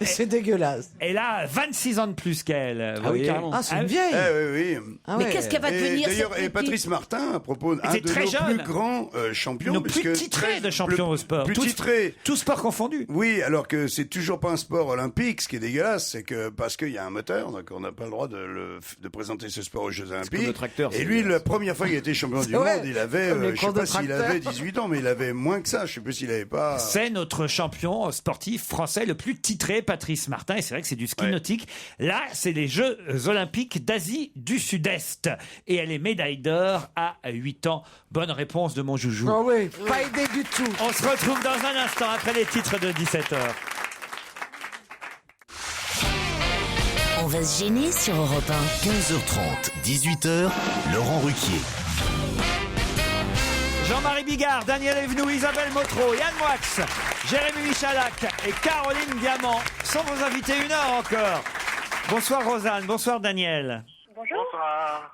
C'est dégueulasse. elle a 26 ans de plus qu'elle. vous voyez. carrément. Ah, c'est une vieille. Oui, oui. Ah Mais ouais. qu'est-ce qu'elle va Et devenir d'ailleurs, cette et petite Patrice Martin, à propos, un était de très nos jeune. plus grands champions. Nos plus puisque titrés de champions au sport. Plus Tous- titrés. Tout sport confondu. Oui, alors que c'est toujours pas un sport olympique. Ce qui est dégueulasse, c'est que parce qu'il y a un moteur, donc on n'a pas le droit de présenter ce sport aux Jeux Olympiques. comme le tracteur, Et c'est lui, dégueulasse. la première fois qu'il a été champion du Ouais, monde, il avait, comme les je sais cours de pas s'il tracteur. avait 18 ans, mais il avait moins que ça. Je sais pas s'il avait pas. C'est notre champion sportif français le plus titré, Patrice Martin. Et c'est vrai que c'est du ski Ouais. nautique. Là, c'est les Jeux Olympiques d'Asie du Sud-Est. Et elle est médaille d'or à 8 ans. Bonne réponse de mon joujou. Ah oui, pas aidé du tout. On se retrouve dans un instant après les titres de 17h. On va se gêner sur Europe 1. 15h30, 18h, Laurent Ruquier. Jean-Marie Bigard, Daniel Evenou, Isabelle Motro, Yann Moix, Jérémy Michalak et Caroline Diamant sont vos invités 1 heure encore. Bonsoir Rosanne, bonsoir Daniel. Bonjour.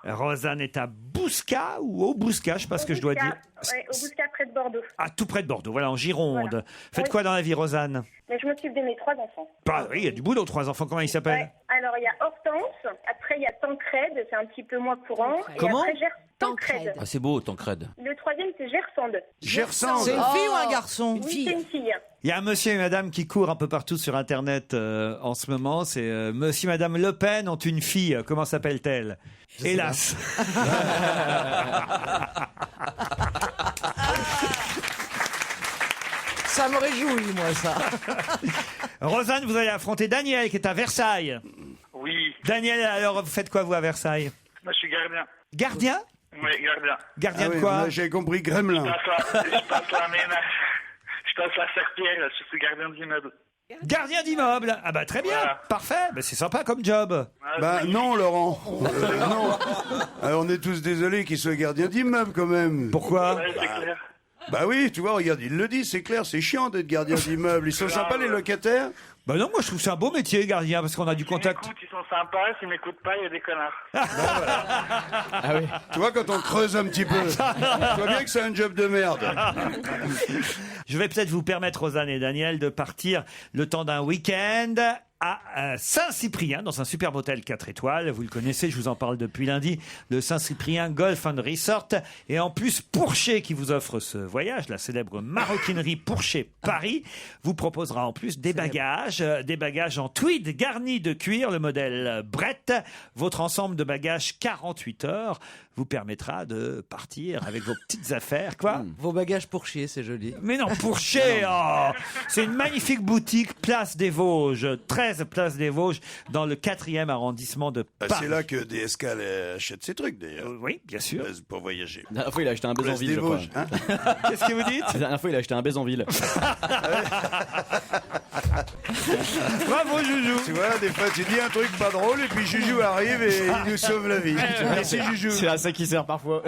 Rosanne est à Bouscat ou au Bouscat, je sais pas ce que je dois dire. Ouais, au Bouscat, près de Bordeaux. Ah, tout près de Bordeaux, voilà, en Gironde. Voilà. Faites Oui. quoi dans la vie, Rosanne? Mais je m'occupe de mes 3 enfants. Bah oui, il y a du boulot, 3 enfants, comment ils s'appellent? Ouais. Alors, il y a Hortense, après il y a Tancred, c'est un petit peu moins courant. Comment Et après Tancred. Ah, c'est beau, Tancred. Le troisième, c'est Gersande. Gersande. C'est une fille ou un garçon? Oui, c'est une fille. Il y a un monsieur et madame qui courent un peu partout sur Internet en ce moment. C'est monsieur et madame Le Pen ont une fille. Comment s'appelle-t-elle? Hélas. Ça me réjouit, moi, ça. Rosanne, vous allez affronter Daniel qui est à Versailles. Oui, Daniel, alors vous faites quoi vous à Versailles? moi je suis gardien. Gardien? Oui, gardien. Gardien Ah de oui, quoi? moi, j'avais compris Gremlin. Je passe la ménage. Je passe la serpillère, je suis gardien d'immeuble. Gardien d'immeuble. Ah bah très bien, Voilà. parfait. Bah, c'est sympa comme job. Bah non, Laurent. Non. On est tous désolés qu'il soit gardien d'immeuble quand même. Pourquoi? Ouais, c'est clair. Bah oui, tu vois, regarde, il le dit, c'est clair, c'est chiant d'être gardien d'immeuble. Ils sont sympas les locataires. Bah non, moi je trouve que c'est un beau métier gardien parce qu'on a du contact. S'ils m'écoutent, ils sont sympas. S'ils m'écoutent pas, il y a des connards. Ah oui. Tu vois, quand on creuse un petit peu, tu vois bien que c'est un job de merde. Je vais peut-être vous permettre, Rosanne et Daniel, de partir le temps d'un week-end à Saint-Cyprien, dans un superbe hôtel 4 étoiles. Vous le connaissez, je vous en parle depuis lundi, le Saint-Cyprien Golf and Resort. Et en plus, Pourchet, qui vous offre ce voyage, la célèbre maroquinerie Pourchet Paris, vous proposera en plus des bagages en tweed garnis de cuir, le modèle Brett. Votre ensemble de bagages 48 heures vous permettra de partir avec vos petites affaires, quoi. Vos bagages pour chier, c'est joli. Mais non, Pourchet, oh, c'est une magnifique boutique, place des Vosges, 13 place des Vosges, dans le 4e arrondissement de Ah, Paris. c'est là que DSK achète ses trucs d'ailleurs. Oui, bien sûr. Pour voyager. La dernière fois, il a acheté un baiser en Place ville, des je crois. Vosges, hein. Qu'est-ce que vous dites? La dernière fois, il a acheté un baiser en ville. Bravo, Joujou. Tu vois, des fois tu dis un truc pas drôle et puis Juju arrive et il nous sauve la vie. Merci Juju. C'est à ça qu'il sert parfois.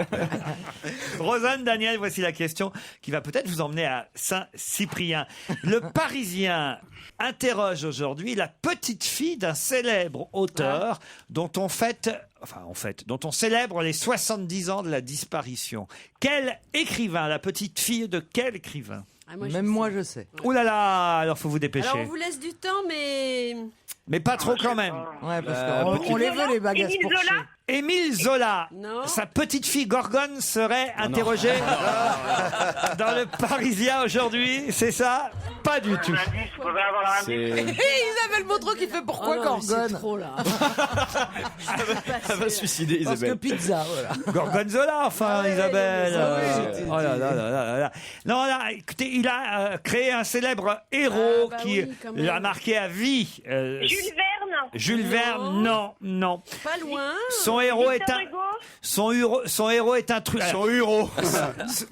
Rosanne, Daniel, voici la question qui va peut-être vous emmener à Saint-Cyprien. Le Parisien interroge aujourd'hui la petite fille d'un célèbre auteur dont on fête dont on célèbre les 70 ans de la disparition. Quel écrivain, la petite fille de quel écrivain? Même moi, je sais. Ouh là là, alors faut vous dépêcher. Alors on vous laisse du temps, mais pas trop quand même. Ouais, parce qu'on les veut, les bagages pour chier. Émile Zola, sa petite fille Gorgone serait interrogée dans le Parisien aujourd'hui, c'est ça? Pas du tout. Isabelle Baudreau qui fait pourquoi Gorgone? C'est trop là. Elle va se suicider, Parce Isabelle. que pizza, voilà. Gorgonzola, enfin, Isabelle. oui, Oh là là là là là. Non, là, écoutez, il a créé un célèbre héros qui l'a marqué à vie. Jules Verne. Jules Verne, non. Pas loin. Son héros est Victor un. Hugo. Son héros est un truand. Son héros.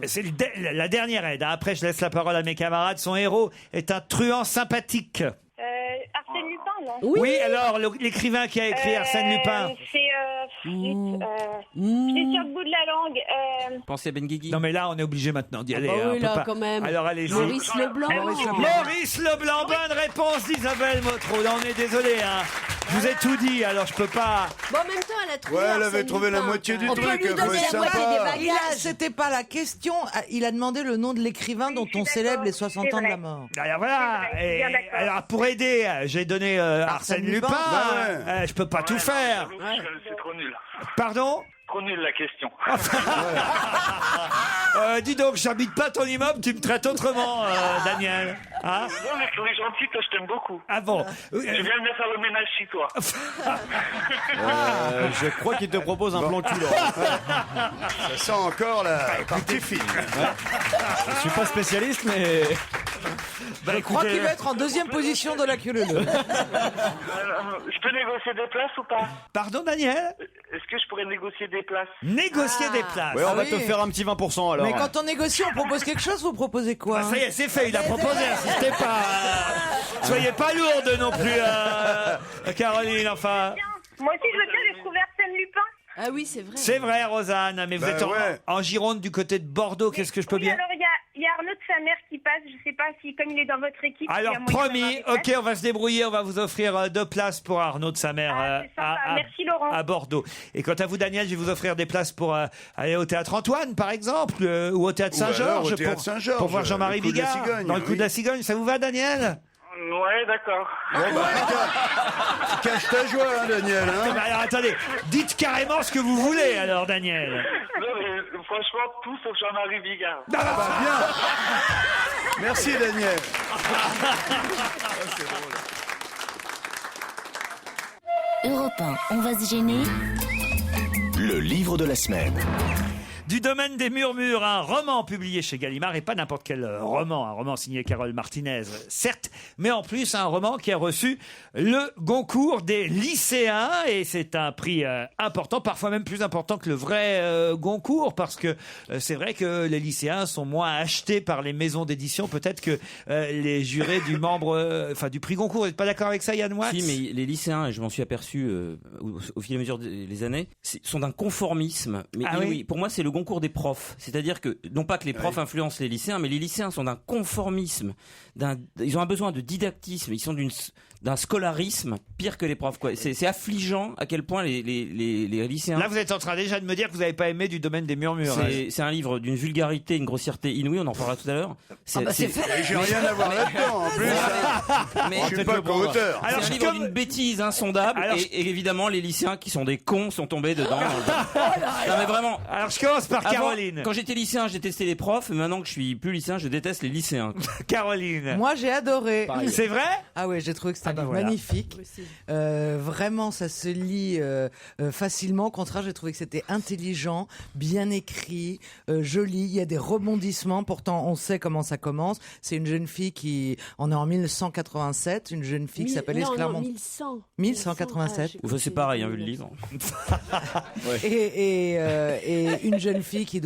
C'est la dernière aide. Après, je laisse la parole à mes camarades. Son héros est un truand sympathique. Arsène Lupin, non? Oui, alors, l'écrivain qui a écrit Arsène Lupin. C'est sur le bout de la langue. Pensez à Benguigui. Non, mais là, on est obligé maintenant d'y aller. bah hein, oui, on peut là, pas- quand même. Alors, allez-y. Maurice Leblanc. Maurice Leblanc, bonne réponse d'Isabelle Motro. Là, on est désolé, hein. Je vous ai tout dit, alors je peux pas. Bon, en même temps, elle a trouvé. Ouais, elle avait Arsène trouvé la Lupin, moitié du quoi. truc. On peut lui faut donner être la moitié des sympa. bagages. C'était pas la question. Il a demandé le nom de l'écrivain dont on célèbre les 60 ans de la mort. Alors voilà. C'est vrai, Et- bien d'accord. alors pour aider, j'ai donné Arsène Lupin. Bah ouais. Je peux pas tout faire. C'est trop nul. Pardon. Trop nul la question. Dis donc, j'habite pas ton immeuble, tu me traites autrement, Daniel. Hein? Non, mais tu es gentil, toi, je t'aime beaucoup. Ah bon. Je viens de venir faire le ménage chez toi. Je crois qu'il te propose un plan cul, Laurent. Ça sent encore la partie fine. Je suis pas spécialiste, mais. Bah, Je crois écoutez, qu'il va être en deuxième position de la queue leu. Je peux négocier des places ou pas? Pardon, Daniel. Est-ce que je pourrais négocier des places? Négocier des places. Ouais, on va oui. te faire un petit 20% alors. Mais quand on négocie, on propose quelque chose, vous proposez quoi Ah, ça y est, c'est fait, il a proposé, insistez pas. Soyez pas lourde non plus, Caroline, enfin. Moi aussi, je veux bien, j'ai trouvé Arsène Lupin. Ah oui, c'est vrai. C'est vrai, Rosanne, mais vous Bah êtes ouais. en Gironde du côté de Bordeaux, qu'est-ce que je peux Oui, bien... alors il y a Arnaud de sa mère qui passe, je sais pas si, comme il est dans votre équipe. Alors, il y a moyen promis, d'avoir des ok, on va se débrouiller, on va vous offrir 2 places pour Arnaud de sa mère Ah, c'est sympa. Merci, Laurent. à Bordeaux. Et quant à vous, Daniel, je vais vous offrir des places pour aller au Théâtre Antoine, par exemple, ou au Théâtre Ou alors Saint-Georges, au Théâtre Saint-Georges, pour voir Jean-Marie le coup de la Bigard, cigogne, dans le coup oui. de la cigogne. Ça vous va, Daniel? Ouais, d'accord. Bon, bah, cache ta joie, hein, Daniel. Hein. Alors, attendez, dites carrément ce que vous voulez, alors, Daniel. Non, mais franchement, tout sauf Jean-Marie Bigard. Ah, bah, Bien. Merci, Daniel. Europe 1, on va se gêner. Le livre de la semaine. Du domaine des murmures, un roman publié chez Gallimard, et pas n'importe quel roman, un roman signé Carole Martinez, certes, mais en plus un roman qui a reçu le Goncourt des lycéens, et c'est un prix important, parfois même plus important que le vrai Goncourt, parce que c'est vrai que les lycéens sont moins achetés par les maisons d'édition, peut-être que les jurés du du prix Goncourt. Vous n'êtes pas d'accord avec ça, Yann Wax? Si, mais les lycéens, et je m'en suis aperçu au fil et à mesure des années, sont d'un conformisme. Mais Ah oui oui, pour moi, c'est le concours des profs. C'est-à-dire que, non pas que les profs influencent les lycéens, mais les lycéens sont d'un conformisme, ils ont un besoin de didactisme, ils sont d'un scolarisme pire que les profs, quoi. C'est affligeant à quel point les lycéens... Là, vous êtes en train déjà de me dire que vous n'avez pas aimé du domaine des murmures. C'est un livre d'une vulgarité, une grossièreté inouïe, on en parlera tout à l'heure. J'ai rien à voir là-dedans, en plus. Mais Je suis pas co-auteur. c'est un livre d'une bêtise insondable, et évidemment les lycéens qui sont des cons sont tombés dedans. Non mais vraiment. Alors je commence par Avant, Caroline. Quand j'étais lycéen, je détestais les profs, mais maintenant que je suis plus lycéen, je déteste les lycéens. Caroline. Moi, j'ai adoré. C'est vrai? Ah ouais, j'ai trouvé que c'était un livre voilà. magnifique. Vraiment, ça se lit facilement. Au contraire, j'ai trouvé que c'était intelligent, bien écrit, joli. Il y a des rebondissements. Pourtant, on sait comment ça commence. C'est une jeune fille on est en 1187, une jeune fille qui s'appelle Esclarmonde. 1187. Enfin, c'est pareil, vu le livre. Et une jeune fille qui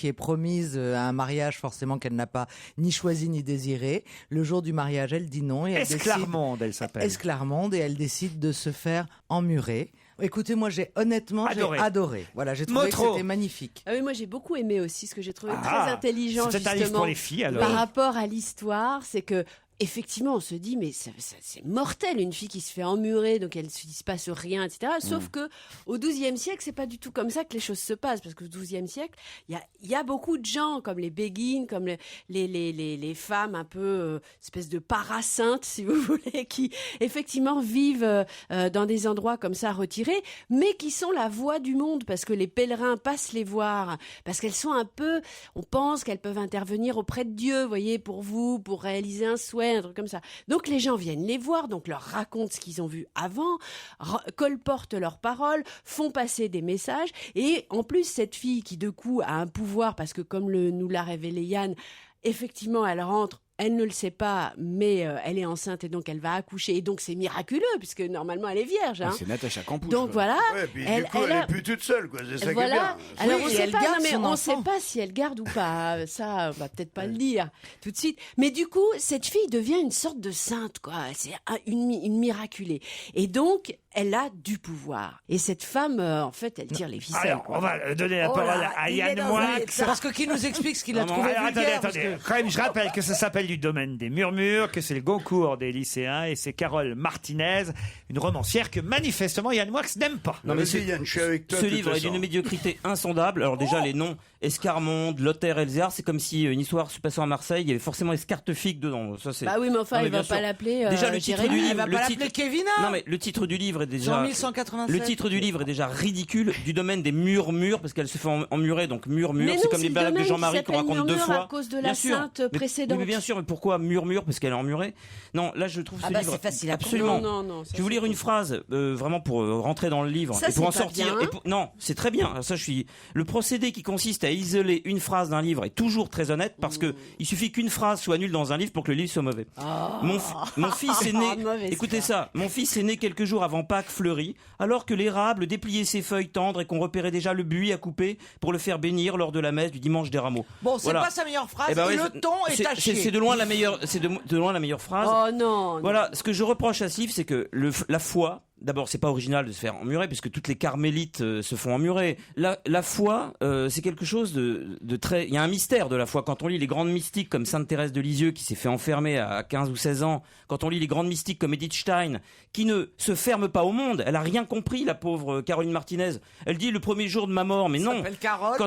est promise à un mariage forcément qu'elle n'a pas ni choisi ni désiré. Le jour du mariage, elle dit non et elle Esclarmonde, elle s'appelle. Esclarmonde, et elle décide de se faire emmurer. Écoutez, moi j'ai adoré. Voilà, j'ai trouvé que c'était magnifique. Ah oui, moi j'ai beaucoup aimé aussi, ce que j'ai trouvé Ah, très intelligent c'est peut-être un livre justement pour les filles, alors. par rapport à l'histoire, c'est que effectivement, on se dit, mais c'est mortel, une fille qui se fait emmurer, donc il se passe rien, etc. Sauf que au XIIe siècle, c'est pas du tout comme ça que les choses se passent, parce qu'au XIIe siècle, il y a beaucoup de gens, comme les béguines, comme les femmes un peu espèce de parasaintes, si vous voulez, qui effectivement vivent dans des endroits comme ça retirés, mais qui sont la voix du monde, parce que les pèlerins passent les voir, parce qu'elles sont un peu, on pense qu'elles peuvent intervenir auprès de Dieu, vous voyez, pour vous, pour réaliser un souhait, un truc comme ça. Donc les gens viennent les voir, donc leur racontent ce qu'ils ont vu avant, colportent leurs paroles, font passer des messages, et en plus cette fille qui de coup a un pouvoir, parce que comme nous l'a révélé Yann, effectivement elle rentre, elle ne le sait pas, mais elle est enceinte et donc elle va accoucher. Et donc c'est miraculeux, puisque normalement elle est vierge. Hein. C'est Natacha Campouche. Donc voilà. Ouais, puis du coup, elle est plus toute seule, quoi. C'est ça voilà. qui est bien. Alors Oui, on et sait elle pas, garde non, mais son on sait enfant. pas si elle garde ou pas. Ça, on va peut-être pas le dire tout de suite. Mais du coup, cette fille devient une sorte de sainte, quoi. C'est une miraculée. Et donc, elle a du pouvoir. Et cette femme, en fait, elle tire les ficelles. Alors, quoi. on va donner la Oh parole là, à il est Yann dans Moix. C'est parce que qui nous explique ce qu'il a Non, trouvé alors, vulgaire. parce attendez. que- Quand même, je rappelle que ça s'appelle Du domaine des murmures, que c'est le Goncourt des lycéens, et c'est Carole Martinez, une romancière que manifestement Yann Moix n'aime pas. Non, mais Yann, je suis avec toi. Ce de toute livre est façon. d'une médiocrité insondable. Alors déjà, les noms Escarmonde, Lothaire, Elzéar, c'est comme si une histoire se passant à Marseille, il y avait forcément Escartefique dedans. Ça, c'est... Bah oui, mais enfin, Non, mais il va bien pas sûr. l'appeler. Déjà, le titre du Jérémy. livre, Elle va le pas titre- l'appeler Kevina. Non, mais le titre du livre est déjà... Jean 1187. Le titre du livre est déjà ridicule, du domaine des murmures, parce qu'elle se fait emmurer, donc murmure, Mais c'est non, comme les le blagues de domaine Jean-Marie qui qu'on raconte s'appelle deux Murmure fois. à cause de Bien la sûr. sainte Mais- précédente. Mais bien sûr, mais pourquoi murmure? Parce qu'elle est emmurée. Non, là je trouve Ah ce bah, livre c'est facile à absolument. Non, Je vais vous lire une phrase, vraiment pour rentrer dans le livre Ça, et pour en c'est pas sortir. bien. Non, c'est très bien. Ça, je suis. Le procédé qui consiste à isoler une phrase d'un livre est toujours très honnête parce que il suffit qu'une phrase soit nulle dans un livre pour que le livre soit mauvais. Mon fils est né. Mauvaise Écoutez foi. ça. Mon fils est né quelques jours avant Pâques fleuri, alors que l'érable dépliait ses feuilles tendres et qu'on repérait déjà le buis à couper pour le faire bénir lors de la messe du dimanche des Rameaux. Bon, c'est Voilà. pas sa meilleure phrase. Eh ben et ouais, le ton est à chier. c'est de loin la meilleure. C'est de loin la meilleure phrase. Oh non. Voilà, ce que je reproche à ce livre, c'est que la foi, d'abord, c'est pas original de se faire emmurer, puisque toutes les carmélites se font emmurer. La foi, c'est quelque chose de très... Il y a un mystère de la foi. Quand on lit les grandes mystiques comme Sainte Thérèse de Lisieux, qui s'est fait enfermer à 15 ou 16 ans, quand on lit les grandes mystiques comme Edith Stein, qui ne se ferme pas au monde, elle a rien compris, la pauvre Caroline Martinez. Elle dit le premier jour de ma mort, mais non. s'appelle Carole.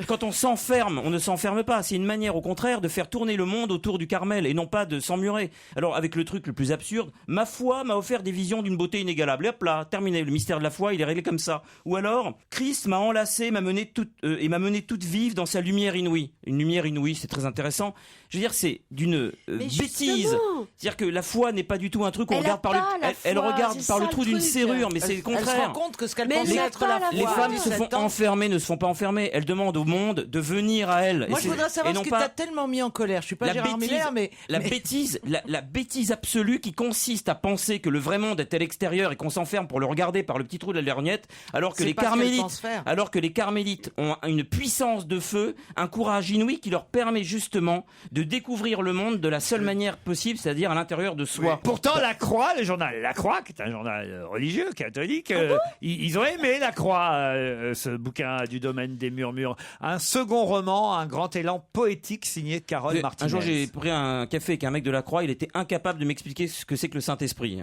Quand on s'enferme, on ne s'enferme pas. C'est une manière, au contraire, de faire tourner le monde autour du Carmel et non pas de s'emmurer. Alors, avec le truc le plus absurde, ma foi m'a offert des visions d'une beauté inégalable. Et hop là, terminé. Le mystère de la foi, il est réglé comme ça. Ou alors, Christ m'a enlacé, m'a mené toute vive dans sa lumière inouïe. Une lumière inouïe, c'est très intéressant. Je veux dire, c'est d'une Mais bêtise. justement. C'est-dire que la foi n'est pas du tout un truc qu'on Elle regarde a par le, pas la elle foi, regarde c'est par ça le trou le d'une truc. serrure, mais c'est le Elle se contraire. rend compte que ce qu'elle Mais pensait elle n'a être pas la la Les foi. foi. femmes se font 17 ans. enfermer, ne se font pas enfermer. Elles demandent au monde de venir à elles. Moi, Et je voudrais c'est- savoir et ce non qui pas t'a tellement mis en colère. Je suis pas la Gérard bêtise, Miller, mais la mais- bêtise, la bêtise absolue qui consiste à penser que le vrai monde est à l'extérieur et qu'on s'enferme pour le regarder par le petit trou de la lorgnette, alors que C'est les pas ce qu'elle carmélites, pense faire. alors que les carmélites ont une puissance de feu, un courage inouï qui leur permet justement de découvrir le monde de la seule manière possible, c'est-à-dire à l'intérieur de soi. Pourtant, La Croix, le journal La Croix, qui est un journal religieux, catholique, ils ont aimé La Croix, ce bouquin du domaine des murmures. Un second roman, un grand élan poétique signé Carole Martinez. Un jour, j'ai pris un café avec un mec de la Croix, il était incapable de m'expliquer ce que c'est que le Saint-Esprit.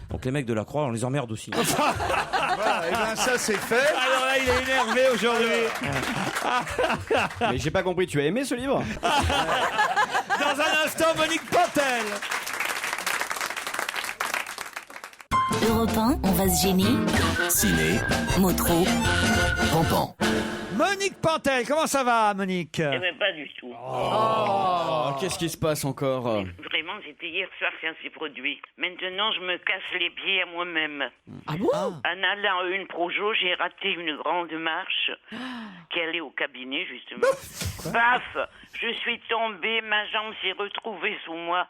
Donc les mecs de la Croix, on les emmerde aussi. Voilà, et ben ça c'est fait. Alors là, il est énervé aujourd'hui. Mais j'ai pas compris, tu as aimé ce livre? Dans un instant, Monique Pantel. Europe 1, on va se gêner. Ciné, Motro. Pampan. Monique Pantel, comment ça va, Monique? Eh ben, pas du tout. Oh, qu'est-ce qui se passe encore? Vraiment, c'était hier soir, ça s'est produit. Maintenant, je me casse les pieds à moi-même. Ah bon? En allant à une projo, j'ai raté une grande marche qui allait au cabinet, justement. Paf! Je suis tombée, ma jambe s'est retrouvée sous moi.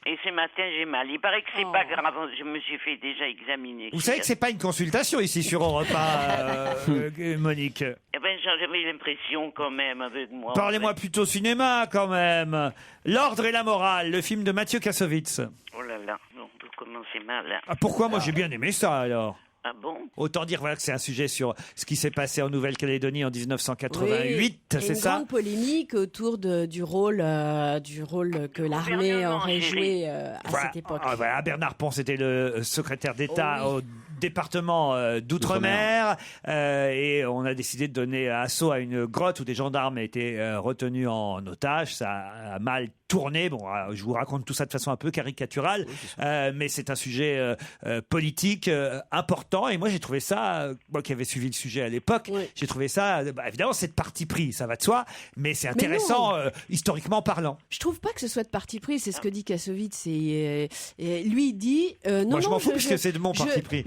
Et ce matin, j'ai mal. Il paraît que c'est pas grave. Je me suis fait déjà examiner. Vous savez que c'est pas une consultation ici sur Europe 1, Monique. Eh ben, j'avais l'impression quand même avec moi. Parlez-moi plutôt cinéma quand même. L'ordre et la morale, le film de Mathieu Kassovitz. Oh là là, bon, vous commencez mal. Hein. Ah, pourquoi? Moi j'ai bien aimé ça alors. Ah bon? Autant dire voilà, que c'est un sujet sur ce qui s'est passé en Nouvelle-Calédonie en 1988, Et c'est une ça? grande polémique autour du rôle que l'armée aurait joué à cette époque. Voilà, Bernard Pons était le secrétaire d'État au département d'Outre-mer et on a décidé de donner assaut à une grotte où des gendarmes étaient retenus en otage. Ça a mal tourné. Bon, je vous raconte tout ça de façon un peu caricaturale, mais c'est un sujet politique important. Et moi, j'ai trouvé ça, moi qui avais suivi le sujet à l'époque, j'ai trouvé ça, évidemment, c'est de parti pris, ça va de soi, mais c'est intéressant historiquement parlant. Je trouve pas que ce soit de parti pris, c'est ce que dit Kassovitz. Et lui, il dit... moi, je m'en fous puisque c'est de mon parti pris.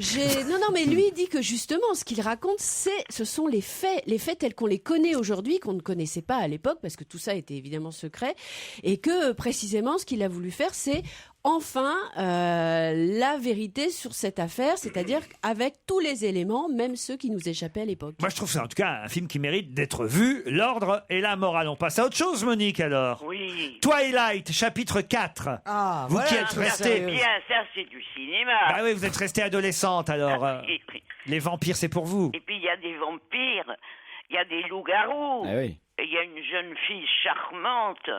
Non, mais lui, il dit que justement, ce qu'il raconte, ce sont les faits tels qu'on les connaît aujourd'hui, qu'on ne connaissait pas à l'époque, parce que tout ça était évidemment secret, et que précisément, ce qu'il a voulu faire, c'est enfin la vérité sur cette affaire, c'est-à-dire avec tous les éléments, même ceux qui nous échappaient à l'époque. Moi, je trouve ça en tout cas un film qui mérite d'être vu. L'ordre et la morale. On passe à autre chose, Monique, alors. Oui. Twilight, chapitre 4. Ah, vous voilà, qui êtes Ça, resté... c'est bien, ça, c'est du cinéma. Bah oui, vous êtes restée adolescente, alors. Les vampires, c'est pour vous. Et puis, il y a des vampires, il y a des loups-garous. Ah oui. Et il y a une jeune fille charmante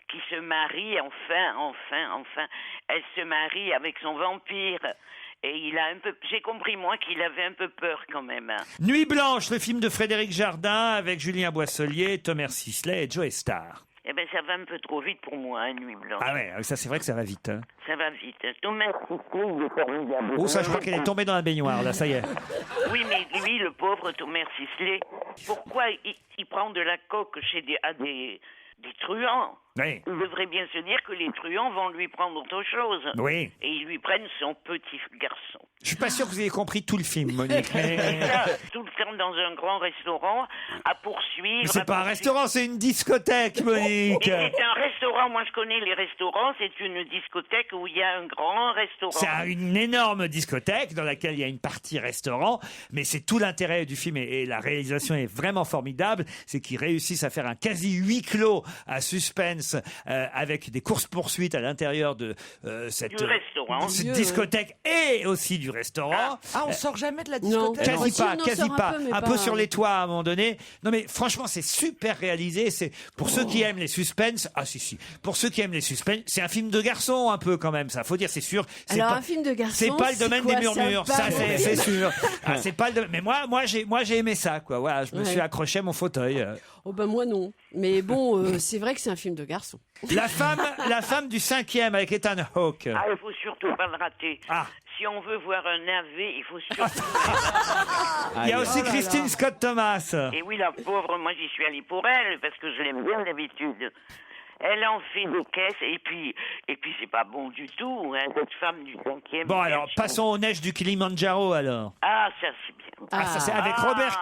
qui se marie, enfin. Elle se marie avec son vampire. Et il a un peu, j'ai compris moi qu'il avait un peu peur quand même. Nuit blanche, le film de Frédéric Jardin avec Julien Boisselier, Thomas Sisley et Joe Starr. Eh ben ça va un peu trop vite pour moi, Nuit blanche. Ah ouais, ça c'est vrai que ça va vite. Hein. Ça va vite. Thomas Sisley, il est formidable. Oh ça, je crois qu'elle est tombée dans la baignoire, là, ça y est. Oui, mais lui, le pauvre Thomas Sisley, pourquoi il prend de la coque chez des truands? Oui. Il devrait bien se dire que les truands vont lui prendre autre chose. Oui. Et ils lui prennent son petit garçon. Je suis pas sûr que vous ayez compris tout le film, Monique. Mais... Tout le temps dans un grand restaurant à poursuivre. Mais c'est pas un restaurant, c'est une discothèque, Monique. Mais c'est un restaurant, moi je connais les restaurants, c'est une discothèque où il y a un grand restaurant. C'est une énorme discothèque dans laquelle il y a une partie restaurant, mais c'est tout l'intérêt du film et la réalisation est vraiment formidable, c'est qu'ils réussissent à faire un quasi huis clos à suspense avec des courses-poursuites à l'intérieur de cette discothèque et aussi du restaurant. Ah, on sort jamais de la discothèque? Quasi pas. Un peu sur les toits à un moment donné. Non mais franchement, c'est super réalisé. C'est pour ceux qui aiment les suspens. Ah si. Pour ceux qui aiment les suspens, c'est un film de garçon un peu quand même. Ça, faut dire, c'est sûr. Alors un film de garçon, c'est pas le domaine des murmures. Ça, c'est sûr. C'est pas le. Mais moi, j'ai aimé ça, quoi. Voilà, je me suis accroché à mon fauteuil. Oh ben moi non. Mais bon, c'est vrai que c'est un film de garçon. La femme du 5e avec Ethan Hawke. Ah, il faut surtout pas le rater. Ah. Si on veut voir un navet, il faut surtout... Il y a aussi Christine Scott Thomas. Et oui, la pauvre, moi j'y suis allé pour elle, parce que je l'aime bien d'habitude. Elle en fait des caisses, et puis c'est pas bon du tout, hein, cette femme du 5e. Bon, alors, passons aux neiges du Kilimanjaro, alors. Ah, ça c'est bien. Ah, ça c'est avec Robert...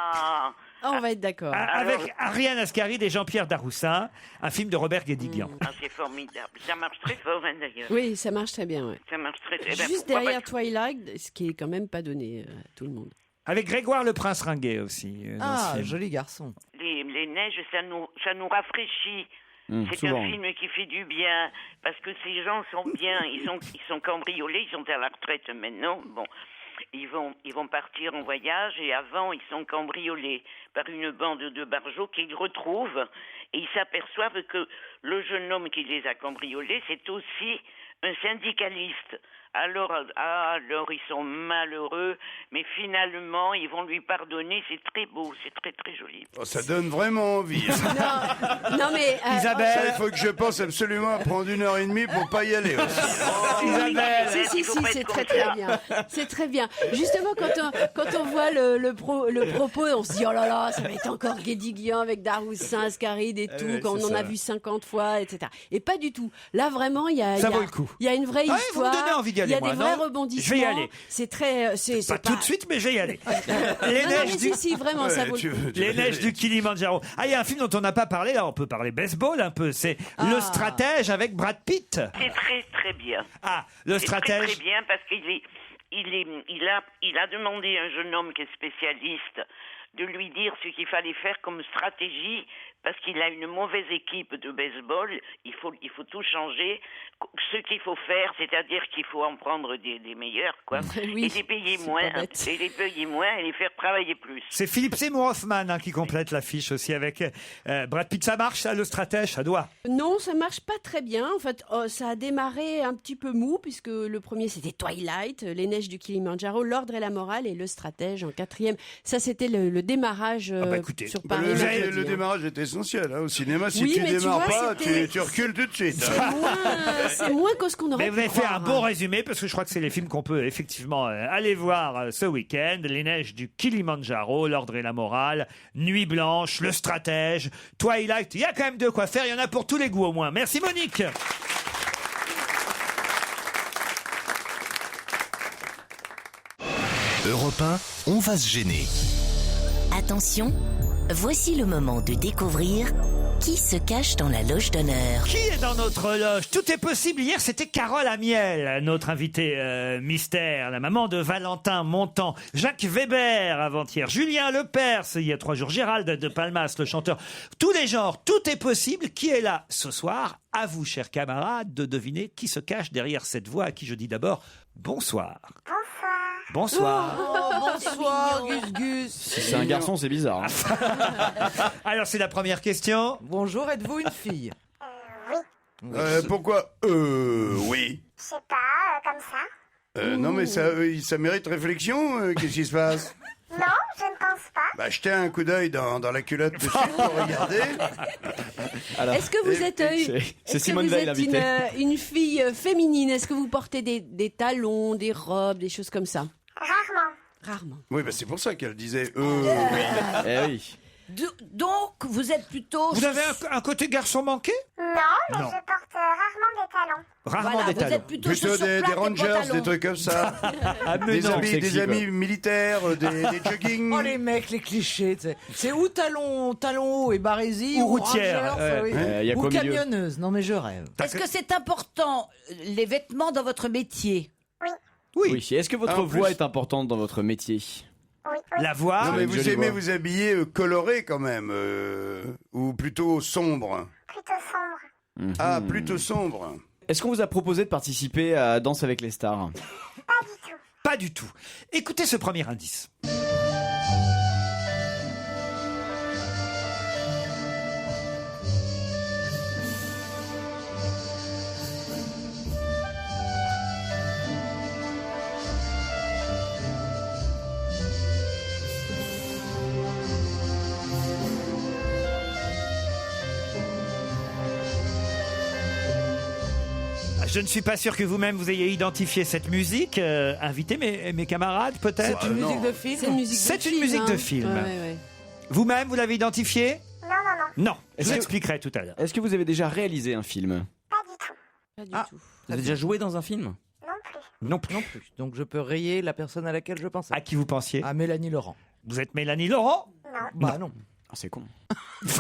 Ah, on va être d'accord. Avec Ariane Ascaride et Jean-Pierre Daroussin, un film de Robert Guédiguian. Ah, c'est formidable. Ça marche très fort, hein, d'ailleurs. Oui, ça marche très bien. Ouais. Ça marche très bien. Juste derrière Twilight, ce qui est quand même pas donné à tout le monde. Avec Grégoire le Prince Ringuet aussi. Joli garçon. Les neiges, ça nous rafraîchit. C'est souvent. un film qui fait du bien, parce que ces gens sont bien, ils sont cambriolés, ils sont à la retraite maintenant, bon, ils vont partir en voyage, et avant, ils sont cambriolés par une bande de barjots qu'ils retrouvent, et ils s'aperçoivent que le jeune homme qui les a cambriolés, c'est aussi un syndicaliste. Alors, ils sont malheureux, mais finalement, ils vont lui pardonner. C'est très beau, c'est très très joli. Oh, ça donne vraiment envie. Non mais Isabelle, ça, il faut que je pense absolument à prendre 1h30 pour pas y aller aussi. Isabelle, si, c'est très très bien. C'est très bien. Justement, quand on voit le propos, on se dit oh là là, ça va être encore Guédiguian avec Daroussin, Ascaride et tout, quand on en a vu 50 fois, etc. Et pas du tout. Là, vraiment, il y a vaut le coup. Il y a une vraie histoire. Vous me donnez envie d'y aller. Il y a des vrais non rebondissements. Je vais y aller. C'est très. Pas tout de suite, mais je vais y aller. Si, vraiment, ça vaut le coup. Les neiges du Kilimanjaro. Ah, il y a un film dont on n'a pas parlé, là, on peut parler baseball un peu. C'est Le Stratège avec Brad Pitt. C'est très très bien. Ah, Le Stratège. C'est très bien parce qu'il a demandé à un jeune homme qui est spécialiste de lui dire ce qu'il fallait faire comme stratégie parce qu'il a une mauvaise équipe de baseball. Il faut tout changer. Ce qu'il faut faire, c'est-à-dire qu'il faut en prendre des meilleurs, quoi. Oui, et les payer c'est moins, pas bête. et les payer moins, et les faire travailler plus. C'est Philippe Seymour Hoffman qui complète l'affiche aussi avec Brad Pitt. Ça marche, ça, le stratège, ça doit. Non, ça marche pas très bien. En fait, ça a démarré un petit peu mou, puisque le premier c'était Twilight, Les Neiges du Kilimandjaro, L'Ordre et la Morale, et Le Stratège en 4e. Ça, c'était le démarrage sur Paris. Le démarrage est essentiel au cinéma. Si Oui, tu mais tu démarres vois, pas, c'était- tu recules tout de suite. C'est moins que ce qu'on aurait Mais pu vous avez fait croire, un beau résumé parce que je crois que c'est les films qu'on peut effectivement aller voir ce week-end. Les Neiges du Kilimandjaro, L'Ordre et la Morale, Nuit Blanche, Le Stratège, Twilight. Il y a quand même de quoi faire. Il y en a pour tous les goûts au moins. Merci Monique. Europe 1, on va se gêner. Attention, voici le moment de découvrir qui se cache dans la loge d'honneur. Qui est dans notre loge? Tout est possible. Hier, c'était Carole Amiel, notre invitée mystère, la maman de Valentin Montant, Jacques Weber avant-hier, Julien Lepers il y a 3 jours, Gérald de Palmas, le chanteur. Tous les genres, tout est possible. Qui est là ce soir? À vous, chers camarades, de deviner qui se cache derrière cette voix à qui je dis d'abord bonsoir. Bonsoir. Bonsoir, Gus Gus. Si c'est un garçon, c'est bizarre. hein. Alors, c'est la première question. Bonjour, êtes-vous une fille? Pourquoi oui. Je sais pas, comme ça. Non, mais ça mérite réflexion. Qu'est-ce qui se passe? Non, je ne pense pas. Bah, jetez un coup d'œil dans la culotte tout de suite pour regarder. Alors, Est-ce que vous êtes, c'est Simone Veil l'invitée. une fille féminine? Est-ce que vous portez des talons, des robes, des choses comme ça? Rarement. Oui, bah, c'est pour ça qu'elle disait Eh oui. Donc, vous êtes plutôt... Vous avez un côté garçon manqué? Non, mais Non. je porte rarement des talons. Rarement Voilà, des vous talons. êtes plutôt Plutôt chaussures des plates et Rangers, pantalons. des trucs comme ça. Ah, mais Des non. amis, sexy, des amis quoi. militaires, des jogging. Oh les mecs, les clichés, tu sais. C'est ou talon haut et barésie, Ou routière, Rangers, y a ou quoi au milieu? camionneuse. Non mais je rêve. Est-ce que c'est important, les vêtements dans votre métier? Oui. Est-ce que votre En voix plus- est importante dans votre métier? La voix. Non, mais une vous jolie aimez voix. vous habiller coloré quand même, ou plutôt sombre? Plutôt sombre. Ah, plutôt sombre. Est-ce qu'on vous a proposé de participer à Danse avec les stars? Pas du tout. Pas du tout. Écoutez ce premier indice. Je ne suis pas sûr que vous-même vous ayez identifié cette musique. Invitez mes camarades peut-être. C'est une musique de film. C'est une musique C'est de une film. musique hein. de film. Ouais. Vous-même, vous l'avez identifié? Non, non, non. Non. Je vous expliquerai tout à l'heure. Est-ce que vous avez déjà réalisé un film? Pas du tout. Pas du tout. Vous avez déjà joué dans un film? Non plus. Non plus. Donc je peux rayer la personne à laquelle je pensais. À qui vous pensiez? À Mélanie Laurent. Vous êtes Mélanie Laurent? Bah non. Ah, c'est con. Je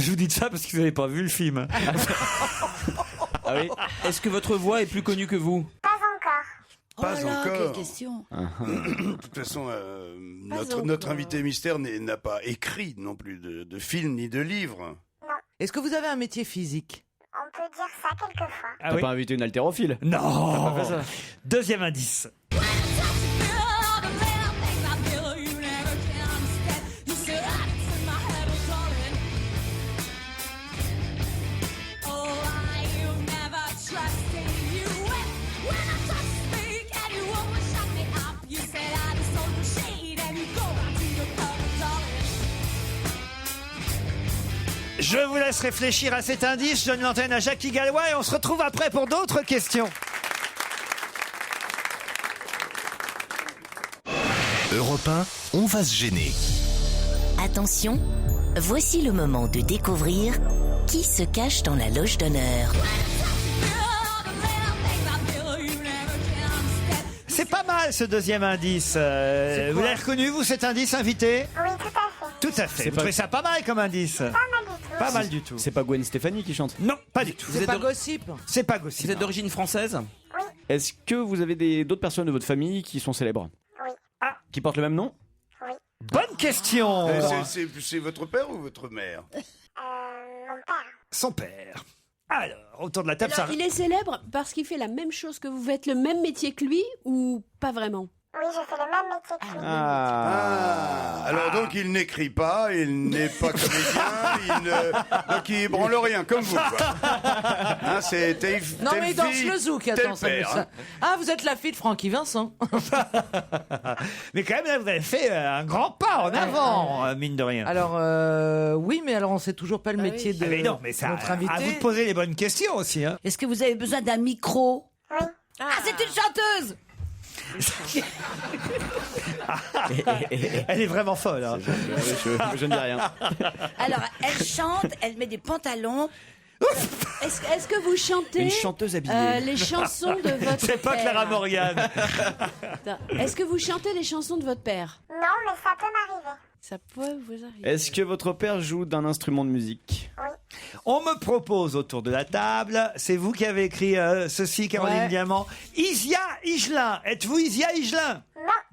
vous dis ça parce que vous n'avez pas vu le film. Ah oui. Est-ce que votre voix est plus connue que vous? Pas encore. Pas oh là, encore. quelle question. De toute façon, notre invité mystère n'a pas écrit non plus de film ni de livre. Est-ce que vous avez un métier physique? On peut dire ça quelquefois. Ah T'as oui? pas invité une haltérophile? Non. T'as pas fait ça? Deuxième indice. Je vous laisse réfléchir à cet indice. Je donne l'antenne à Jackie Gallois et on se retrouve après pour d'autres questions. Europe 1, on va se gêner. Attention, voici le moment de découvrir qui se cache dans la loge d'honneur. C'est pas mal ce deuxième indice. Vous l'avez reconnu, vous, cet indice, invité? Oui, tout à fait. Tout à fait. C'est Vous pas- trouvez ça pas mal comme indice? Pas mal du tout. Pas mal du tout. C'est pas Gwen Stefani qui chante? Non, pas du tout. C'est pas gossip? C'est pas gossip. Vous êtes d'origine française? Est-ce que vous avez d'autres personnes de votre famille qui sont célèbres? Oui. Qui portent le même nom? Oui. Bonne question. C'est votre père ou votre mère? Mon père. Son père. Alors, autour de la table, Alors, ça... il est célèbre parce qu'il fait la même chose que vous faites, le même métier que lui, ou pas vraiment? Oui, je fais le même métier que lui. Alors donc il n'écrit pas, il n'est pas comédien, donc il branle rien, comme vous. Quoi. Hein, c'est Non mais il danse le zouk, attends. Hein. Ah, vous êtes la fille de Francky Vincent. Mais quand même, là, vous avez fait un grand pas en avant, mine de rien. Alors, oui, mais alors on sait toujours pas le métier de mais non, mais ça, notre invité. à vous de poser les bonnes questions aussi. Hein. Est-ce que vous avez besoin d'un micro? Oui. Ah, c'est une chanteuse! Elle est vraiment folle. Hein. Je ne dis rien. Alors, elle chante, elle met des pantalons. Est-ce que vous chantez Une chanteuse habillée. les chansons de votre C'est pas père? Clara Morgan. Est-ce que vous chantez les chansons de votre père? Non, mais ça peut m'arriver. Ça peut vous arriver. Est-ce que votre père joue d'un instrument de musique? On me propose autour de la table, c'est vous qui avez écrit ceci, Caroline Ouais. Diamant. Isia Higelin. Êtes-vous Isia Higelin?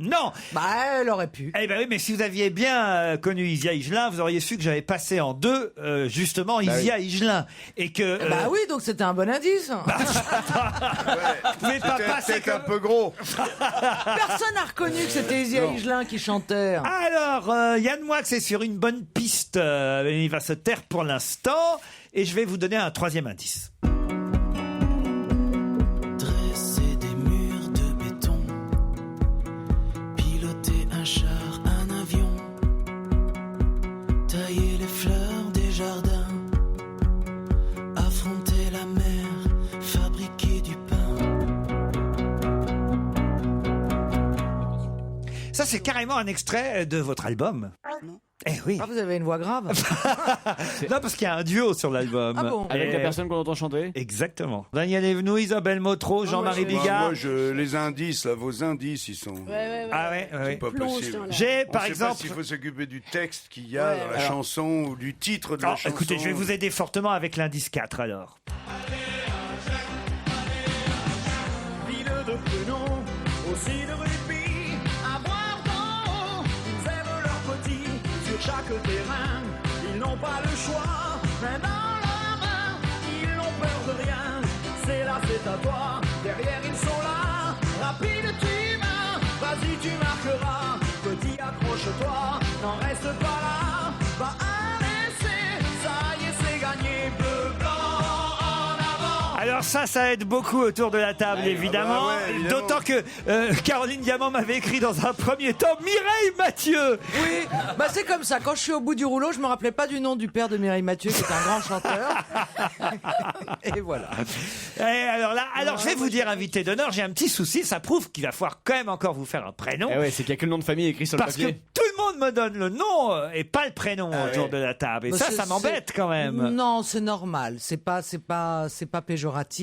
Non. Bah, elle aurait pu. Eh ben oui, mais si vous aviez bien connu Isia Higelin, vous auriez su que j'avais passé en deux, justement, Isia Higelin. Et que. Bah oui, donc c'était un bon indice. Vous pouvez pas passer C'est un peu gros. Personne n'a reconnu que c'était Isia Higelin qui chantait. Alors, Yann Moix est sur une bonne piste. Il va se taire pour l'instant. Et je vais vous donner un troisième indice. Dresser des murs de béton, piloter un char, un avion, tailler les fleurs des jardins, affronter la mer, fabriquer du pain. Ça, c'est carrément un extrait de votre album. Eh oui. Ah, vous avez une voix grave. Non, parce qu'il y a un duo sur l'album. Ah bon Avec la personne qu'on entend chanter? Exactement. Daniel Evenou, Isabelle Motro, Jean-Marie Bigard. Moi, les indices, là, vos indices, ils sont. Ah ouais, ouais. C'est pas possible. J'ai, On par sait exemple. pas s'il faut s'occuper du texte qu'il y a dans la chanson ou du titre de la chanson. Écoutez, je vais vous aider fortement avec l'indice 4 alors. Ville de pruneaux, aussi de rugby, à boire d'en haut, ils aiment leurs petits, sur chaque terrain, ils n'ont pas le choix, mais dans leurs mains, ils n'ont peur de rien, c'est là, c'est à toi, derrière ils sont là, rapide tu mains, vas-y tu marqueras, petit accroche-toi, n'en reste pas là, va un essai, ça y est c'est gagné, bleu, blanc, en avant. Alors ça aide beaucoup autour de la table, évidemment. évidemment. D'autant que Caroline Diamant m'avait écrit dans un premier temps Mireille Mathieu. Oui, bah c'est comme ça. Quand je suis au bout du rouleau, je me rappelais pas du nom du père de Mireille Mathieu, qui est un grand chanteur. Et voilà. Et alors je vais vous dire, invité d'honneur, j'ai un petit souci. Ça prouve qu'il va falloir quand même encore vous faire un prénom. Eh ouais, c'est qu'il y a que le nom de famille écrit sur le Parce que papier. tout le monde me donne le nom et pas le prénom autour de la table. Et Bah, ça m'embête quand même. Non, c'est normal. C'est pas péjoratif.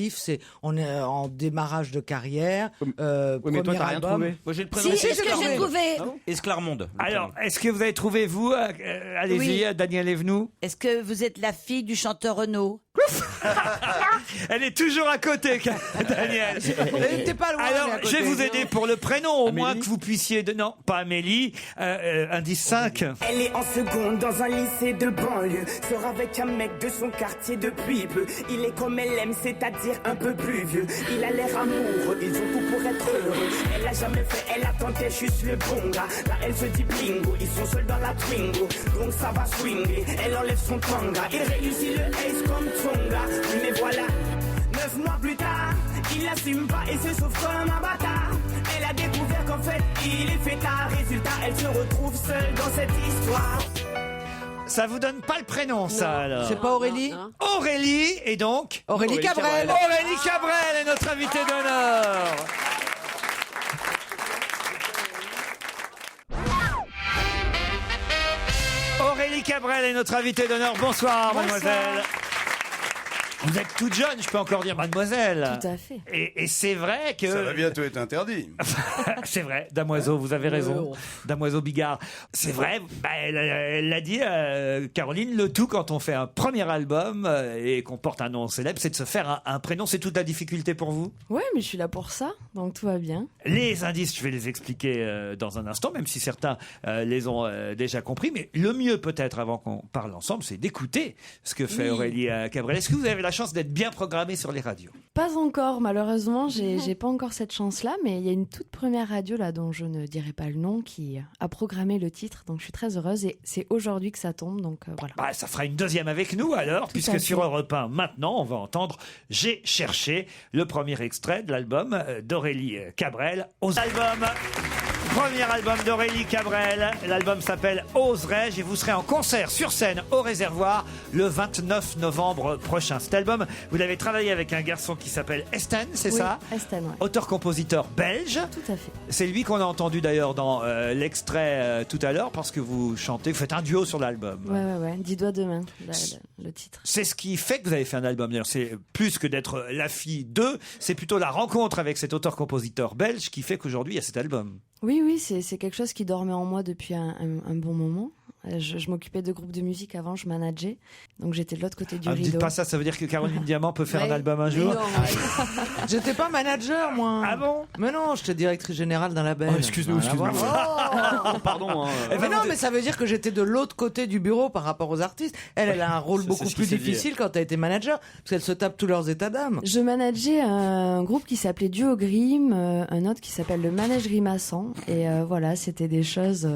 On est en démarrage de carrière. Oui, mais toi, premier t'as rien album. trouvé. Moi j'ai le Si, prénom. est-ce que j'ai trouvé? Esclarmonde. Alors, est-ce que vous avez trouvé, vous, allez-y, Oui. Daniel Evenou? Est-ce que vous êtes la fille du chanteur Renaud? Elle est toujours à côté, Daniel. T'es pas loin. Alors, mais à je vais côté. vous aider pour le prénom, au moins que vous puissiez... Non, pas Amélie. Indice 5. Elle est en seconde dans un lycée de banlieue. Sort avec un mec de son quartier depuis peu. Il est comme elle aime, c'est-à-dire un peu plus vieux. Il a l'air amoureux, ils ont tout pour être heureux. Elle a jamais fait, elle a tenté juste le bon gars. Là elle se dit bingo, ils sont seuls dans la Twingo. Donc ça va swinger, elle enlève son tanga. Il réussit le ace comme Tonga. Mais voilà, 9 mois plus tard, il assume pas et se sauve comme un bâtard. Elle a découvert qu'en fait, il est fêtard. Résultat, elle se retrouve seule dans cette histoire. Ça vous donne pas le prénom, ça, alors? C'est pas Aurélie? Aurélie, et donc? Aurélie Cabrel. Aurélie Cabrel est notre invitée d'honneur. Aurélie Cabrel est notre invitée d'honneur. Bonsoir, mademoiselle. Vous êtes toute jeune, je peux encore dire mademoiselle. Tout à fait. Et c'est vrai que... Ça va bientôt être interdit. C'est vrai, Damoiseau, vous avez raison. Damoiseau Bigard. C'est vrai, elle l'a dit, Caroline, le tout quand on fait un premier album et qu'on porte un nom célèbre, c'est de se faire un prénom. C'est toute la difficulté pour vous? Ouais, mais je suis là pour ça, donc tout va bien. Les indices, je vais les expliquer dans un instant, même si certains les ont déjà compris. Mais le mieux peut-être, avant qu'on parle ensemble, c'est d'écouter ce que fait Aurélie Cabrel. Est-ce que vous avez la chance d'être bien programmé sur les radios? Pas encore, malheureusement, j'ai pas encore cette chance-là, mais il y a une toute première radio là dont je ne dirai pas le nom qui a programmé le titre, donc je suis très heureuse et c'est aujourd'hui que ça tombe, donc voilà. Bah, ça fera une deuxième avec nous alors, puisque sur Europe 1, maintenant, on va entendre J'ai cherché, le premier extrait de l'album d'Aurélie Cabrel, Aux albums. Premier album d'Aurélie Cabrel. L'album s'appelle Oserais-je et vous serez en concert sur scène au Réservoir le 29 novembre prochain. Cet album, vous l'avez travaillé avec un garçon qui s'appelle Esten, c'est ça? Esten, ouais. Auteur-compositeur belge. Tout à fait. C'est lui qu'on a entendu d'ailleurs dans l'extrait tout à l'heure parce que vous chantez, vous faites un duo sur l'album. Ouais, 10 doigts de main, le titre. C'est ce qui fait que vous avez fait un album. D'ailleurs, c'est plus que d'être la fille d'eux, c'est plutôt la rencontre avec cet auteur-compositeur belge qui fait qu'aujourd'hui il y a cet album. Oui, c'est quelque chose qui dormait en moi depuis un bon moment. Je m'occupais de groupes de musique avant, je manageais, donc j'étais de l'autre côté du rideau. Dites pas ça, ça veut dire que Caroline Diamant peut faire un album un jour? J'étais pas manager, moi. Ah bon? Mais non, j'étais directrice générale d'un label. Excuse-nous. Pardon. Mais non, mais ça veut dire que j'étais de l'autre côté du bureau par rapport aux artistes. Elle a un rôle beaucoup plus difficile quand elle était manager, parce qu'elle se tape tous leurs états d'âme. Je manageais un groupe qui s'appelait Duo Grim, un autre qui s'appelle le Manège Grimaçant, et voilà, c'était des choses,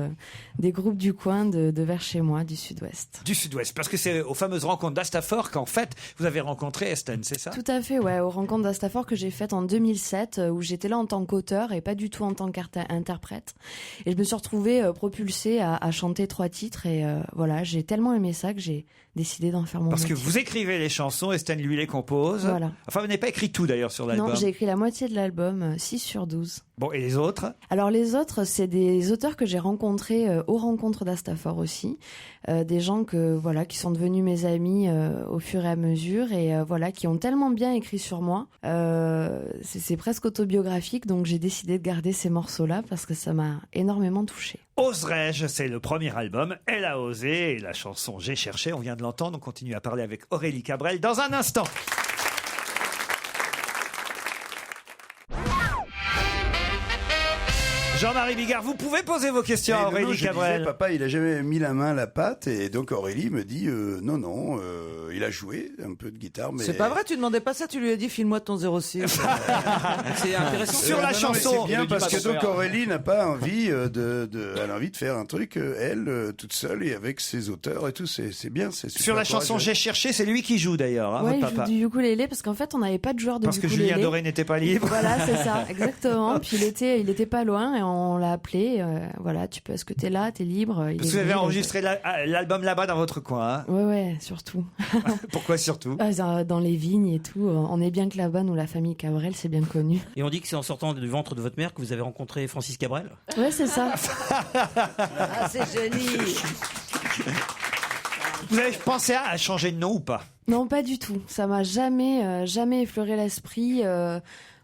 des groupes du coin de vers chez moi, du sud-ouest. Du sud-ouest, parce que c'est aux fameuses rencontres d'Astafor qu'en fait vous avez rencontré Esten, c'est ça? Tout à fait, ouais, aux rencontres d'Astafor que j'ai faites en 2007, où j'étais là en tant qu'auteur et pas du tout en tant qu'interprète. Et je me suis retrouvée propulsée à chanter 3 titres et voilà, j'ai tellement aimé ça que j'ai décidé d'en faire mon métier. Parce que vous écrivez les chansons, Esten lui les compose. Voilà. Enfin, vous n'avez pas écrit tout d'ailleurs sur l'album. Non, j'ai écrit la moitié de l'album, 6 sur 12. Bon, et les autres? Alors les autres, c'est des auteurs que j'ai rencontrés aux rencontres d'Astafor aussi, des gens qui sont devenus mes amis au fur et à mesure et voilà, qui ont tellement bien écrit sur moi. C'est presque autobiographique, donc j'ai décidé de garder ces morceaux-là parce que ça m'a énormément touchée. Oserais-je, c'est le premier album. Elle a osé et la chanson J'ai cherché, on vient de l'entendre. On continue à parler avec Aurélie Cabrel dans un instant. Jean-Marie Bigard, vous pouvez poser vos questions à Aurélie Cabrel. Disais, papa, il a jamais mis la main à la pâte et donc Aurélie me dit non, il a joué un peu de guitare. Mais c'est pas vrai, tu demandais pas ça, tu lui as dit file-moi ton 06. C'est intéressant. Sur la chanson. C'est bien parce que donc Aurélie n'a pas envie elle a envie de faire un truc elle toute seule et avec ses auteurs et tout, c'est bien. C'est sur la chanson J'ai cherché, c'est lui qui joue d'ailleurs, hein, ouais, votre papa. Il joue du ukulélé parce qu'en fait on n'avait pas de joueur de parce ukulélé. Parce que Julien Doré n'était pas libre. Voilà, c'est ça, exactement. Puis il était pas loin et on l'a appelé. Voilà, est-ce que t'es là, t'es libre. Vous avez enregistré l'album là-bas dans votre coin, hein? Ouais, surtout. Pourquoi surtout? Dans les vignes et tout. On est bien que là-bas, nous, la famille Cabrel, c'est bien connu. Et on dit que c'est en sortant du ventre de votre mère que vous avez rencontré Francis Cabrel? Ouais, c'est ça. Ah, c'est joli. Vous avez pensé à changer de nom ou pas? Non, pas du tout. Ça m'a jamais effleuré l'esprit.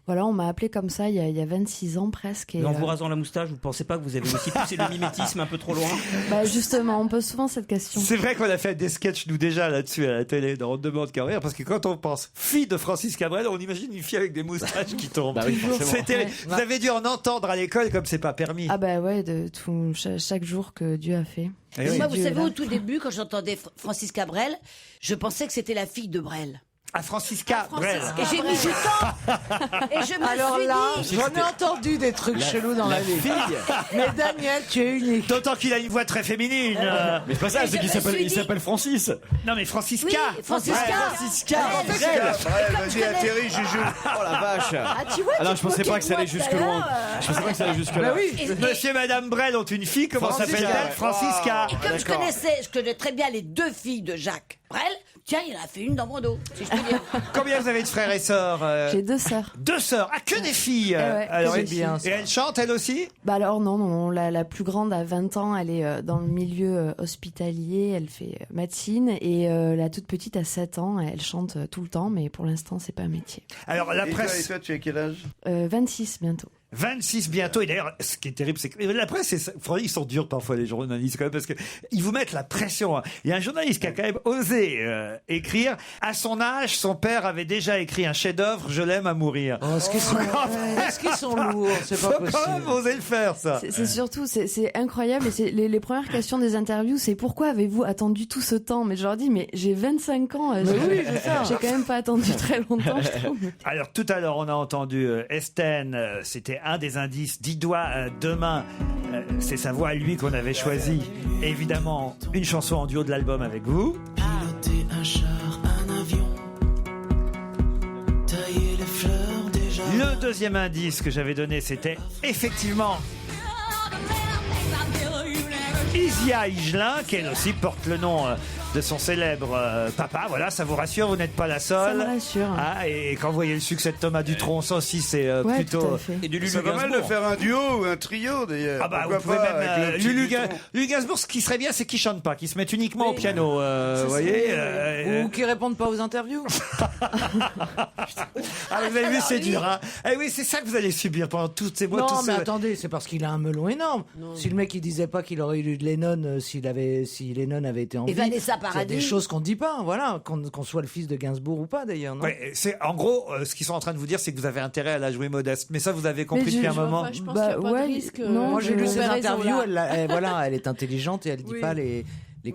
Voilà, on m'a appelé comme ça il y a 26 ans presque. Et en vous rasant la moustache, vous pensez pas que vous avez aussi poussé le mimétisme un peu trop loin? Bah justement, on pose souvent cette question. C'est vrai qu'on a fait des sketchs nous déjà là-dessus à la télé dans On demande carrière, parce que quand on pense fille de Francis Cabrel, on imagine une fille avec des moustaches qui tombent. Bah oui, c'était, vous avez dû en entendre à l'école comme c'est pas permis. Ah bah ouais, chaque jour que Dieu a fait. Et moi, vous savez, au tout début, quand j'entendais Francis Cabrel, je pensais que c'était la fille de Brel. À Francisca Brel. Et j'ai mis du temps. Et je me Alors suis là, dit... j'en ai entendu des trucs chelous dans la vie. Mais Daniel, tu es unique. D'autant qu'il a une voix très féminine. Mais c'est pas ça, c'est qu'il s'appelle Francis. Non mais Francisca. Oui, Francisca. Vas-y, atterris, Juju. Oh la vache. Ah, tu vois, non, je pensais pas que ça allait jusque loin. Je pensais pas que ça allait jusque là. Bah oui. Monsieur et Madame Brel ont une fille, comment s'appelle-t-elle? Francisca. Et comme je connais très bien les 2 filles de Jacques Brel, Tiens, il en a fait une dans mon dos, si je peux dire. Combien vous avez de frères et sœurs J'ai 2 sœurs. 2 sœurs. Ah, que des filles. ouais, Alors, que et, des filles. et elles chantent, elles aussi? Bah alors non, la plus grande a 20 ans, elle est dans le milieu hospitalier, elle fait médecine, et la toute petite a 7 ans, elle chante tout le temps, mais pour l'instant c'est pas un métier. Alors la Et presse... toi, tu as quel âge 26 bientôt. 26 bientôt. Et d'ailleurs, ce qui est terrible, c'est que la presse, ils sont durs parfois, les journalistes, quand même, parce que ils vous mettent la pression. Hein. Il y a un journaliste qui a quand même osé écrire. À son âge, son père avait déjà écrit un chef-d'œuvre, Je l'aime à mourir. Oh, est-ce qu'ils sont lourds? C'est pas possible. Faut quand même oser le faire, ça. C'est surtout, c'est incroyable. Et c'est les premières questions des interviews, c'est pourquoi avez-vous attendu tout ce temps? Mais je leur dis, mais j'ai 25 ans. Oui, c'est ça. J'ai quand même pas attendu très longtemps, je trouve. Alors, tout à l'heure, on a entendu Estène. C'était un des indices. 10 doigts demain. C'est sa voix à lui qu'on avait choisi. Évidemment, une chanson en duo de l'album avec vous. Piloter un char, un avion, tailler les fleurs déjà. Le deuxième indice que j'avais donné, c'était effectivement Isia Higelin, qui elle aussi porte le nom de son célèbre papa. Voilà, ça vous rassure, vous n'êtes pas la seule. Ça me rassure. Ah, et quand vous voyez le succès de Thomas Dutronc, ça aussi, c'est Ouais, plutôt... tout à fait. Et du Lulu C'est pas mal de Gainsbourg. faire un duo ou un trio d'ailleurs. Ah bah Pourquoi vous pouvez pas, même avec le petit Lulu Dutronc. Gainsbourg, ce qui serait bien, c'est qu'il chante pas, qu'il se mette uniquement au piano, vous voyez. Ou qui répondent pas aux interviews. Ah, vous avez vu, c'est dur, hein. Eh oui, c'est ça que vous allez subir pendant toutes ces mois. Non, tous mais ces... attendez, c'est parce qu'il a un melon énorme. Si le mec il disait pas qu'il aurait eu de Lennon si Lennon avait été en vie, Vanessa il y a Paradis. des choses qu'on dit pas, voilà, qu'on soit le fils de Gainsbourg ou pas d'ailleurs. Non Ouais, c'est en gros ce qu'ils sont en train de vous dire, c'est que vous avez intérêt à la jouer modeste. Mais ça, vous avez compris depuis un moment. Je pense qu'il n'y a pas de risque. Moi j'ai lu ses raison, interviews, là. voilà, elle est intelligente et elle dit pas les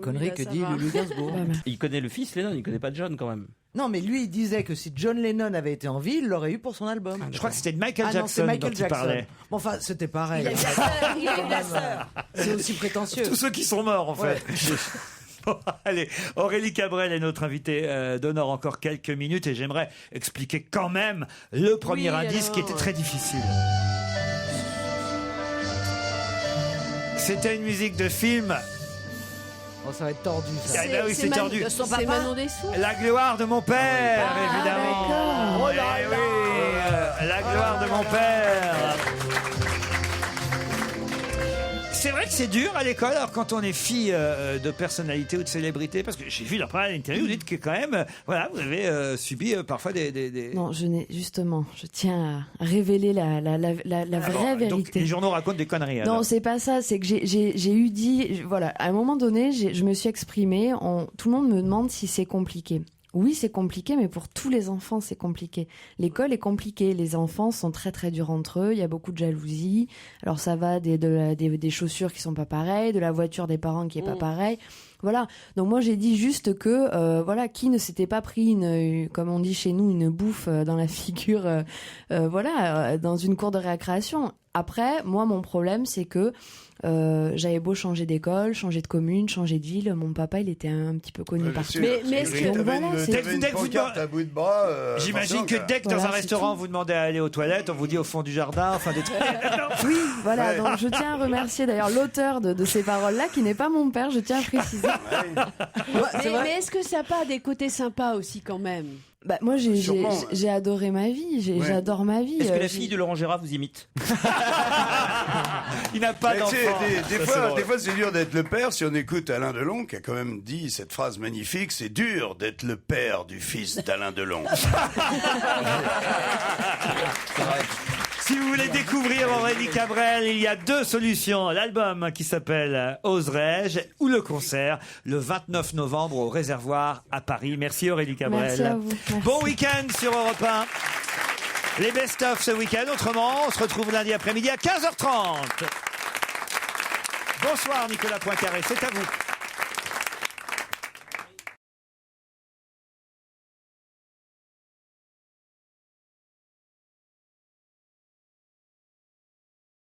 conneries là, que ça dit va. Lulu Gainsbourg. Il connaît le fils Lennon, il connaît pas John quand même. Non, mais lui il disait que si John Lennon avait été en vie, il l'aurait eu pour son album. Je crois que c'était de Michael Ah non, Jackson c'est Michael dont il Jackson. parlait. Bon, enfin, c'était pareil. Il a eu la sœur. C'est aussi prétentieux. Tous ceux qui sont morts, en fait. Bon, allez, Aurélie Cabrel est notre invitée d'honneur encore quelques minutes et j'aimerais expliquer quand même le premier indice qui était très difficile. C'était une musique de film. Oh, ça va être tordu, ça. Ah, bah oui, c'est tordu. De son C'est papa. Manon Dessous. La gloire de mon père, Ah, évidemment. d'accord. Oh là oui, la gloire de mon père. C'est vrai que c'est dur à l'école, alors quand on est fille de personnalité ou de célébrité, parce que j'ai vu dans pas mal d'interviews, vous dites que quand même, voilà, vous avez subi parfois des... Non, je tiens à révéler la vraie vérité. Donc les journaux racontent des conneries. Non, alors. c'est pas ça. C'est que j'ai eu dit, voilà, à un moment donné, je me suis exprimée. Tout le monde me demande si c'est compliqué. Oui, c'est compliqué, mais pour tous les enfants, c'est compliqué. L'école est compliquée. Les enfants sont très très durs entre eux. Il y a beaucoup de jalousie. Alors ça va des chaussures qui sont pas pareilles, de la voiture des parents qui est pas pareille. Voilà. Donc moi j'ai dit juste que voilà, qui ne s'était pas pris comme on dit chez nous, une bouffe dans la figure, dans une cour de récréation. Après, moi mon problème c'est que j'avais beau changer d'école, changer de commune, changer de ville, mon papa il était un petit peu connu partout. Mais est-ce que T'avais une pancarte à bout de bras. J'imagine que dès que dans Voilà, un c'est restaurant tout. vous demandez à aller aux toilettes, on vous dit au fond du jardin, enfin des trucs. Oui, voilà. Ouais. Donc je tiens à remercier d'ailleurs l'auteur de ces paroles-là, qui n'est pas mon père. Je tiens à préciser. Mais est-ce que ça n'a pas des côtés sympas aussi quand même? Bah, moi, j'ai Sûrement, ouais. j'ai adoré ma vie. J'adore ma vie. Est-ce que la j'ai- fille de Laurent Gérard vous imite? Il n'a pas Mais tu sais, d'enfant. des fois, c'est dur d'être le père. Si on écoute Alain Delon, qui a quand même dit cette phrase magnifique, c'est dur d'être le père du fils d'Alain Delon. Si vous voulez découvrir Aurélie Cabrel, il y a 2 solutions. L'album qui s'appelle Oserais-je ou le concert le 29 novembre au Réservoir à Paris. Merci Aurélie Cabrel. Merci à vous. Merci. Bon week-end sur Europe 1. Les best-of ce week-end. Autrement, on se retrouve lundi après-midi à 15h30. Bonsoir Nicolas Poincaré, c'est à vous.